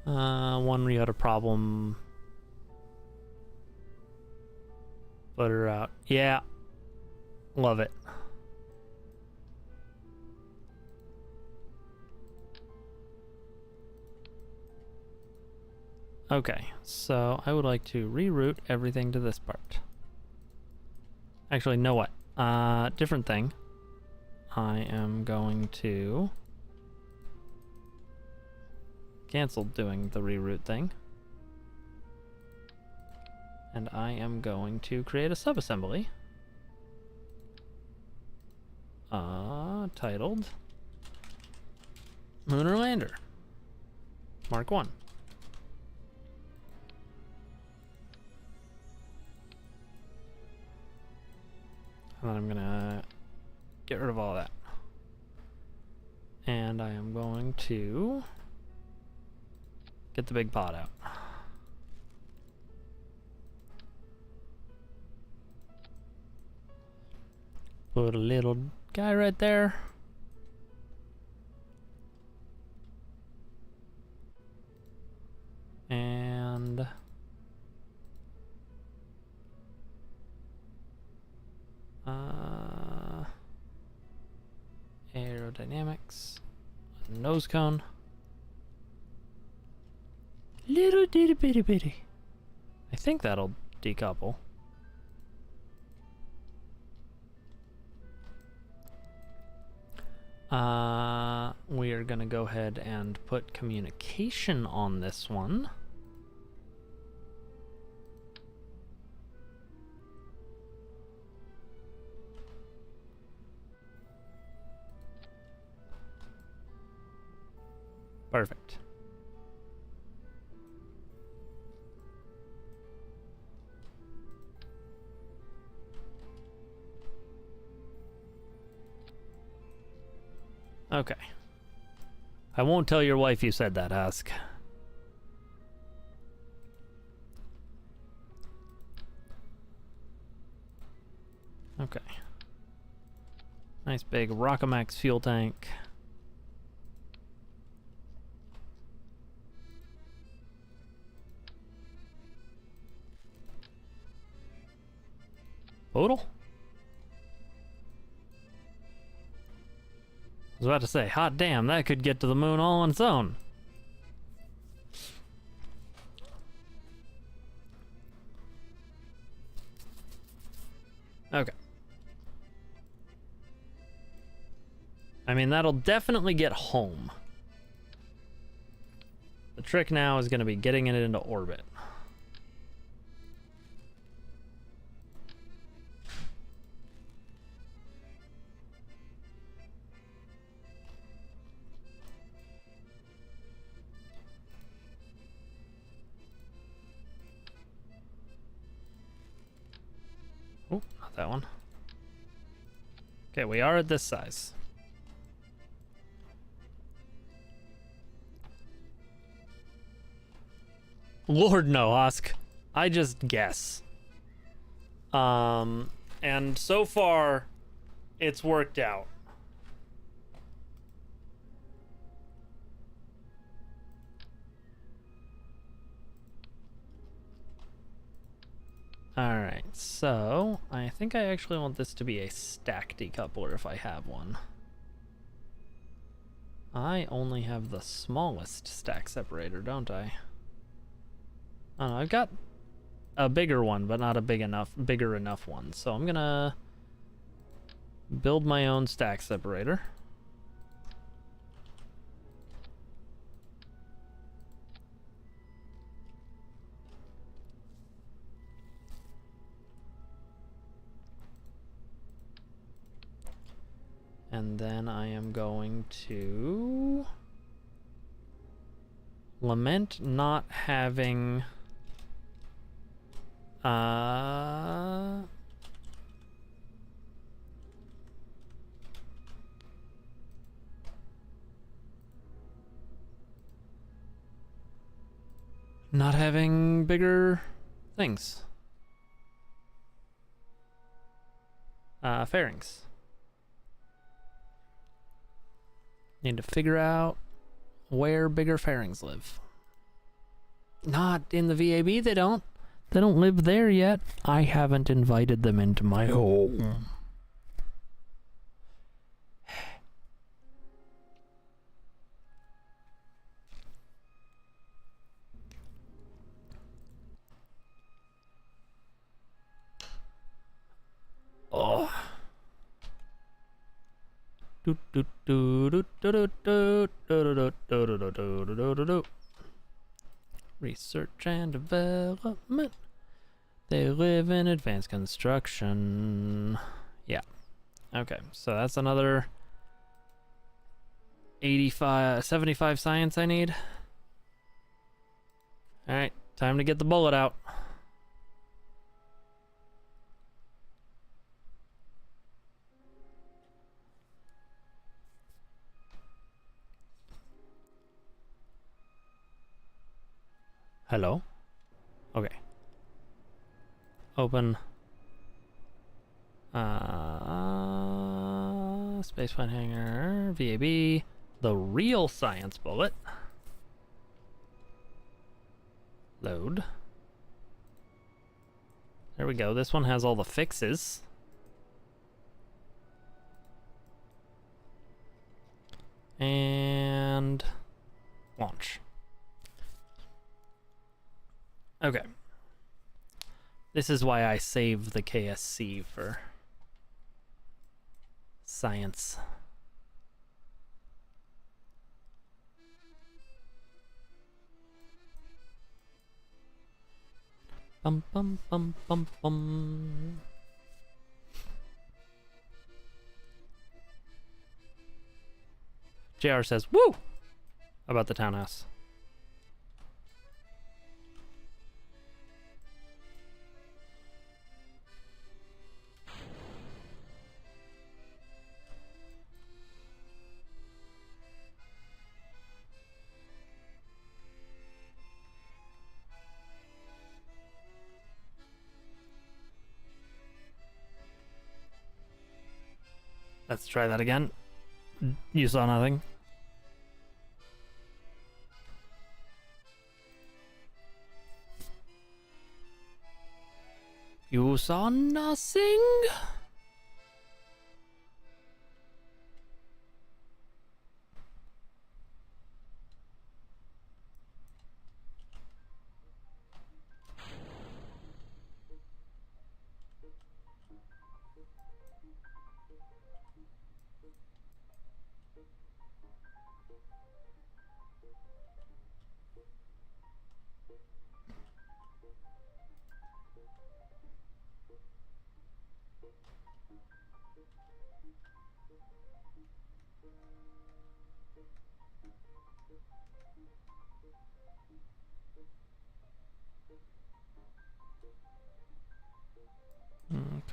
1 where you had a problem. Put her out. Yeah. Love it. Okay, so I would like to reroute everything to this part. Actually, know what? Different thing. I am going to cancel doing the reroute thing. And I am going to create a subassembly. Titled Lunar Lander. Mark 1. And then I'm gonna get rid of all that. And I am going to get the big pod out. Put a little guy right there. And aerodynamics, nose cone, little bitty bitty bitty. I think that'll decouple. We are gonna go ahead and put communication on this one. Perfect. Okay. I won't tell your wife you said that, Husk. Okay. Nice big Rockamax fuel tank. Total? I was about to say, hot damn, that could get to the moon all on its own. Okay. I mean, that'll definitely get home. The trick now is going to be getting it into orbit. Oh, not that one. Okay, we are at this size. Lord no, Husk. I just guess. And so far, it's worked out. Alright, so I think I actually want this to be a stack decoupler if I have one. I only have the smallest stack separator, don't I? Oh, I've got a bigger one, but not a bigger enough one. So I'm gonna build my own stack separator. And then I am going to lament not having not having bigger things. Fairings. Need to figure out where bigger fairings live. Not in the VAB, they don't. They don't live there yet. I haven't invited them into my home. Oh. Research and development. They live in advanced construction. Yeah. Okay, so that's another 75 science I need. Alright, time to get the bullet out. Hello? Okay. Open. Spaceflight hangar. VAB. The real science bullet. Load. There we go. This one has all the fixes. And launch. Okay. This is why I save the KSC for science. Bum bum bum bum bum. JR says, "Woo!" about the townhouse. Let's try that again. You saw nothing. You saw nothing?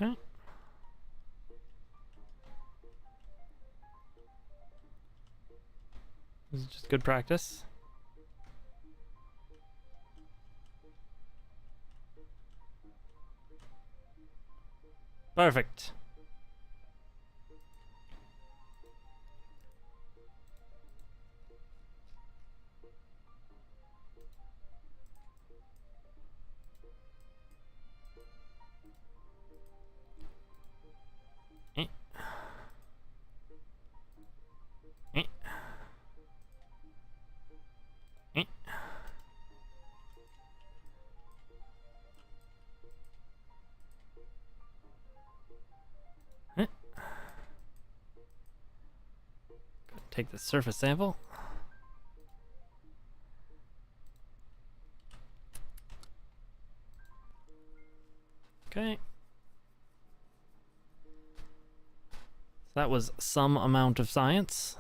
Okay. This is just good practice. Perfect. Eh. Eh. Eh. Eh. Take the surface sample. Okay. That was some amount of science.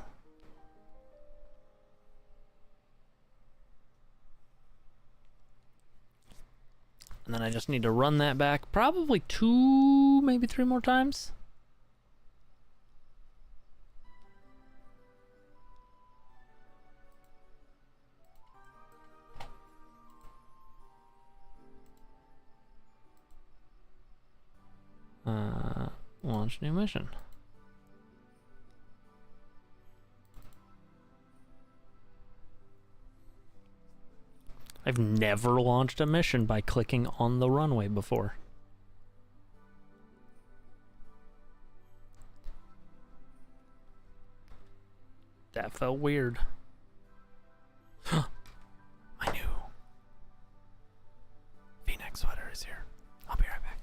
And then I just need to run that back probably 2, maybe 3 more times. Launch new mission. I've never launched a mission by clicking on the runway before. That felt weird. My new V-neck sweater is here. I'll be right back.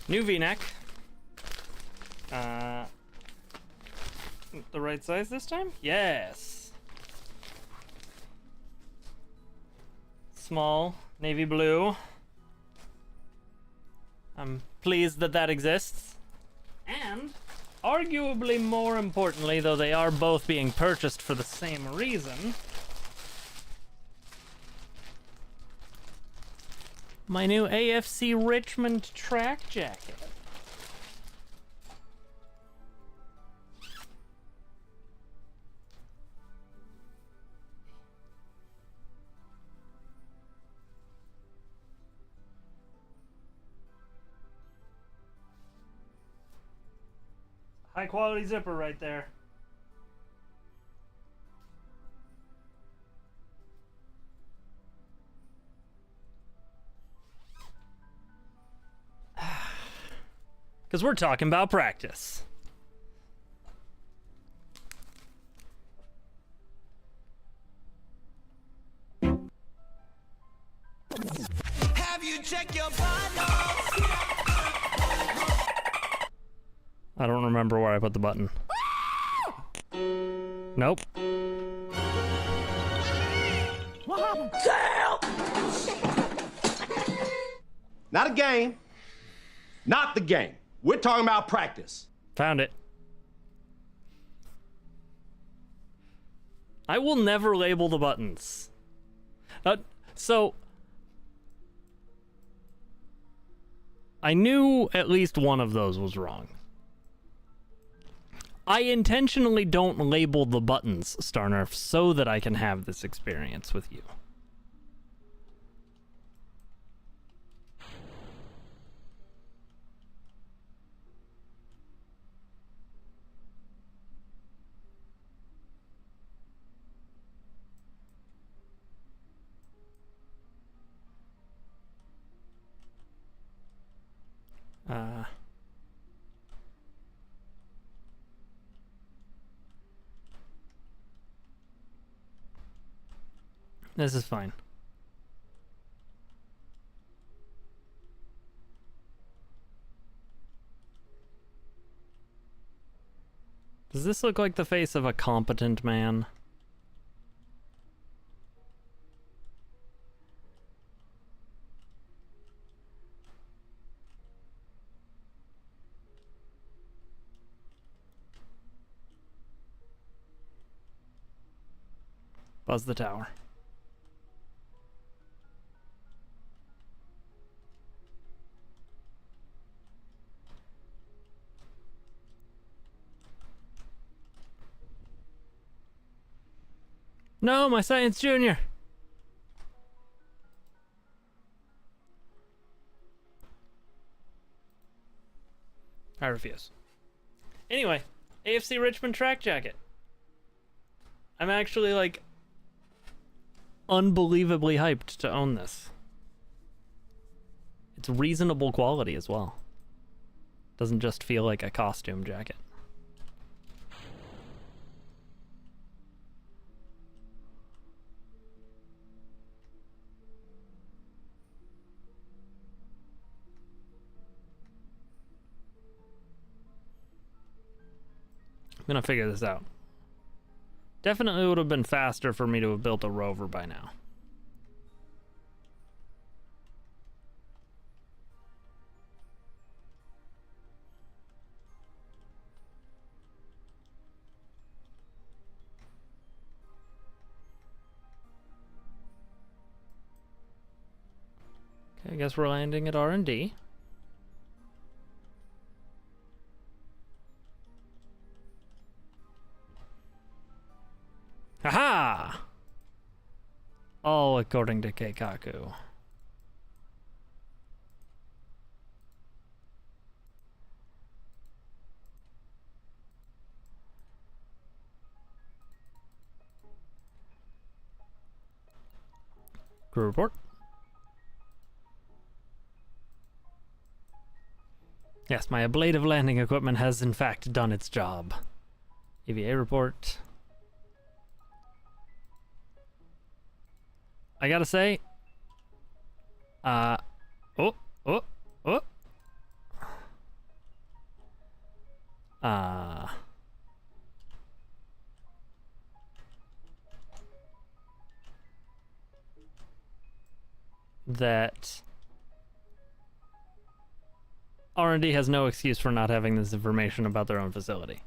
New V-neck. The right size this time? Yes. Small, navy blue. I'm pleased that that exists. And, arguably more importantly, though they are both being purchased for the same reason, my new AFC Richmond track jacket. High quality zipper right there. Because we're talking about practice. Have you checked your vitals? I don't remember where I put the button. Nope. Not a game. Not the game. We're talking about practice. Found it. I will never label the buttons. So I knew at least one of those was wrong. I intentionally don't label the buttons, Starnerf, so that I can have this experience with you. This is fine. Does this look like the face of a competent man? Buzz the tower. No, my science junior. I refuse. Anyway, AFC Richmond track jacket. I'm actually like unbelievably hyped to own this. It's reasonable quality as well. Doesn't just feel like a costume jacket. I'm gonna figure this out. Definitely would have been faster for me to have built a rover by now. I guess we're landing at R&D. Haha! All according to Keikaku. Crew report. Yes, my ablative landing equipment has in fact done its job. EVA report. I gotta say, oh, that R&D has no excuse for not having this information about their own facility.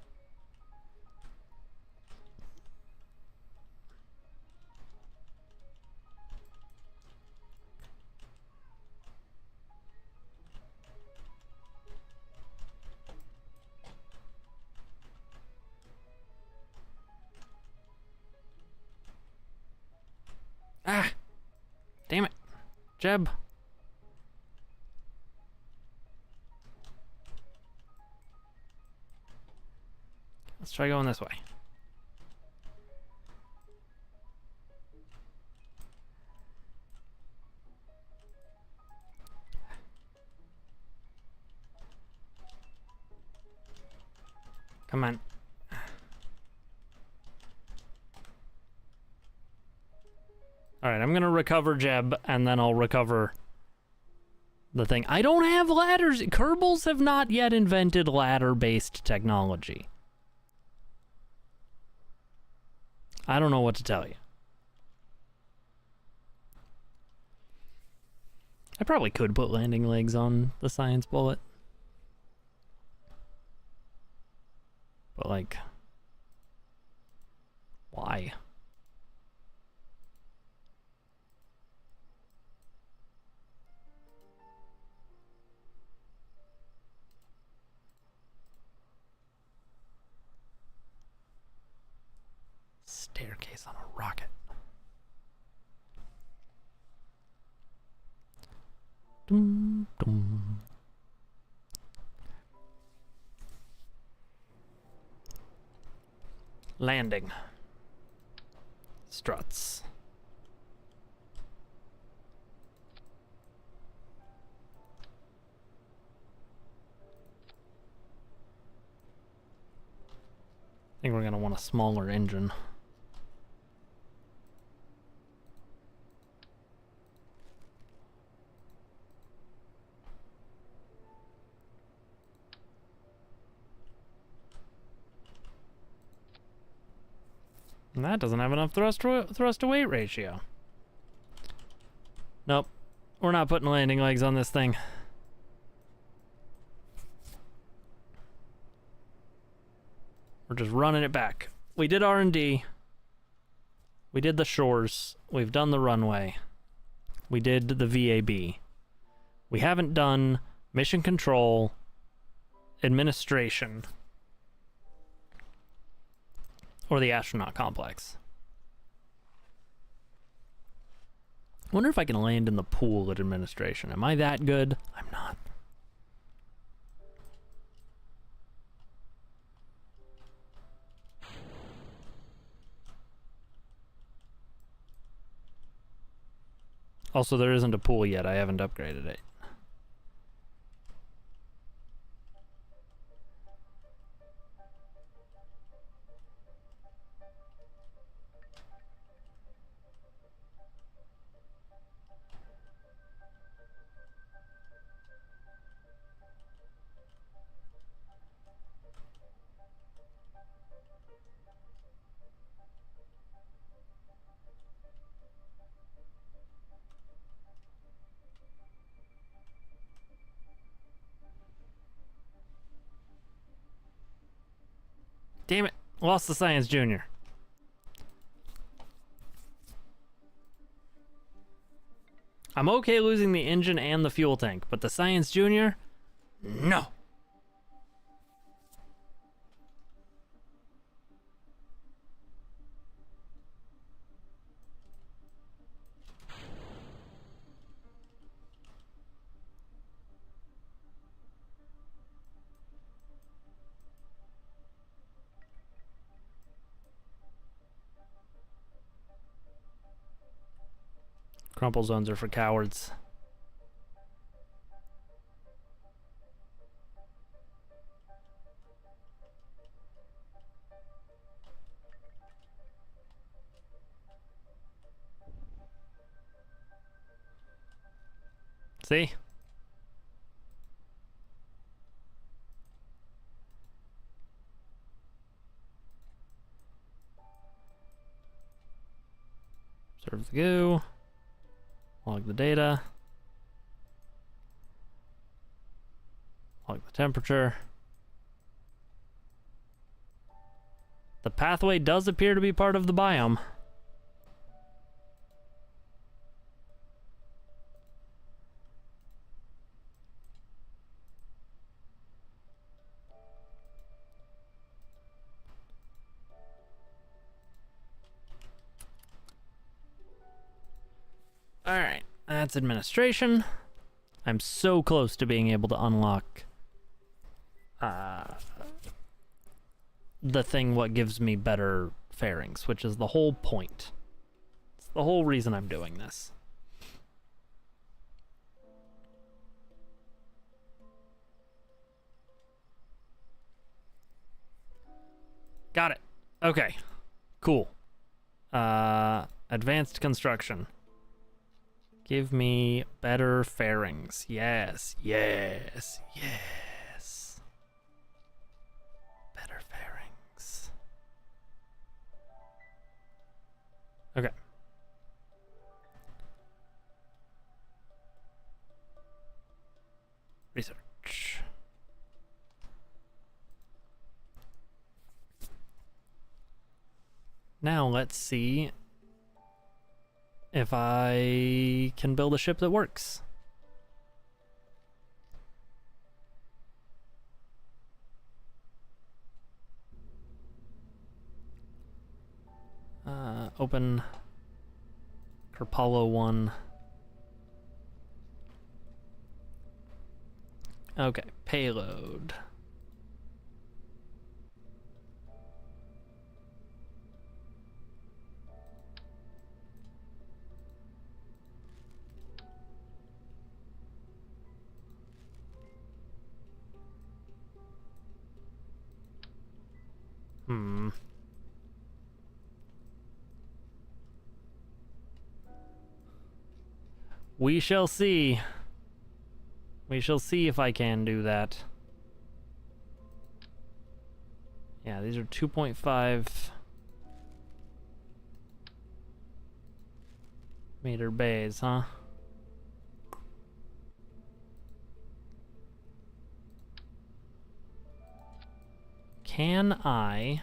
Ah! Damn it. Jeb. Let's try going this way. Come on. Alright, I'm gonna recover Jeb, and then I'll recover the thing. I don't have ladders. Kerbals have not yet invented ladder-based technology. I don't know what to tell you. I probably could put landing legs on the science bullet. But, like, why? Staircase on a rocket. Dum, dum. Landing. Struts. I think we're gonna want a smaller engine. And that doesn't have enough thrust to weight ratio. Nope. We're not putting landing legs on this thing. We're just running it back. We did R&D. We did the shores. We've done the runway. We did the VAB. We haven't done mission control, administration, or the astronaut complex. I wonder if I can land in the pool at administration. Am I that good? I'm not. Also, there isn't a pool yet. I haven't upgraded it. Damn it. Lost the Science Junior. I'm okay losing the engine and the fuel tank, but the Science Junior? No. Crumple zones are for cowards. See? Observe the goo. Log the data. Log the temperature. The pathway does appear to be part of the biome. Alright, that's administration. I'm so close to being able to unlock the thing what gives me better fairings, which is the whole point. It's the whole reason I'm doing this. Got it. Okay. Cool. Advanced construction. Give me better fairings. Yes, yes, yes. Better fairings. Okay. Research. Now let's see if I can build a ship that works. Open Kerpalo 1. Okay, payload. We shall see. We shall see if I can do that. Yeah, these are 2.5 meter bays, huh? Can I...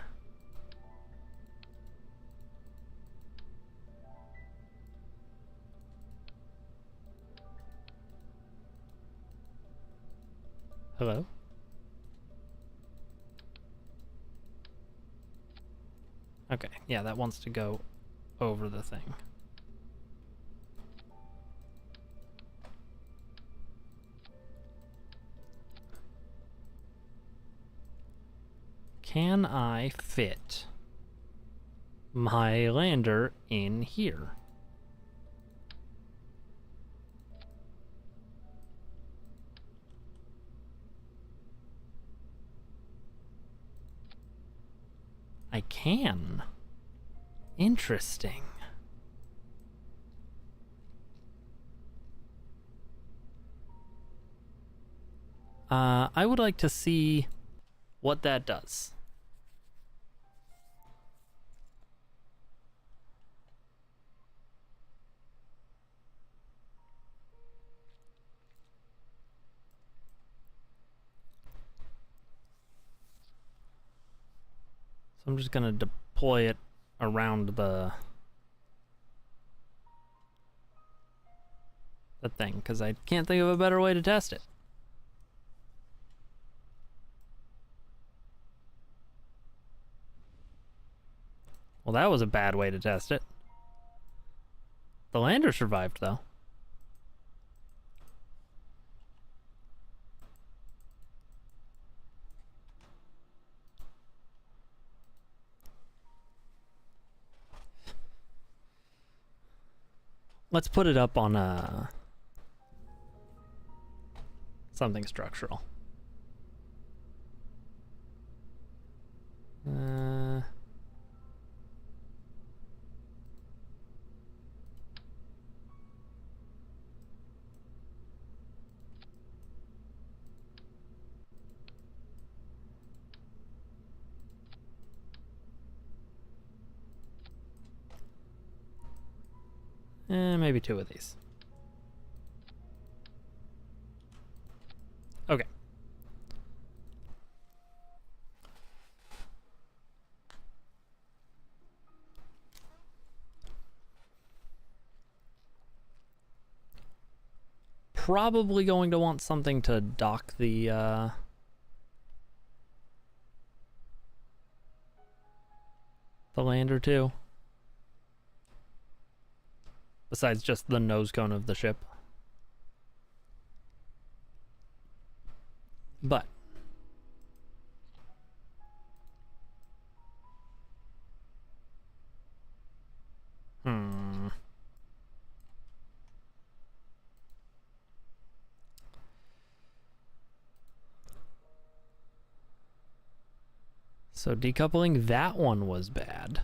Hello? Okay, yeah, that wants to go over the thing. Can I fit my lander in here? I can. Interesting. I would like to see what that does. So I'm just going to deploy it around the... the thing, because I can't think of a better way to test it. Well, that was a bad way to test it. The lander survived, though. Let's put it up on something structural. Maybe 2 of these. Okay. Probably going to want something to dock the lander to. Besides just the nose cone of the ship. But so decoupling that one was bad.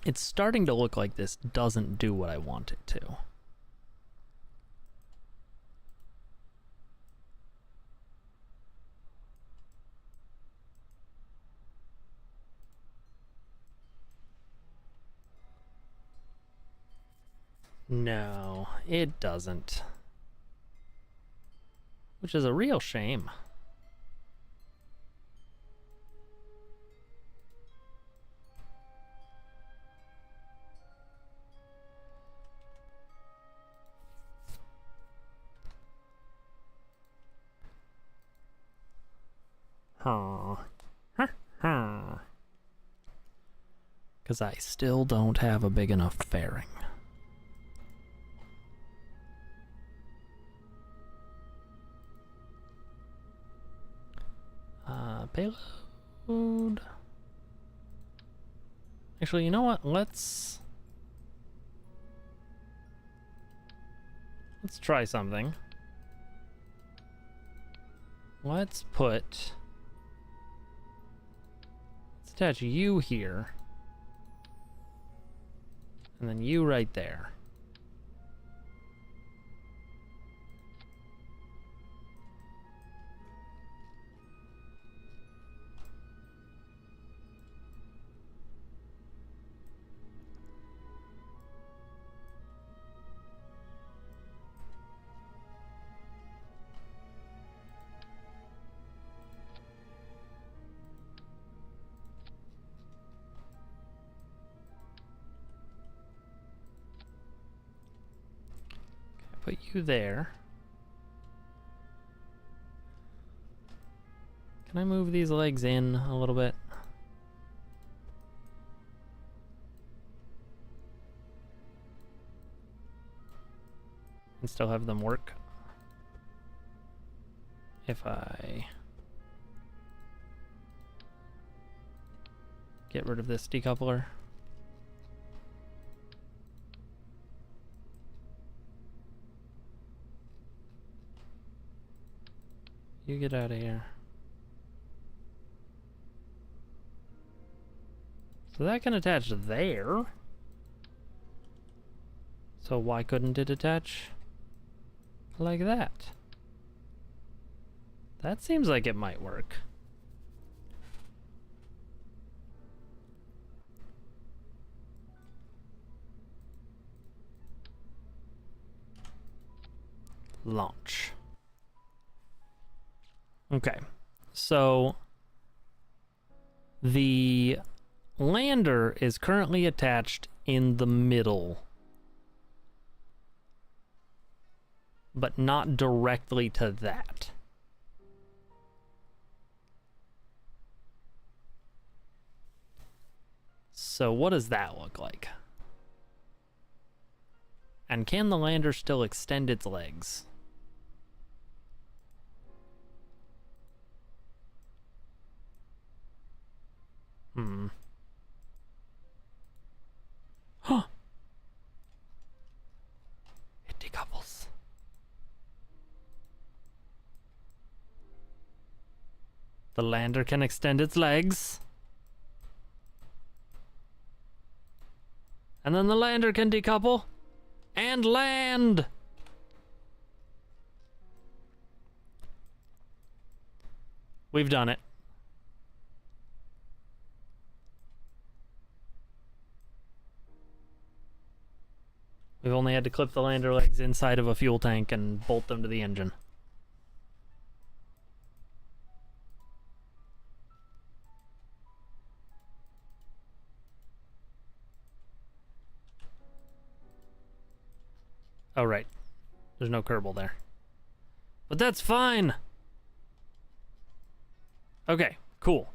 It's starting to look like this doesn't do what I want it to. No, it doesn't. Which is a real shame. Because I still don't have a big enough fairing. Payload. Actually, you know what? Let's try something. Let's attach you here. And then you right there. Put you there. Can I move these legs in a little bit? And still have them work? If I get rid of this decoupler. You get out of here. So that can attach there. So why couldn't it attach like that? That seems like it might work. Launch. Okay, so the lander is currently attached in the middle. But not directly to that. So what does that look like? And can the lander still extend its legs? Huh. It decouples. The lander can extend its legs. And then the lander can decouple. And land! We've done it. We've only had to clip the lander legs inside of a fuel tank and bolt them to the engine. Oh, right. There's no Kerbal there. But that's fine! Okay, cool.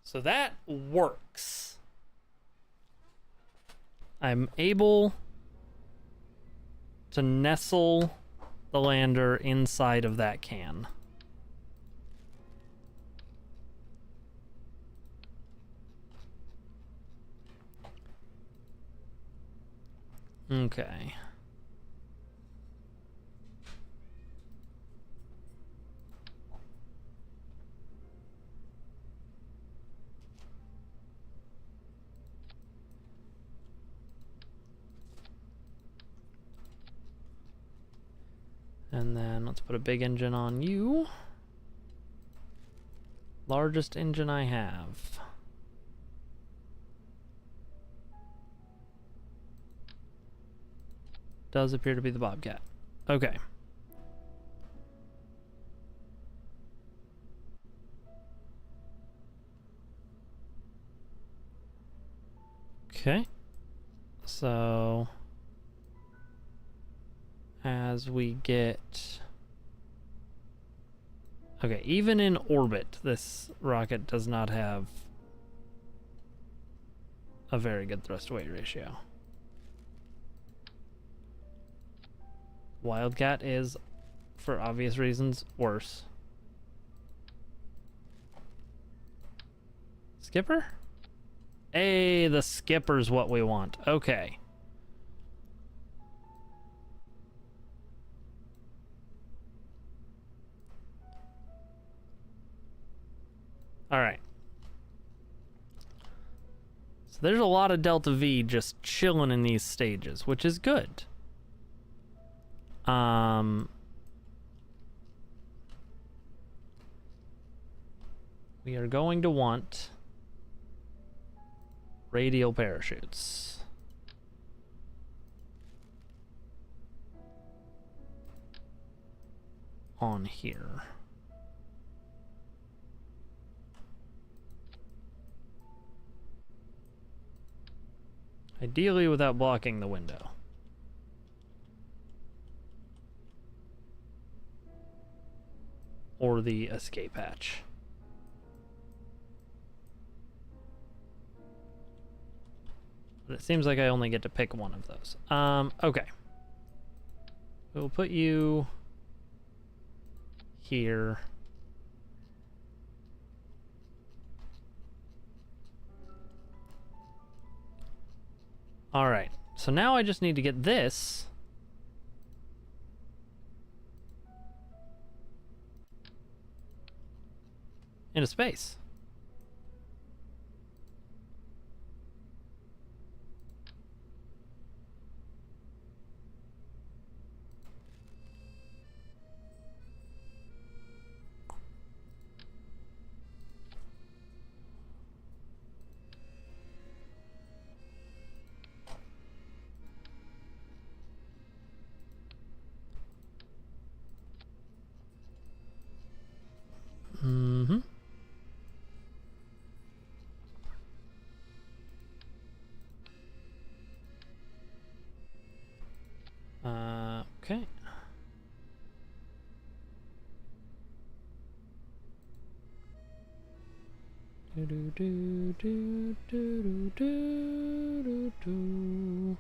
So that works. I'm able to nestle the lander inside of that can. Okay. And then let's put a big engine on you. Largest engine I have. Does appear to be the Bobcat. Okay. Okay. So as we get... Okay, even in orbit, this rocket does not have a very good thrust-to-weight ratio. Wildcat is, for obvious reasons, worse. Skipper? Hey, the skipper's what we want. Okay. Alright. So there's a lot of Delta V just chilling in these stages, which is good. We are going to want radial parachutes. On here. Ideally without blocking the window. Or the escape hatch. But it seems like I only get to pick one of those. Okay. We'll put you here. All right. So now I just need to get this into space. Mm-hmm. Okay. Do do do do do do do do.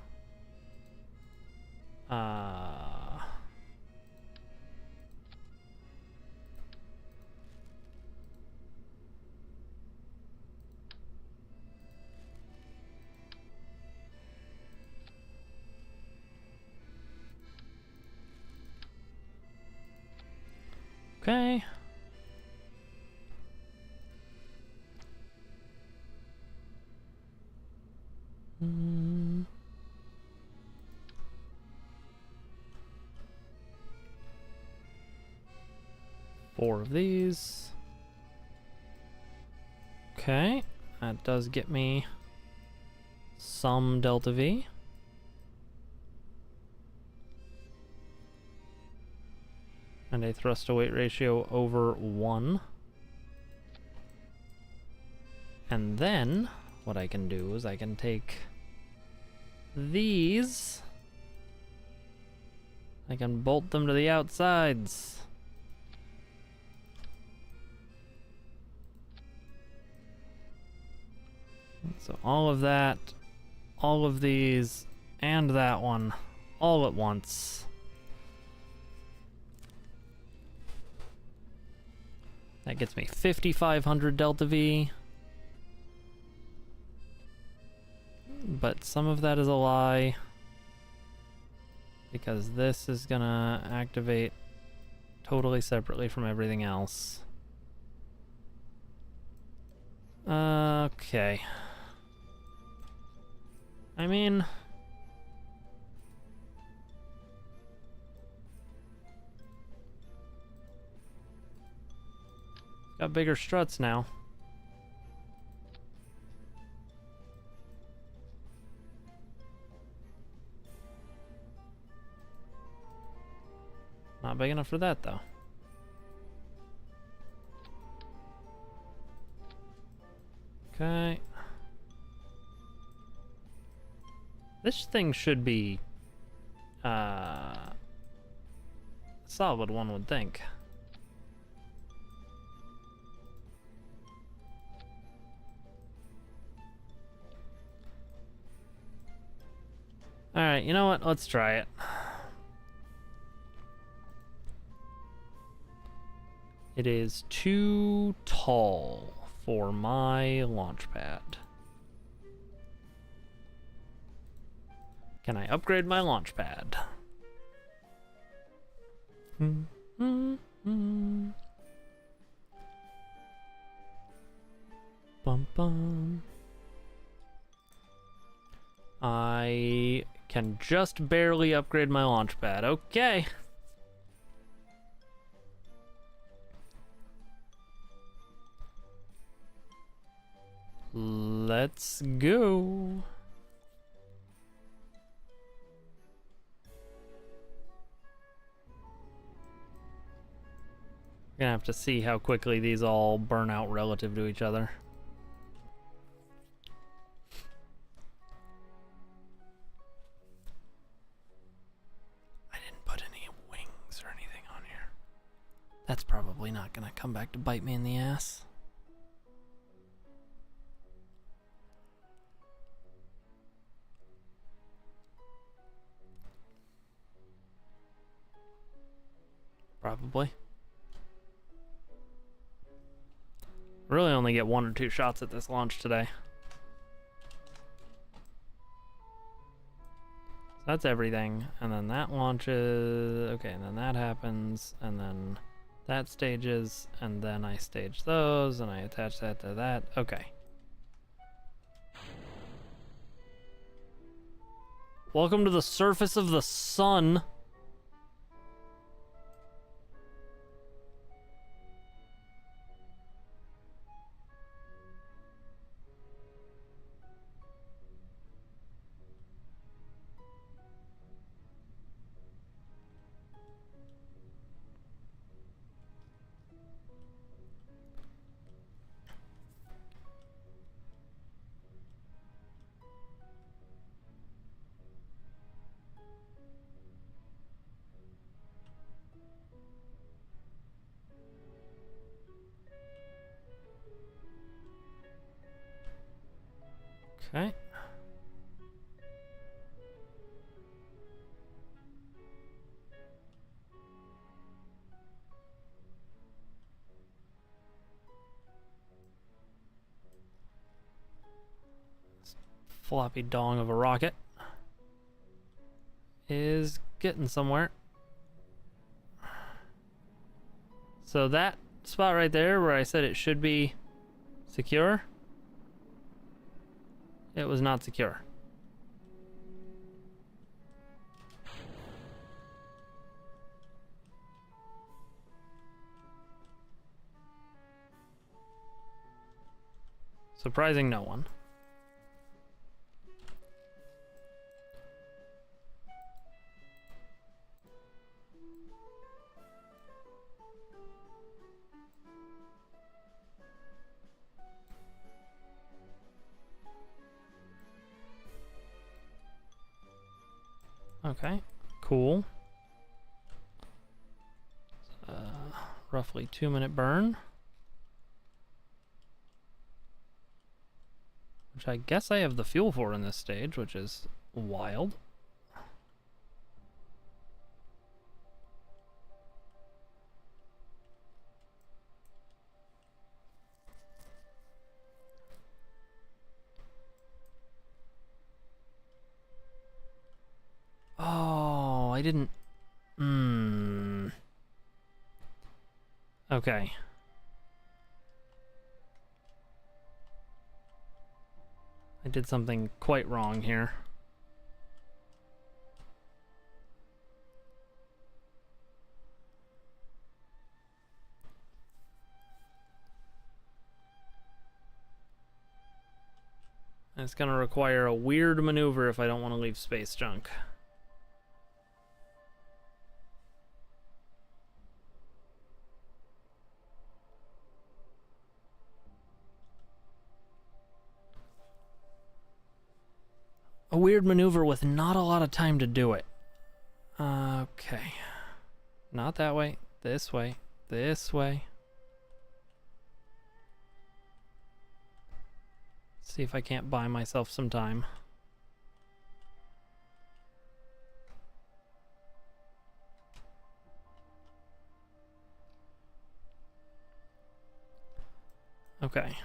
Okay. Mm. 4 of these. Okay, that does get me some delta V. And a thrust to weight ratio over 1. And then what I can do is I can take these. I can bolt them to the outsides. So all of that, all of these, and that one, all at once. That gets me 5,500 delta V. But some of that is a lie, because this is gonna activate totally separately from everything else. Okay. I mean, got bigger struts now. Not big enough for that, though. Okay. This thing should be solid, one would think. Alright, you know what? Let's try it. It is too tall for my launch pad. Can I upgrade my launch pad? Bum bum. I can just barely upgrade my launch pad. Okay. Let's go. Gonna have to see how quickly these all burn out relative to each other. I didn't put any wings or anything on here. That's probably not gonna come back to bite me in the ass. Probably. Really only get 1 or 2 shots at this launch today. So that's everything. And then that launches. Okay, and then that happens. And then that stages. And then I stage those. And I attach that to that. Okay. Welcome to the surface of the sun. Okay. Floppy dong of a rocket is getting somewhere. So that spot right there where I said it should be secure, it was not secure. Surprising no one. Okay, cool. Roughly 2-minute burn. Which I guess I have the fuel for in this stage, which is wild. Oh, I didn't... Okay. I did something quite wrong here. And it's gonna require a weird maneuver if I don't want to leave space junk. A weird maneuver with not a lot of time to do it. Okay. Not that way. This way. This way. See if I can't buy myself some time. Okay.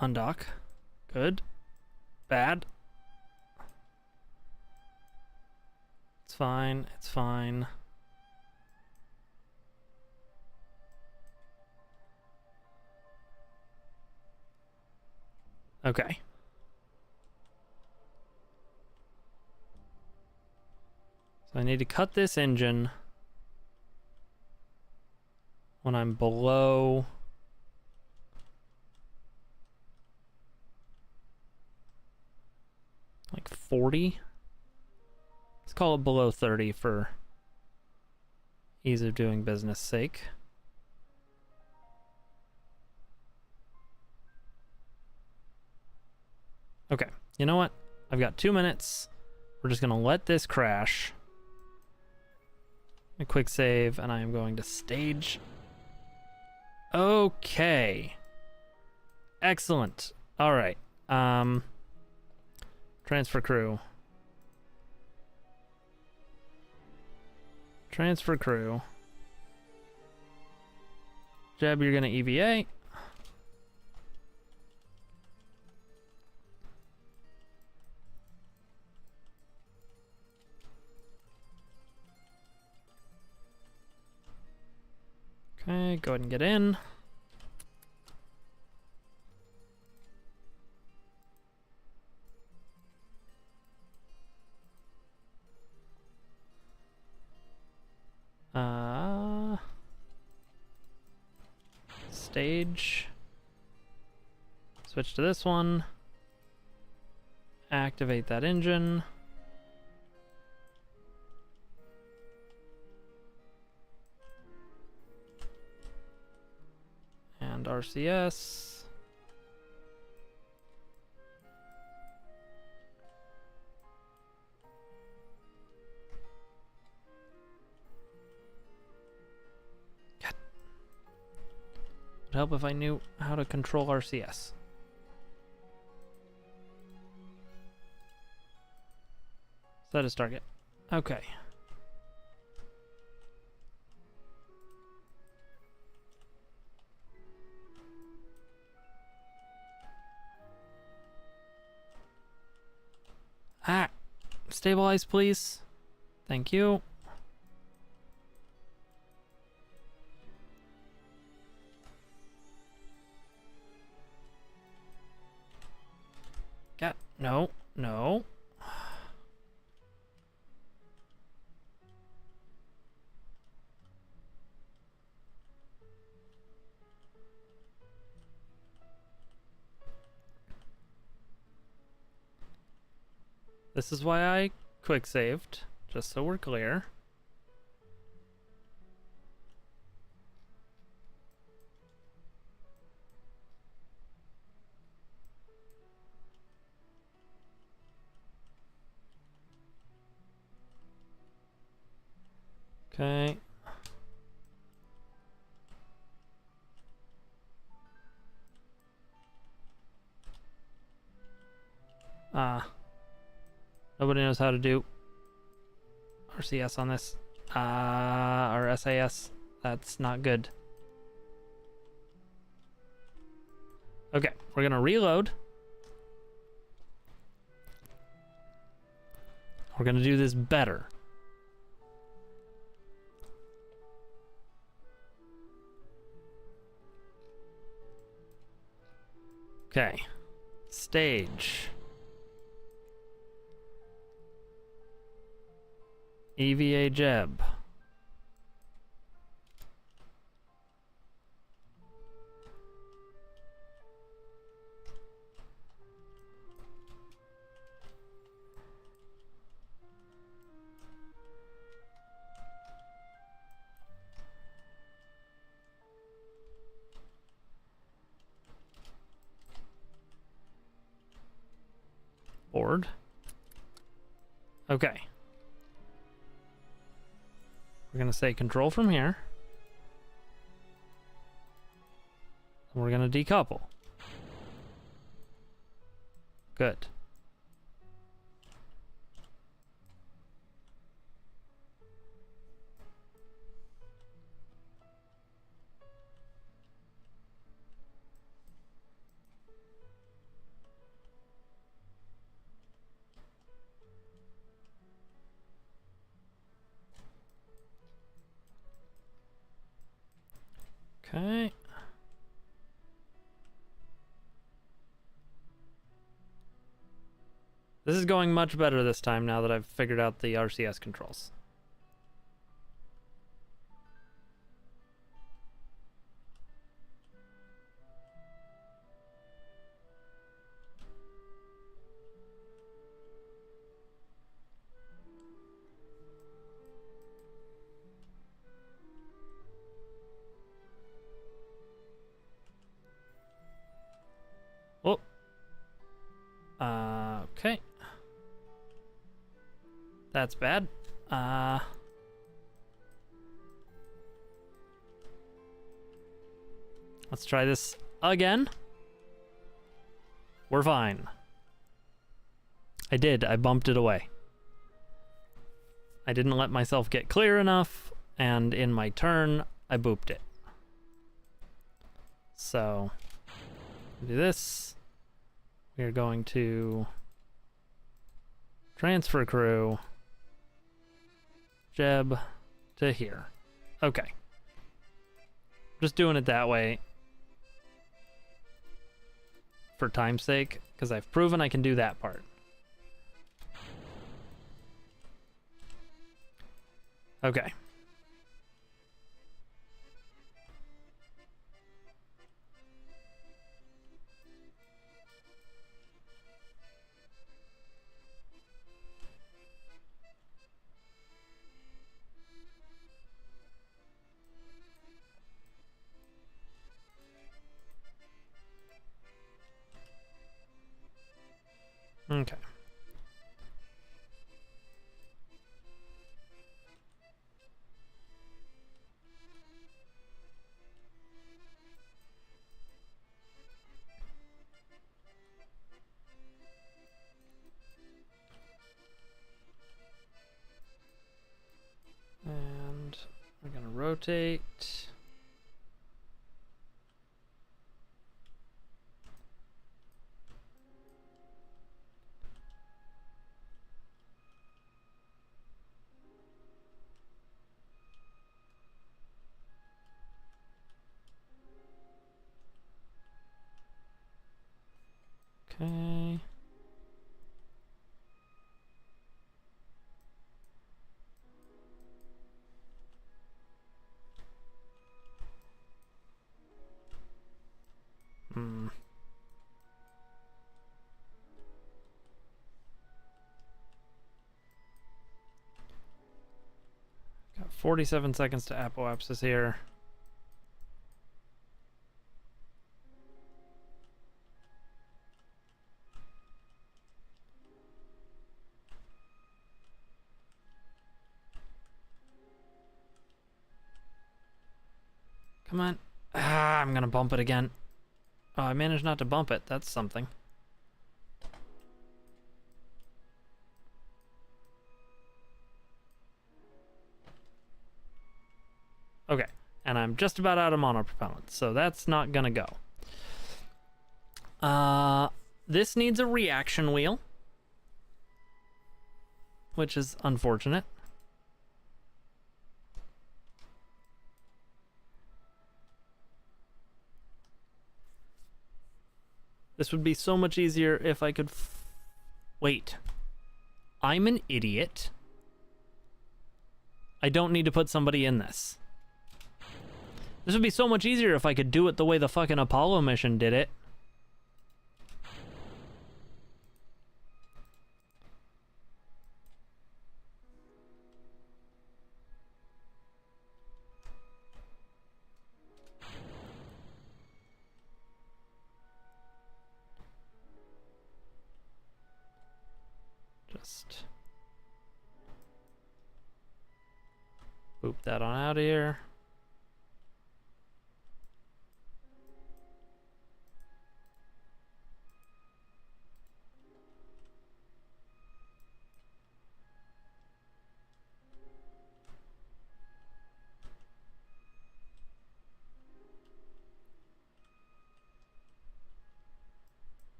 Undock. Good. Bad. It's fine. It's fine. Okay. So I need to cut this engine when I'm below like 40. Let's call it below 30 for ease of doing business sake. Okay, you know what? I've got 2 minutes. We're just gonna let this crash. A quick save, and I am going to stage. Okay. Excellent. All right. Transfer crew. Transfer crew. Jeb, you're gonna EVA. Okay, go ahead and get in. Stage. Switch to this one. Activate that engine. And RCS. Would help if I knew how to control RCS. Set as target. Okay. Ah! Stabilize, please. Thank you. Got... No. No. This is why I quick saved, just so we're clear. Okay. Nobody knows how to do RCS on this. Or SAS. That's not good. Okay, we're gonna reload. We're gonna do this better. Okay. Stage. EVA Jeb. Board. Okay. We're going to say control from here. And we're going to decouple. Good. Okay. This is going much better this time now that I've figured out the RCS controls. Oh. Okay. That's bad. Let's try this again. We're fine. I bumped it away. I didn't let myself get clear enough, and in my turn, I booped it. So, do this. We are going to transfer crew Jeb to here. Okay. Just doing it that way for time's sake, because I've proven I can do that part. Okay. Okay. rotate. Okay. Hmm. Got 47 seconds to apoapsis here. Come on. Ah, I'm gonna bump it again. Oh, I managed not to bump it. That's something. Okay, and I'm just about out of monopropellant, so that's not gonna go. This needs a reaction wheel, which is unfortunate. This would be so much easier if I could wait. I'm an idiot. I don't need to put somebody in this. This would be so much easier if I could do it the way the fucking Apollo mission did it. Just boop that on out of here.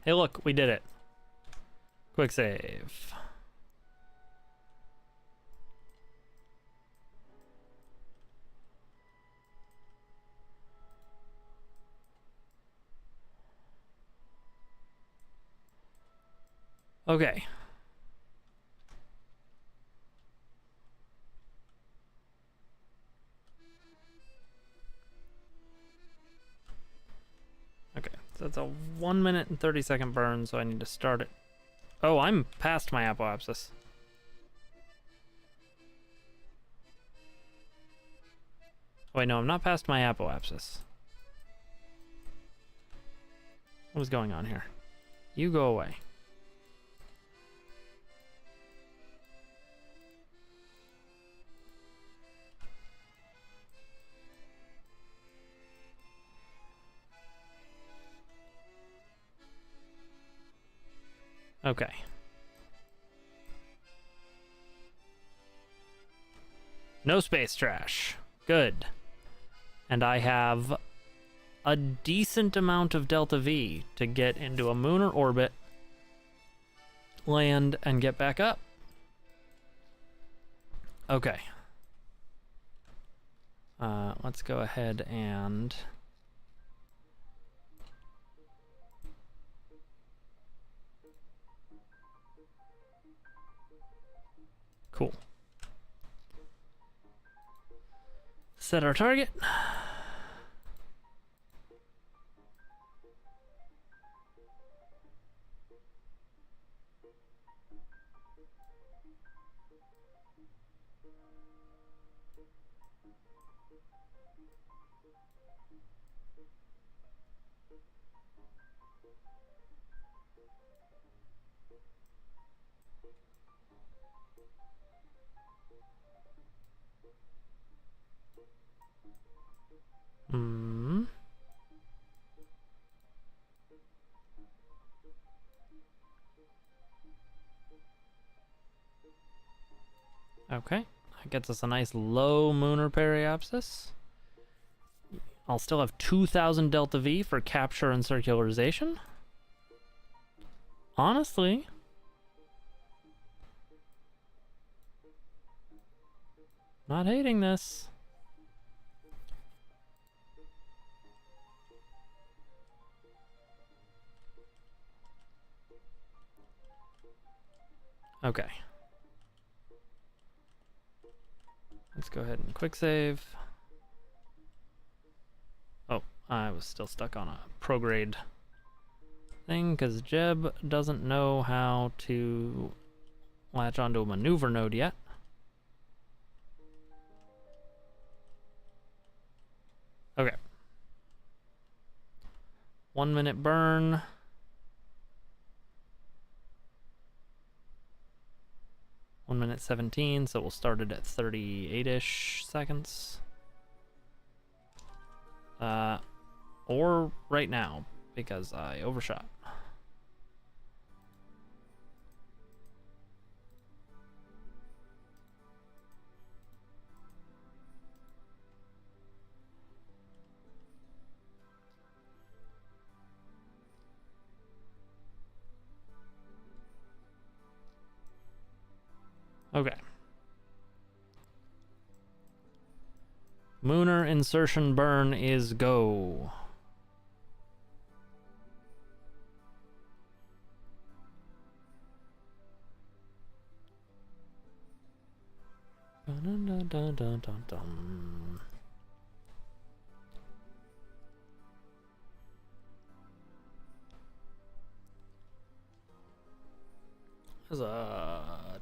Hey, look, we did it. Quick save. Okay. Okay, so that's a 1 minute and 30-second burn, so I need to start it. Oh, I'm past my apoapsis. Wait, no, I'm not past my apoapsis. What is going on here? You go away. Okay. No space trash. Good. And I have a decent amount of Delta V to get into a lunar orbit, land, and get back up. Okay. Let's go ahead and... Cool. Set our target. Okay, that gets us a nice low Mooner Periapsis. I'll still have 2,000 Delta V for capture and circularization. Honestly, not hating this. Okay. Let's go ahead and quick save. Oh, I was still stuck on a prograde thing because Jeb doesn't know how to latch onto a maneuver node yet. Okay. 1 minute burn. One minute 17, so we'll start it at 38-ish seconds. Or right now, because I overshot. Okay. Mooner insertion burn is go. Dun, dun, dun, dun, dun, dun. Is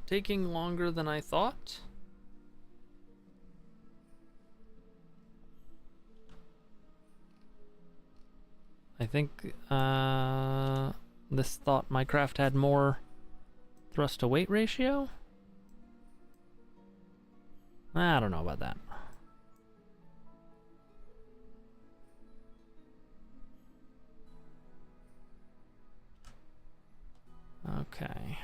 taking longer than I thought. I think this thought my craft had more thrust to weight ratio. I don't know about that. Okay.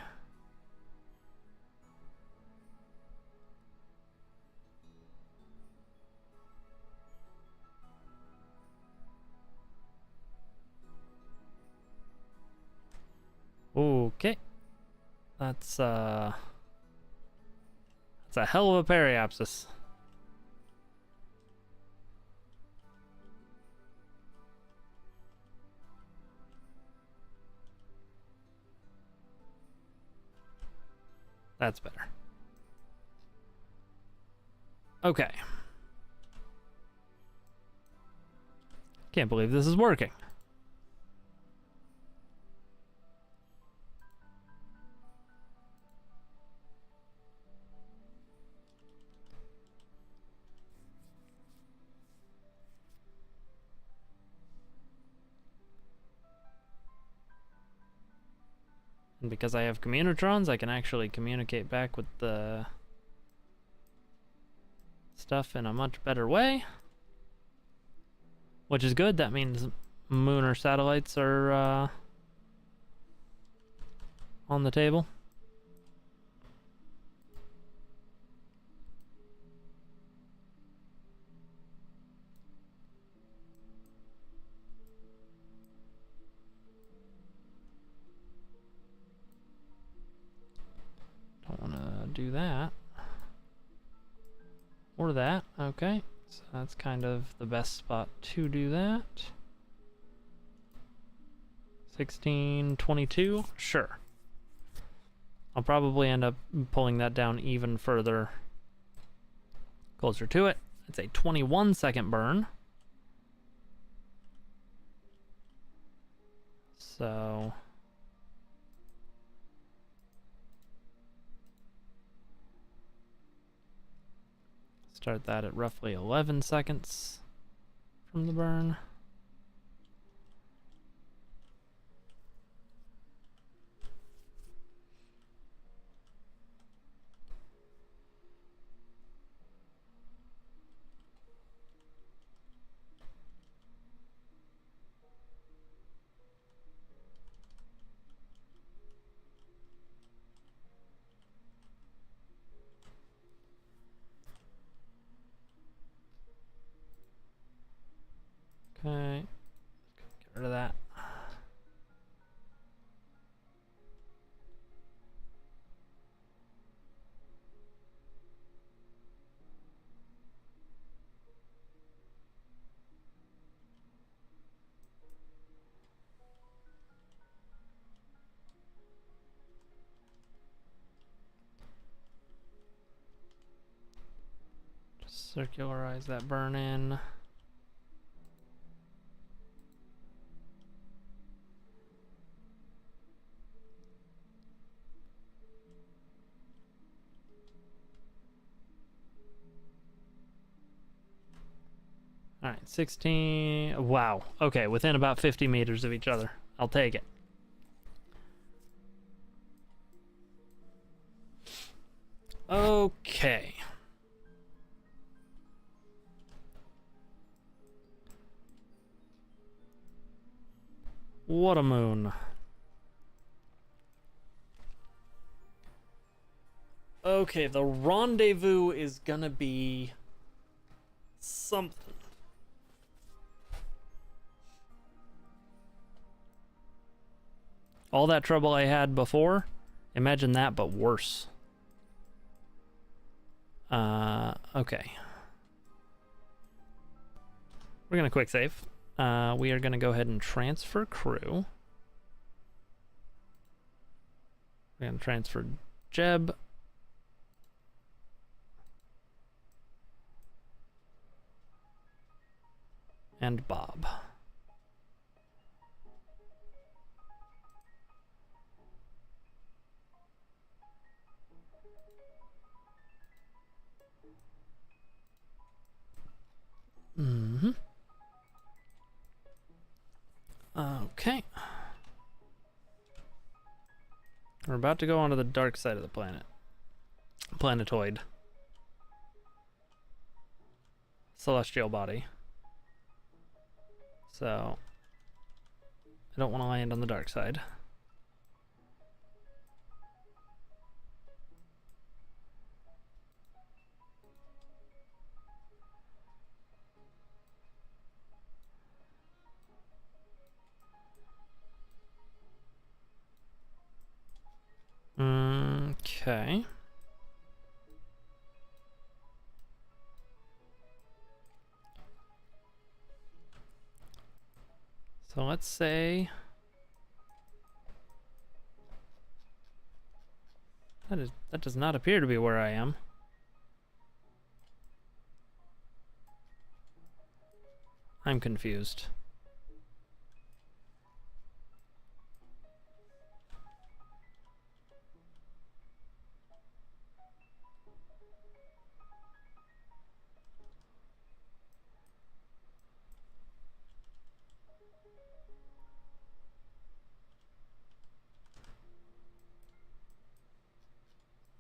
Okay. That's a hell of a periapsis. That's better. Okay. Can't believe this is working. And because I have communitrons, I can actually communicate back with the stuff in a much better way. Which is good. That means Mooner satellites are on the table. Don't want to do that. Or that. Okay. So that's kind of the best spot to do that. 1622? Sure. I'll probably end up pulling that down even further closer to it. It's a 21-second burn. So start that at roughly 11 seconds from the burn. Okay. Get rid of that. Just circularize that burn in. All right, 16. Wow. Okay, within about 50 meters of each other. I'll take it. Okay. What a moon. Okay, the rendezvous is gonna be something. All that trouble I had before, imagine that, but worse. Okay. We're gonna quick save. We are gonna go ahead and transfer crew. We're gonna transfer Jeb. And Bob. Mm-hmm. Okay. We're about to go onto the dark side of the planet. Planetoid. Celestial body. So, I don't want to land on the dark side. Okay. So let's say that does not appear to be where I am. I'm confused.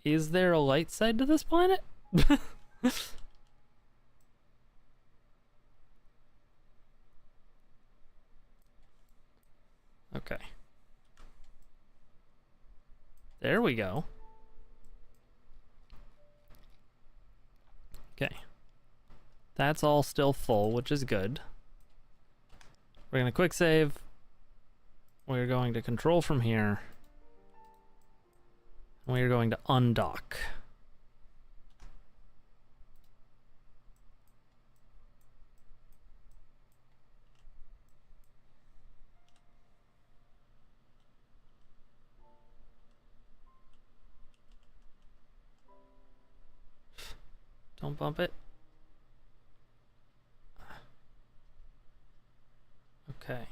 Is there a light side to this planet? Okay. There we go. Okay. That's all still full, which is good. We're going to quick save. We're going to control from here. We are going to undock. Don't bump it. Okay.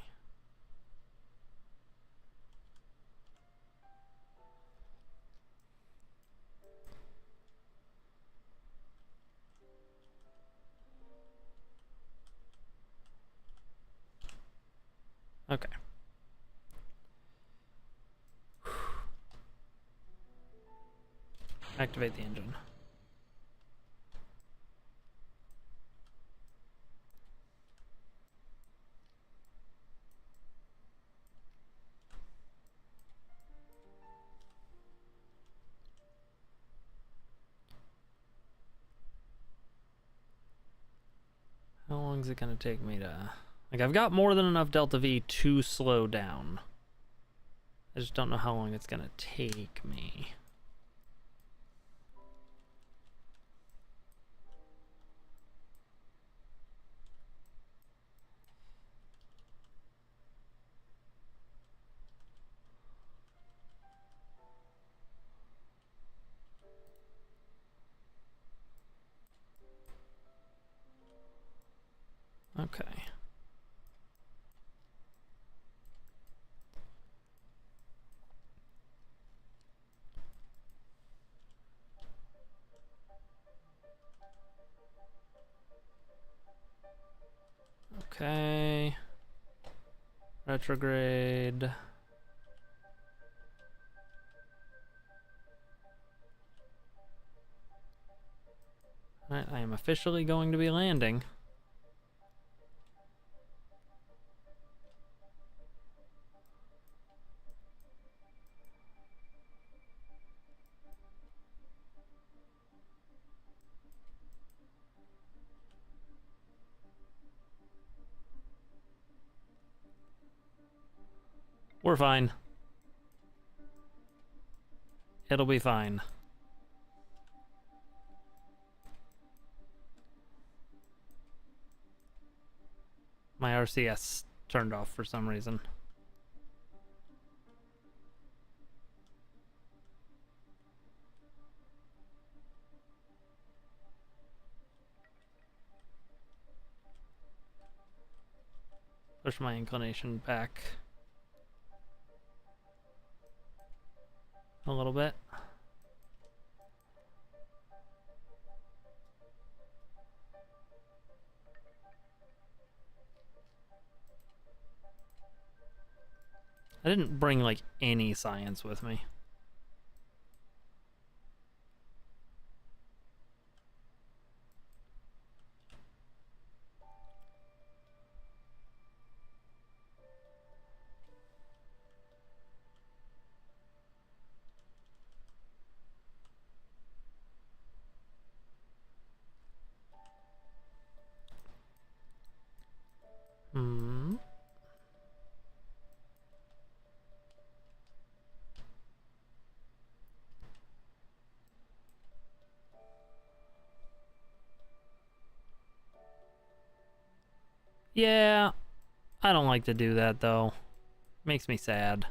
Okay. Activate the engine. How long is it going to take me to Like, I've got more than enough Delta V to slow down. I just don't know how long it's gonna take me. Okay. Okay. Retrograde. Alright, I am officially going to be landing. We're fine. It'll be fine. My RCS turned off for some reason. Push my inclination back a little bit. I didn't bring like any science with me. Hmm. Yeah, I don't like to do that though. Makes me sad.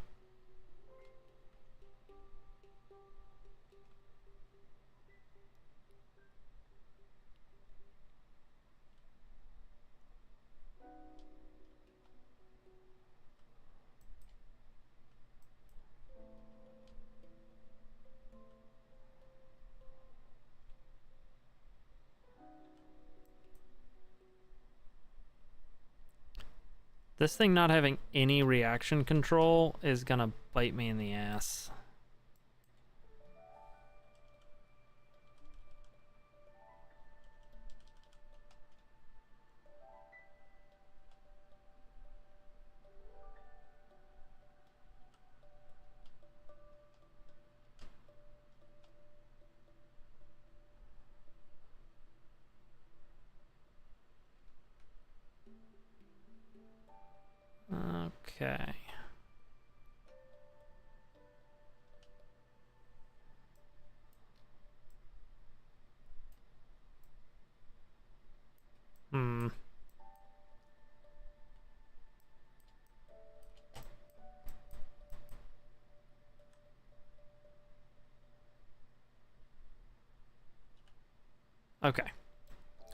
This thing not having any reaction control is gonna bite me in the ass. Okay. Hmm. Okay.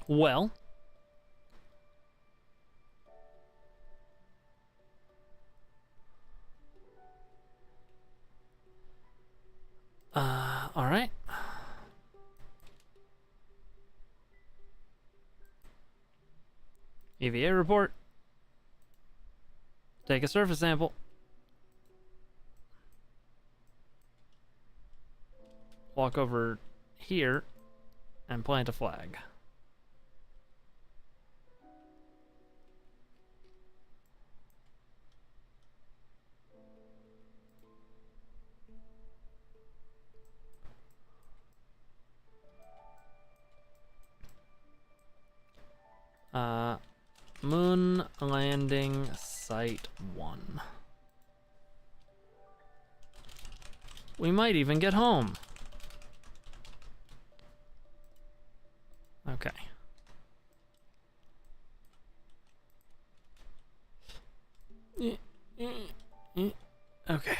Well. All right. EVA report. Take a surface sample. Walk over here and plant a flag. Moon landing Flight 1. We might even get home. Okay. Okay.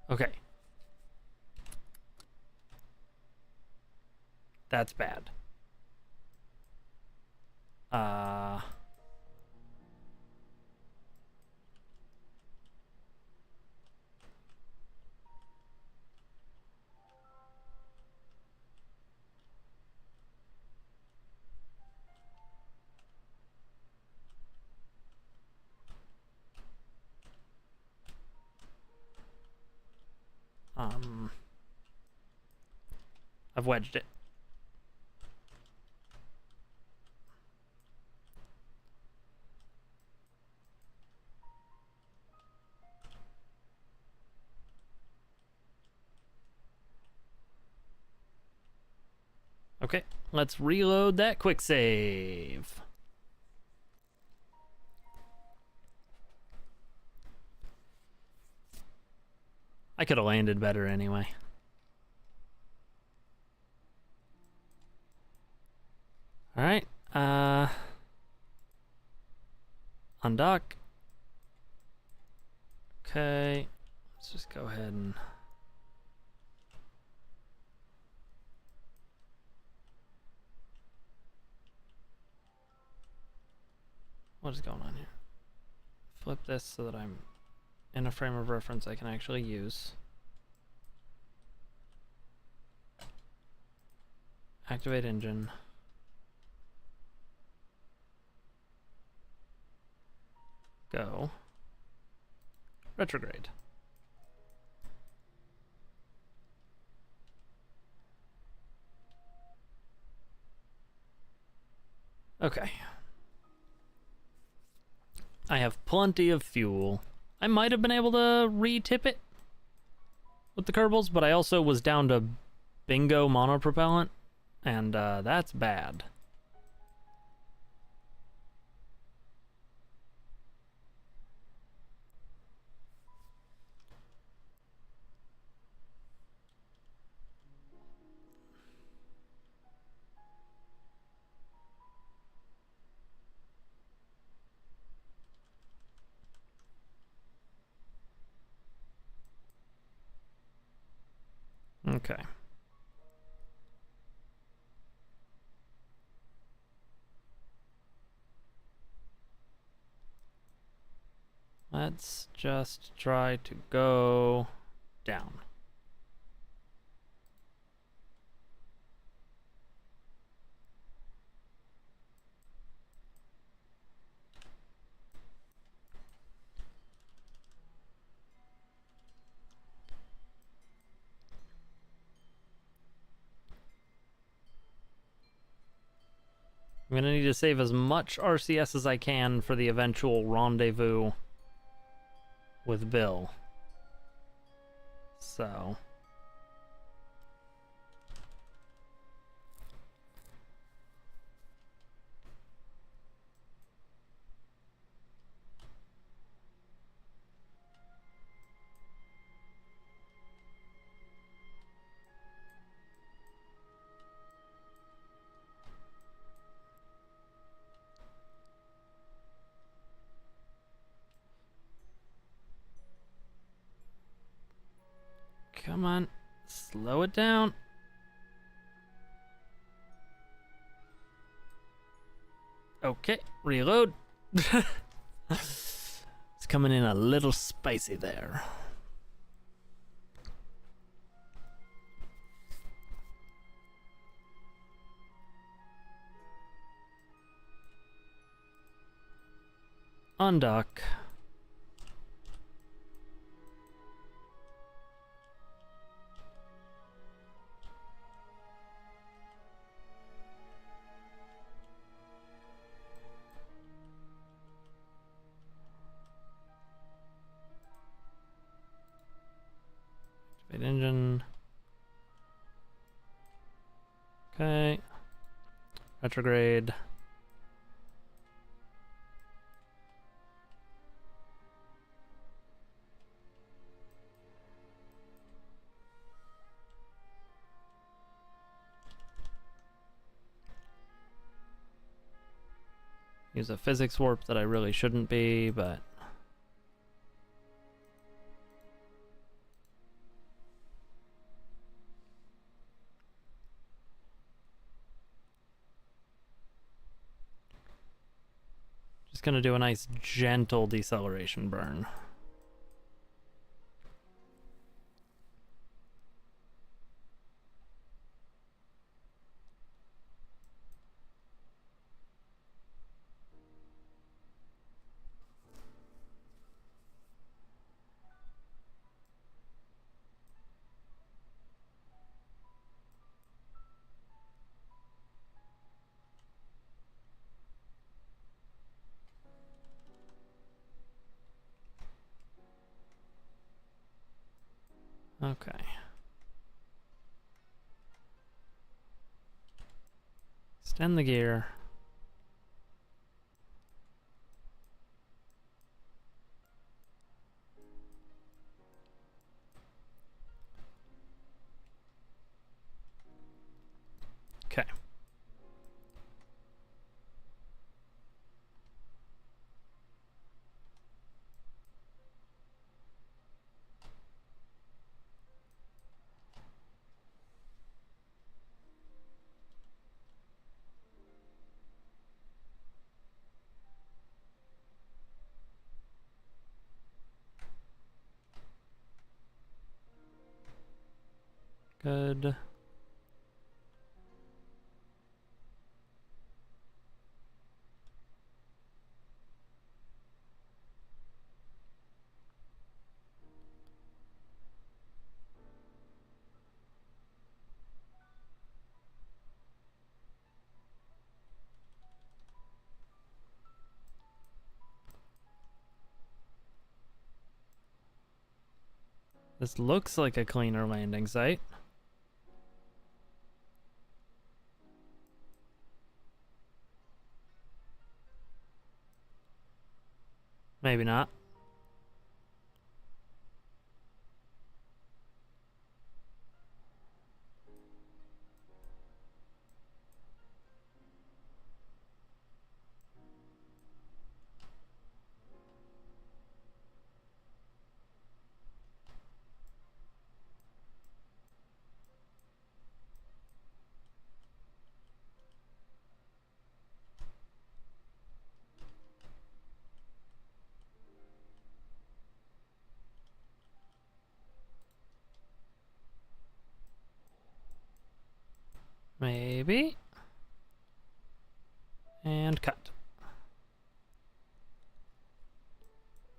Okay. That's bad. I've wedged it. Okay, let's reload that quick save. I could have landed better anyway. All right, undock. Okay, let's just go ahead and what is going on here? Flip this so that I'm in a frame of reference I can actually use. Activate engine. Go. Retrograde. Okay. I have plenty of fuel. I might have been able to re-tip it with the Kerbals, but I also was down to bingo monopropellant, and that's bad. Okay. Let's just try to go down. I'm gonna need to save as much RCS as I can for the eventual rendezvous with Bill. So. Come on, slow it down. Okay, reload. It's coming in a little spicy there. Undock. Okay. Retrograde. Use a physics warp that I really shouldn't be, but... Just gonna do a nice gentle deceleration burn. Okay. Extend the gear. Okay. Good. This looks like a cleaner landing site. Maybe not. Maybe. And cut.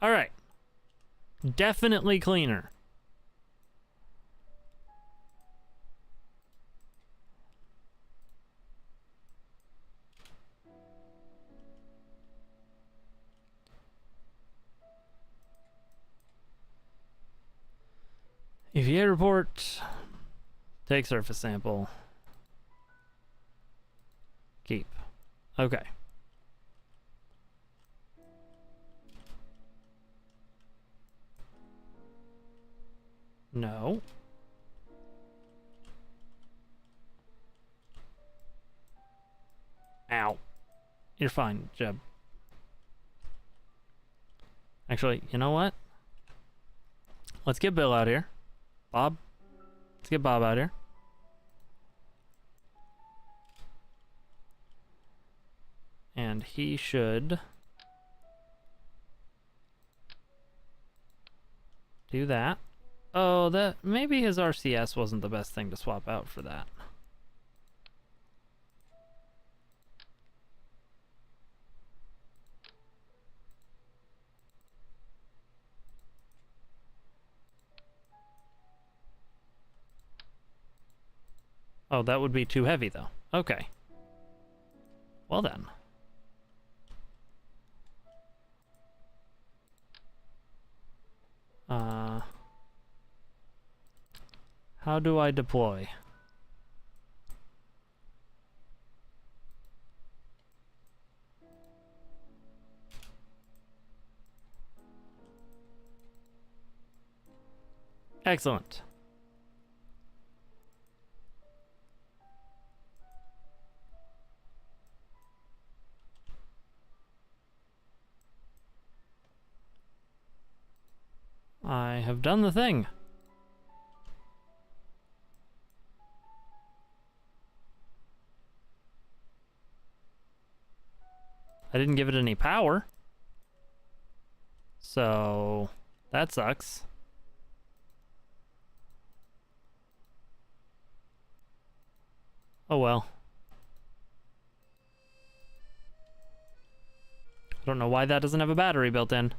All right. Definitely cleaner. EVA report. Take surface sample. Keep. Okay. No. Ow. You're fine, Jeb. Actually, you know what? Let's get Bill out here. Bob. Let's get Bob out here. And he should do that. Oh, that maybe his RCS wasn't the best thing to swap out for that. Oh, that would be too heavy though. Okay. Well then. How do I deploy? Excellent. I have done the thing. I didn't give it any power. So that sucks. Oh well. I don't know why that doesn't have a battery built in.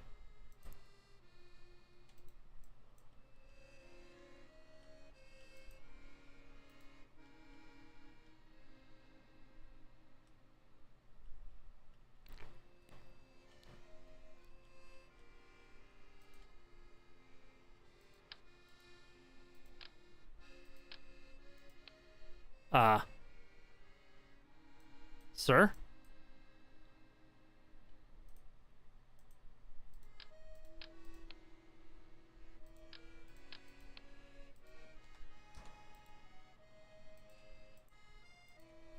Sir?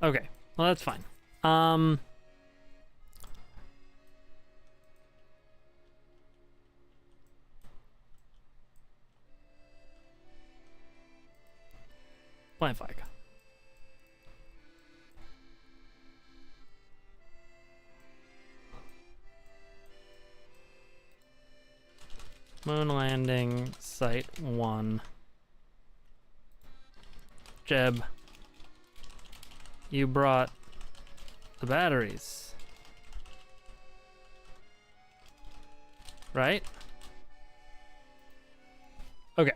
Okay, well that's fine. Plant flag. Moon landing site 1. Jeb, you brought the batteries, right? Okay.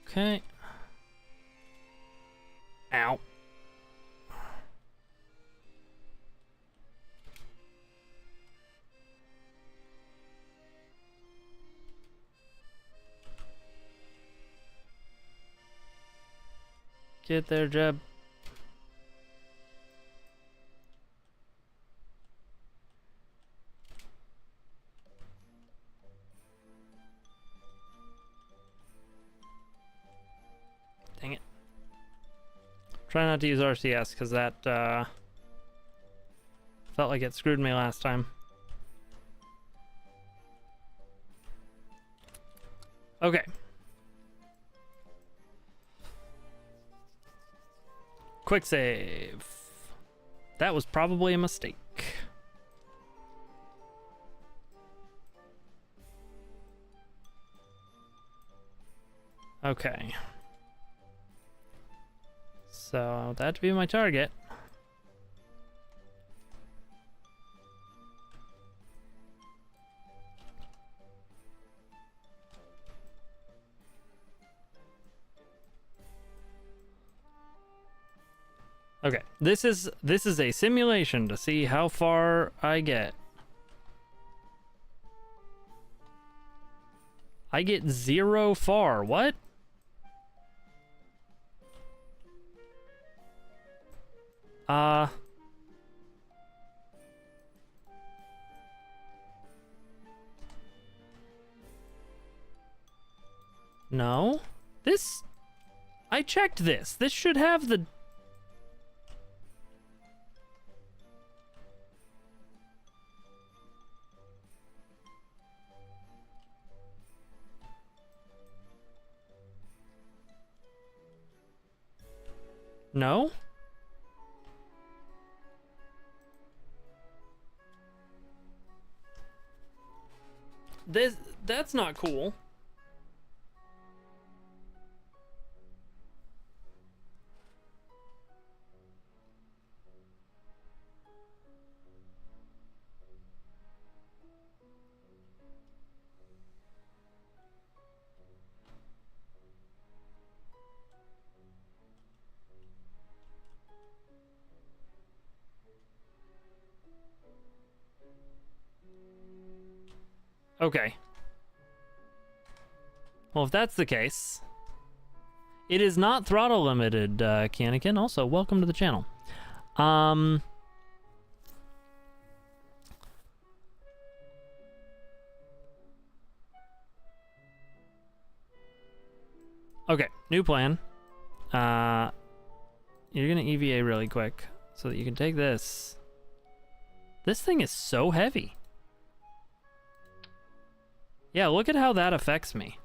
Okay. Ow. Get there, Jeb. Dang it. Try not to use RCS, because that felt like it screwed me last time. Okay. Quick save. That was probably a mistake. Okay. So that'd be my target. Okay, this is a simulation to see how far I get. I get 0 far. What? No. This, I checked this. This should have the... No? That's not cool. Okay. Well, if that's the case, it is not throttle limited, Kanikin. Also, welcome to the channel. Okay, new plan. You're gonna EVA really quick so that you can take this. This thing is so heavy. Yeah, look at how that affects me.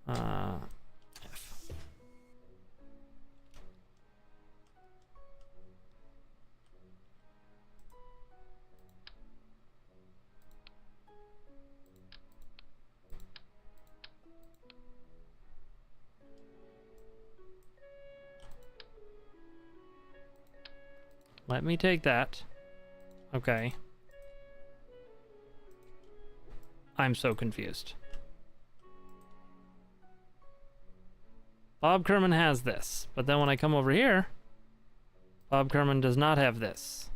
F. Let me take that. Okay. I'm so confused. Bob Kerman has this, but then when I come over here, Bob Kerman does not have this.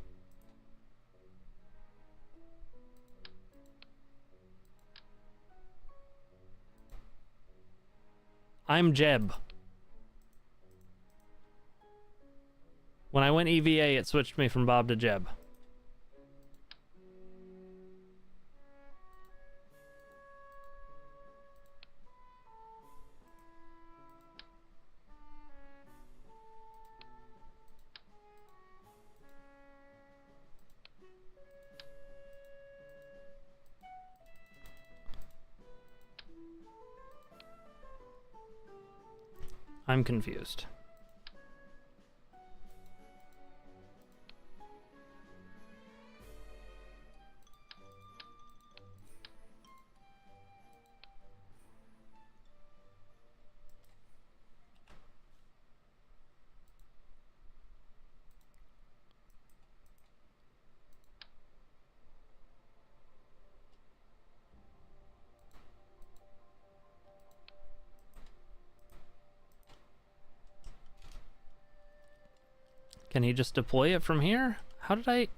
I'm Jeb. When I went EVA, it switched me from Bob to Jeb. I'm confused. Can he just deploy it from here? How did I...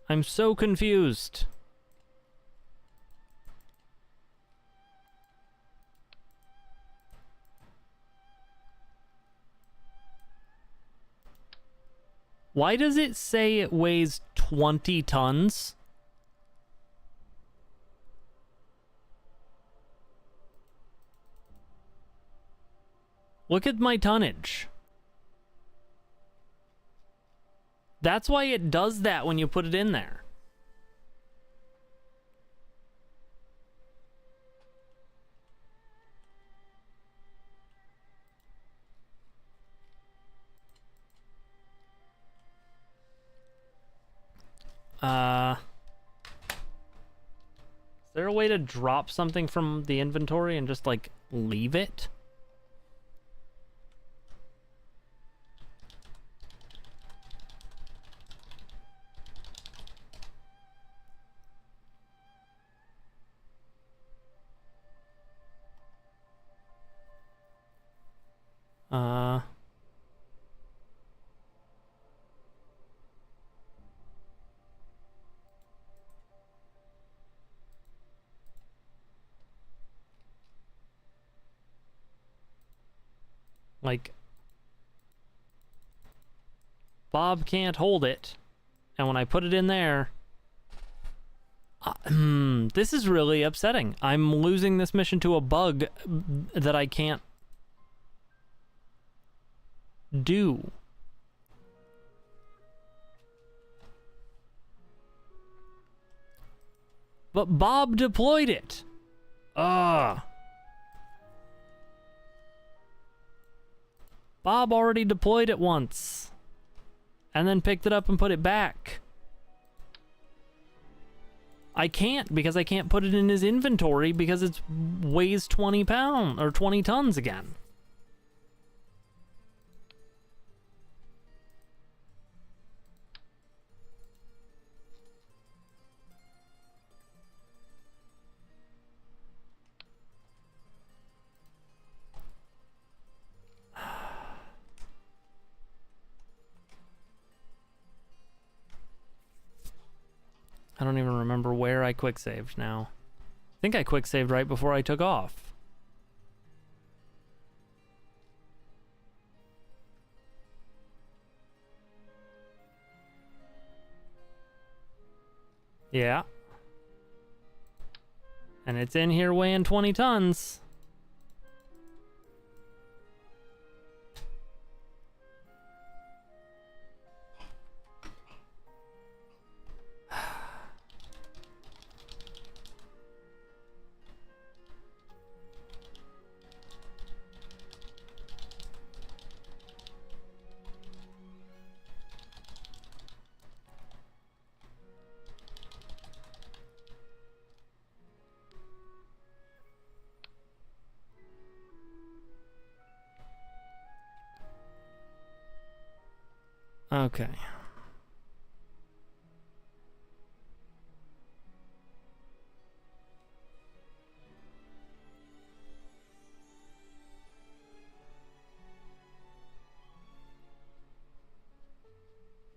I'm so confused. Why does it say it weighs 20 tons? Look at my tonnage. That's why it does that when you put it in there. Is there a way to drop something from the inventory and just, like, leave it? Like, Bob can't hold it, and when I put it in there, this is really upsetting. I'm losing this mission to a bug that I can't do. But Bob deployed it. Ugh. Bob already deployed it once. And then picked it up and put it back. I can't because I can't put it in his inventory because it weighs 20 pounds or 20 tons again. I don't even remember where I quick saved now. I think I quick saved right before I took off. Yeah. And it's in here weighing 20 tons. Okay.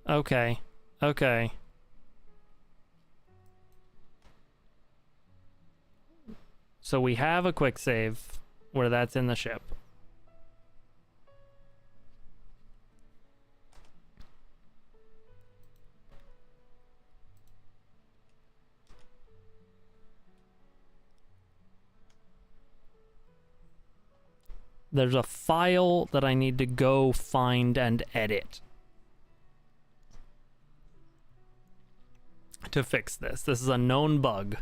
Okay. Okay. So we have a quick save where that's in the ship. There's a file that I need to go find and edit to fix this. This is a known bug.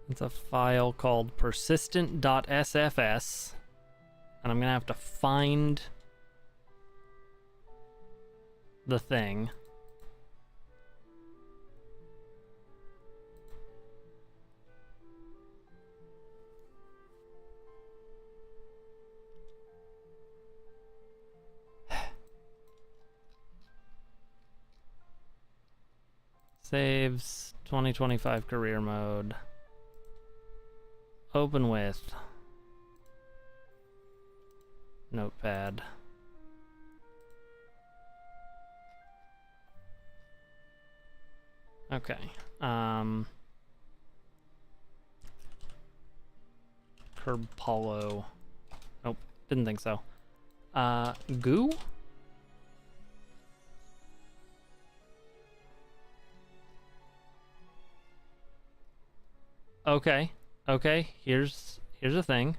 It's a file called persistent.sfs, and I'm gonna have to find the thing. Saves 2025 career mode. Open with Notepad. Okay. Curb Polo. Nope, didn't think so. Goo? Okay. Okay, here's a thing.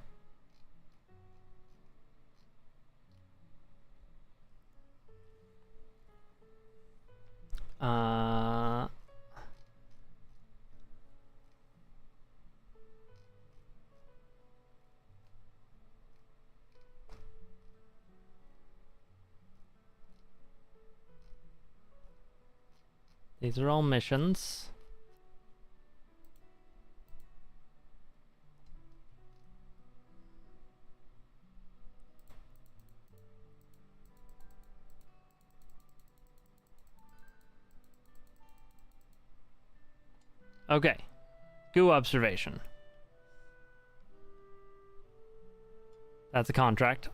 These are all missions. Okay. Goo observation. That's a contract.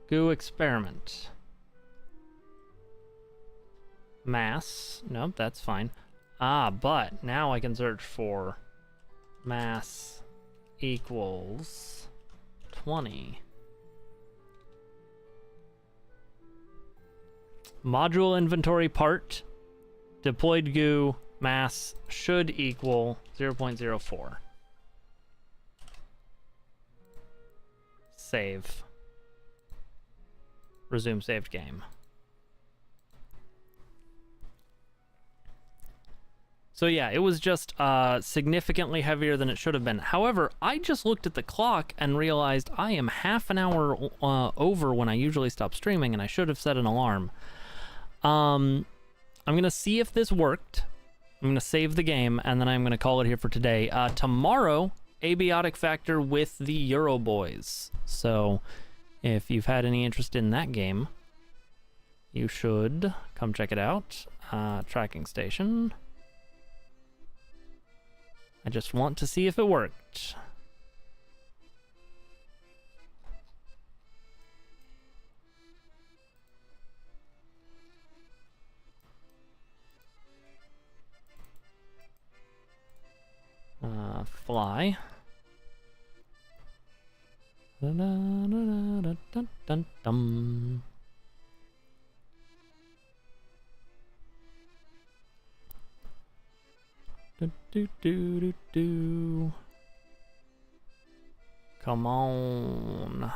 Goo experiment. Mass. Nope, that's fine. Ah, but now I can search for mass equals 20. Module inventory part. Deployed goo mass should equal 0.04. Save. Resume saved game. So yeah, it was just significantly heavier than it should have been. However, I just looked at the clock and realized I am half an hour over when I usually stop streaming, and I should have set an alarm. I'm going to see if this worked. I'm going to save the game, and then I'm going to call it here for today. Tomorrow, Abiotic Factor with the Euro Boys. So If you've had any interest in that game, you should come check it out. Tracking station. I just want to see if it worked. Fly. Dun-dun-dun-dun-dun-dun. Do. Come on.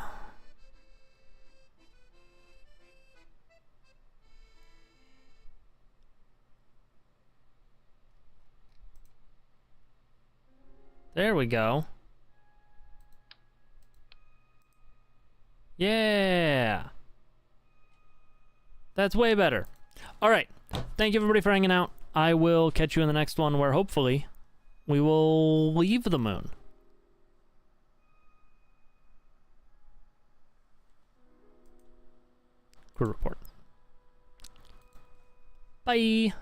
There we go. Yeah. That's way better. All right. Thank you everybody for hanging out. I will catch you in the next one where hopefully we will leave the moon. Crew report. Bye.